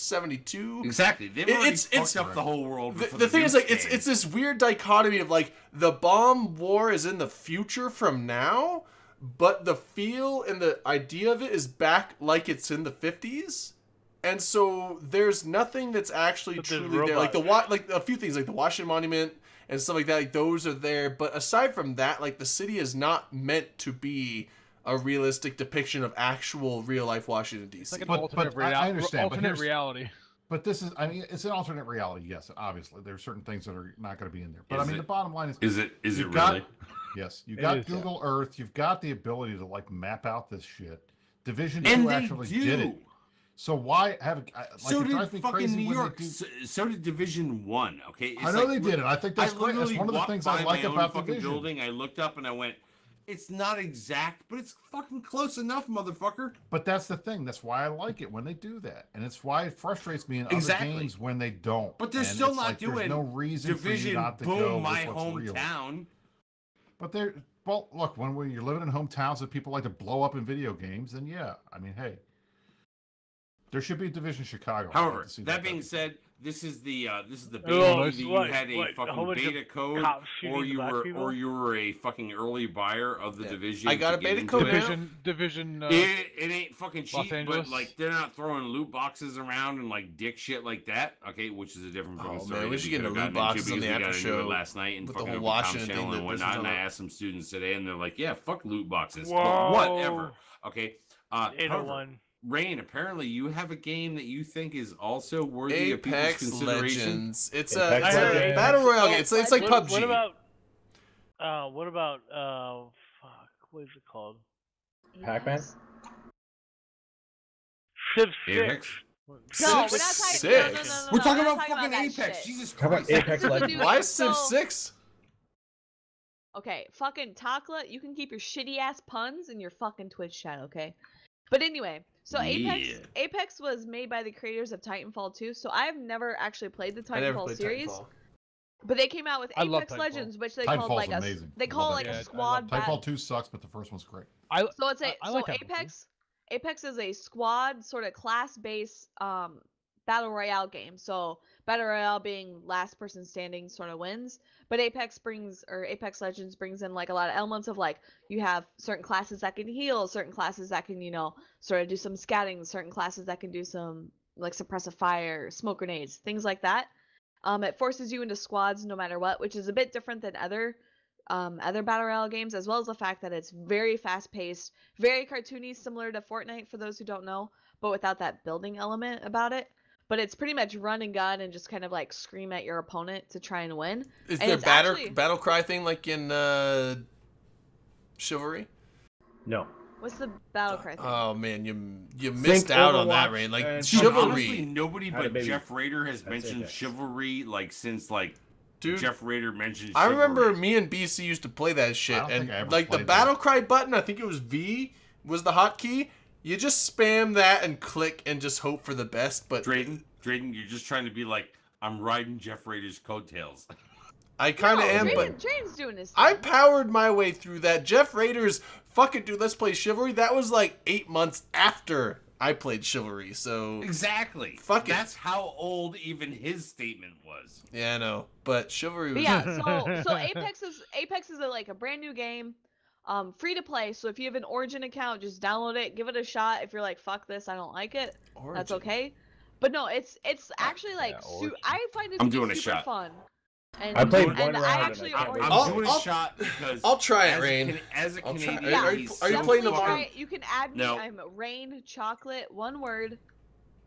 2072. Exactly. They've already It's fucked up the whole world. The thing is, like, it's this weird dichotomy of like the bomb war is in the future from now, but the feel and the idea of it is back like it's in the 50s. And so there's nothing that's actually But there's truly there. Like robots. like a few things, like the Washington Monument and stuff like that. Like those are there, but aside from that, like the city is not meant to be a realistic depiction of actual real life Washington D.C. It's like an But- alternate, but I understand, but alternate here's- reality. But this is, I mean, it's an alternate reality. Yes, obviously, there's certain things that are not going to be in there. But Is I mean, it? the bottom line is, Is it you've really? Yes, you It got is, yeah. Google Earth. You've got the ability to like map out this shit. Division And 2 they actually do. did it. So why have like So it drives did me fucking crazy New when they York. do- So did Division 1. Okay, I know they did it. I think that's great. That's literally one of the walked things I by like my own about fucking Division. building. I looked up and I went, "It's not exact, but it's fucking close enough, motherfucker." But that's the thing. That's why I like it when they do that, and it's why it frustrates me in Exactly. other games when they don't. But they're And still it's not like, doing There's no reason for you Division, not to boom, go my with what's real. hometown. But they're well. Look, when you're living in hometowns that people like to blow up in video games, then yeah, I mean, hey, there should be a Division Chicago. I'd like However, to see that being happen. said, this is the beta. Oh, Either you what- had a what, a whole fucking bunch of beta code, cops shooting or you black were people? or you were a fucking early buyer of the Yeah. Division. I got to a get beta into code it. now. Division. It ain't fucking Los cheap, but Angeles? like they're not throwing loot boxes around and like dick shit like that. Okay, which is a different fucking Oh, story. man, we that should get could've into loot gotten boxes on because the we got after into it show last night and with the fucking whole over Tom Washington Channel thing and that this was whatnot. And I on. asked some students today, and they're like, "Yeah, fuck loot boxes, Whoa. but whatever." Okay. However, 801. Rain, apparently you have a game that you think is also worthy of people's Apex consideration. Legends. It's Apex a, it's a Legends. battle royale game. Oh, It's like What PUBG. what about fuck, what is it called? Pac-Man? Civ 6. Apex? No, Civ we're not talking. No, Six. no, no, no, We're no, talking we're about not fucking that Apex. shit. Jesus How about Christ. Apex This is a Legends? new Why game. is Civ So- 6? Okay, fucking Takla, you can keep your shitty ass puns in your fucking Twitch chat, okay? But anyway, so Yeah. Apex was made by the creators of Titanfall 2, so I've never actually played the I never Titanfall played series. Titanfall. But they came out with I love Apex Titanfall. Legends, which they Titanfall's called like amazing. they I call love it like that. a Yeah, I squad Titanfall battle. 2 sucks, but the first one's great. So it's a I so like Titanfall 2. Apex is a squad sort of class-based battle royale game. So battle royale being last person standing sort of wins. But Apex Legends brings in like a lot of elements of like you have certain classes that can heal, certain classes that can, sort of do some scouting, certain classes that can do some like suppressive fire, smoke grenades, things like that. It forces you into squads no matter what, which is a bit different than other battle royale games, as well as the fact that it's very fast paced, very cartoony, similar to Fortnite for those who don't know, but without that building element about it. But it's pretty much run and gun and just kind of like scream at your opponent to try and win. Is And there it's actually- battle cry thing like in Chivalry? No. What's the battle cry thing? Oh man, you missed out on that, Overwatch Rain. Like and- Dude, Chivalry, honestly, nobody Had a but baby. Jeff Rader has That's mentioned Apex. Chivalry like since like dude. Jeff Rader mentioned. I remember Chivalry. me and BC used to play that shit, I don't and think I ever like the played battle that. cry button, I think it was V was the hotkey. You just spam that and click and just hope for the best. But Drayden, you're just trying to be like, I'm riding Jeff Rader's coattails. I kind of No, am. Drayden- But Drayden's doing his I thing. powered my way through that. Jeff Rader's fucking dude. Let's play Chivalry. That was like 8 months after I played Chivalry. So Exactly. Fuck it. That's how old even his statement was. yeah, I know. But Chivalry was. But yeah, so Apex is like a brand new game, free to play. So if you have an Origin account, just download it, give it a shot. If you're like, fuck this, I don't like it, that's Origin. okay. But no, it's actually like Yeah, Origin. I find it I'm to be doing a super shot. fun. And, I played and one I round and actually I can't wait I'm to I'll- see doing it. a I'll- shot because I'll try it, as a Rain. As a I'll try- Canadian, Yeah, Are you he's playing so tomorrow? definitely fucking- try it. You can add me. No. I'm Rain Chocolate, one word.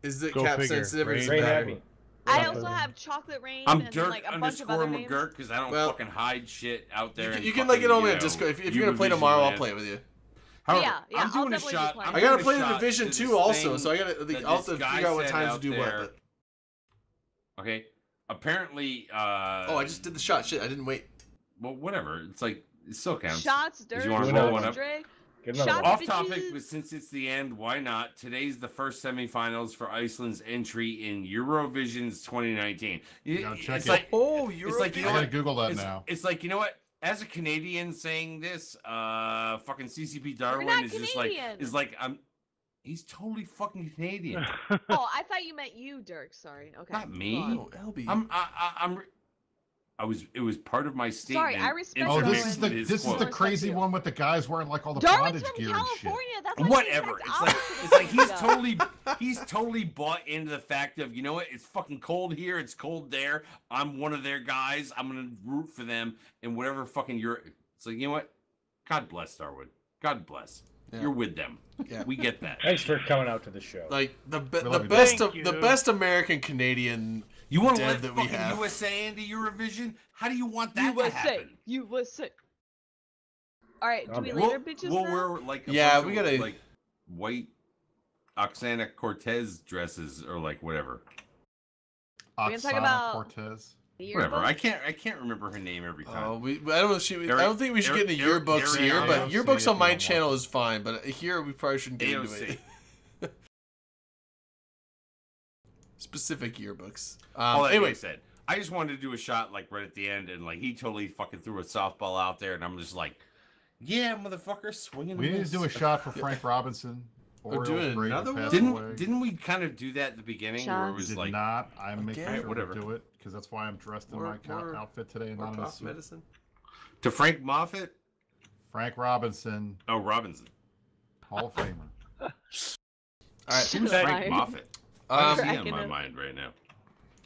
Is it Go cap figure. sensitive or is it Rain bad? Happy. I Yeah. also have Chocolate Rain I'm and Dirk like a bunch of other underscore names. McGurk because I don't Well, fucking hide shit out there. You and can like fucking, it only you on know, Discord. If you're gonna play Ubervision tomorrow, I'll land. play it with you. However, Yeah, I'm I'll doing a definitely be shot. playing I'm I doing gotta a play the shot Division to 2 this also, thing so I'll have that to this guy figure out what said times to out do what. there. But... Okay. Apparently. Oh, I just did the shot. Shit, I didn't wait. Well, whatever. It's like it still counts. Shots, dirt, you wanna roll shots, one up? Dre. Get another Shots, one. Off topic, bitches. but since it's the end, why not? Today's the first semifinals for Iceland's entry in Eurovision's 2019. gotta check It's it. like, Oh, it's like, you I know gotta what? Google that now. It's like, you know what? As a Canadian saying this, fucking CCP Darwin not is just like, Canadian. he's totally fucking Canadian. Oh, I thought you meant you, Dirk. Sorry. Okay. Not me. go on. Oh, LB. It was part of my statement. Sorry, I respect Oh, Darwin. this is the His this is quote. the Respect crazy you. one with the guys wearing like all the Darwin's bondage from gear and shit. California. That's like Whatever. The It's like opposite of it's like he's Florida. he's totally bought into the fact of, you know what, it's fucking cold here, it's cold there. I'm one of their guys. I'm gonna root for them and whatever fucking it's like, you know what? God bless Darwin. God bless. Yeah. You're with them. Yeah. We get that. Thanks for coming out to the show. Like the love you, best Thank the you. best American Canadian. You want to dev let that we fucking have. USA into Eurovision? How do you want that to USA. happen? USA. All right, do Calm we down. later, bitches? We'll now? wear like Yeah, bunch we of, gotta- like white Oksana Cortez dresses or like whatever. We can talk Oksana about- Cortez. The Whatever. yearbook? I can't remember her name every time. Oh, I don't know. I don't think we should get into yearbooks here, Ariana, but I'll see yearbooks if on you my don't channel want is fine. But here we probably shouldn't get into AOC. it. Specific yearbooks. All that Anyway, being said, I just wanted to do a shot like right at the end, and like he totally fucking threw a softball out there, and I'm just like, yeah, motherfucker, swinging. We need to do a shot for Frank Robinson. We're Orioles doing great, another passed one? away. Didn't we kind of do that at the beginning where it Shots. was Did like, not. I'm making Again? sure Whatever. to do it because that's why I'm dressed in my More- outfit today and more not in a cough suit. medicine. to Frank Moffat? Frank Robinson, Oh, Robinson. Hall of Famer. All right, Who's Sorry. Frank Moffat? Why is he on Cracking my up. mind right now?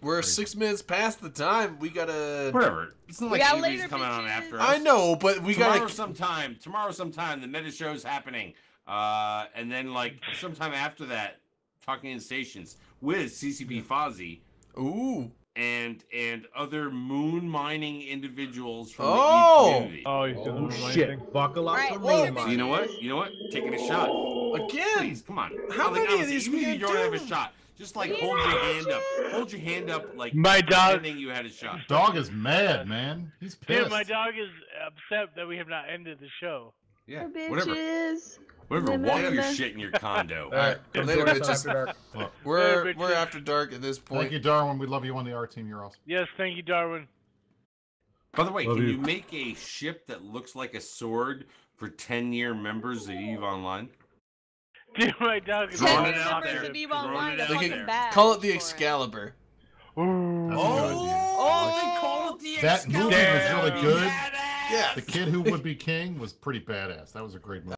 we're 6 minutes past the time. We gotta. Whatever. It's not We like got anybody's later, coming on bitches. after us. I know, but we tomorrow gotta. sometime, the meta show's happening. And then like sometime after that, Talking in Stations with CCP Fozzie Ooh. and other moon mining individuals from Oh! the community. Oh, you said Oh the right shit! thing? Buckle up Right, for later, moon So mine. you know what? You know what? Taking a shot. Again. Please, come on. How Like, many of honestly, these even we if you gonna don't have do? a shot, just like We hold your don't hand up. have Hold your hand up like My dog- pretending you had a shot. Dog is mad, man. He's pissed. Dude, my dog is upset that we have not ended the show. Yeah, Bitches. whatever. Whatever. Walk your Remember. shit in your condo. All right, Come later, join us bitches. after dark. Look, We're Later, we're bitches. after dark at this point. thank you, Darwin. We love you on the R team. You're awesome. Yes, thank you, Darwin. By the way, Love can you. you make a ship that looks like a sword for 10-year members of EVE Online? Dude, my dog is Throwing all it out knocked there. up. Be Throwing online, it the out They fucking there. badge Call it the for Excalibur. Ooh. That's a good idea. They call it the That movie was Excalibur. really good. Badass. Yeah. The kid who would be king was pretty badass. That was a great movie.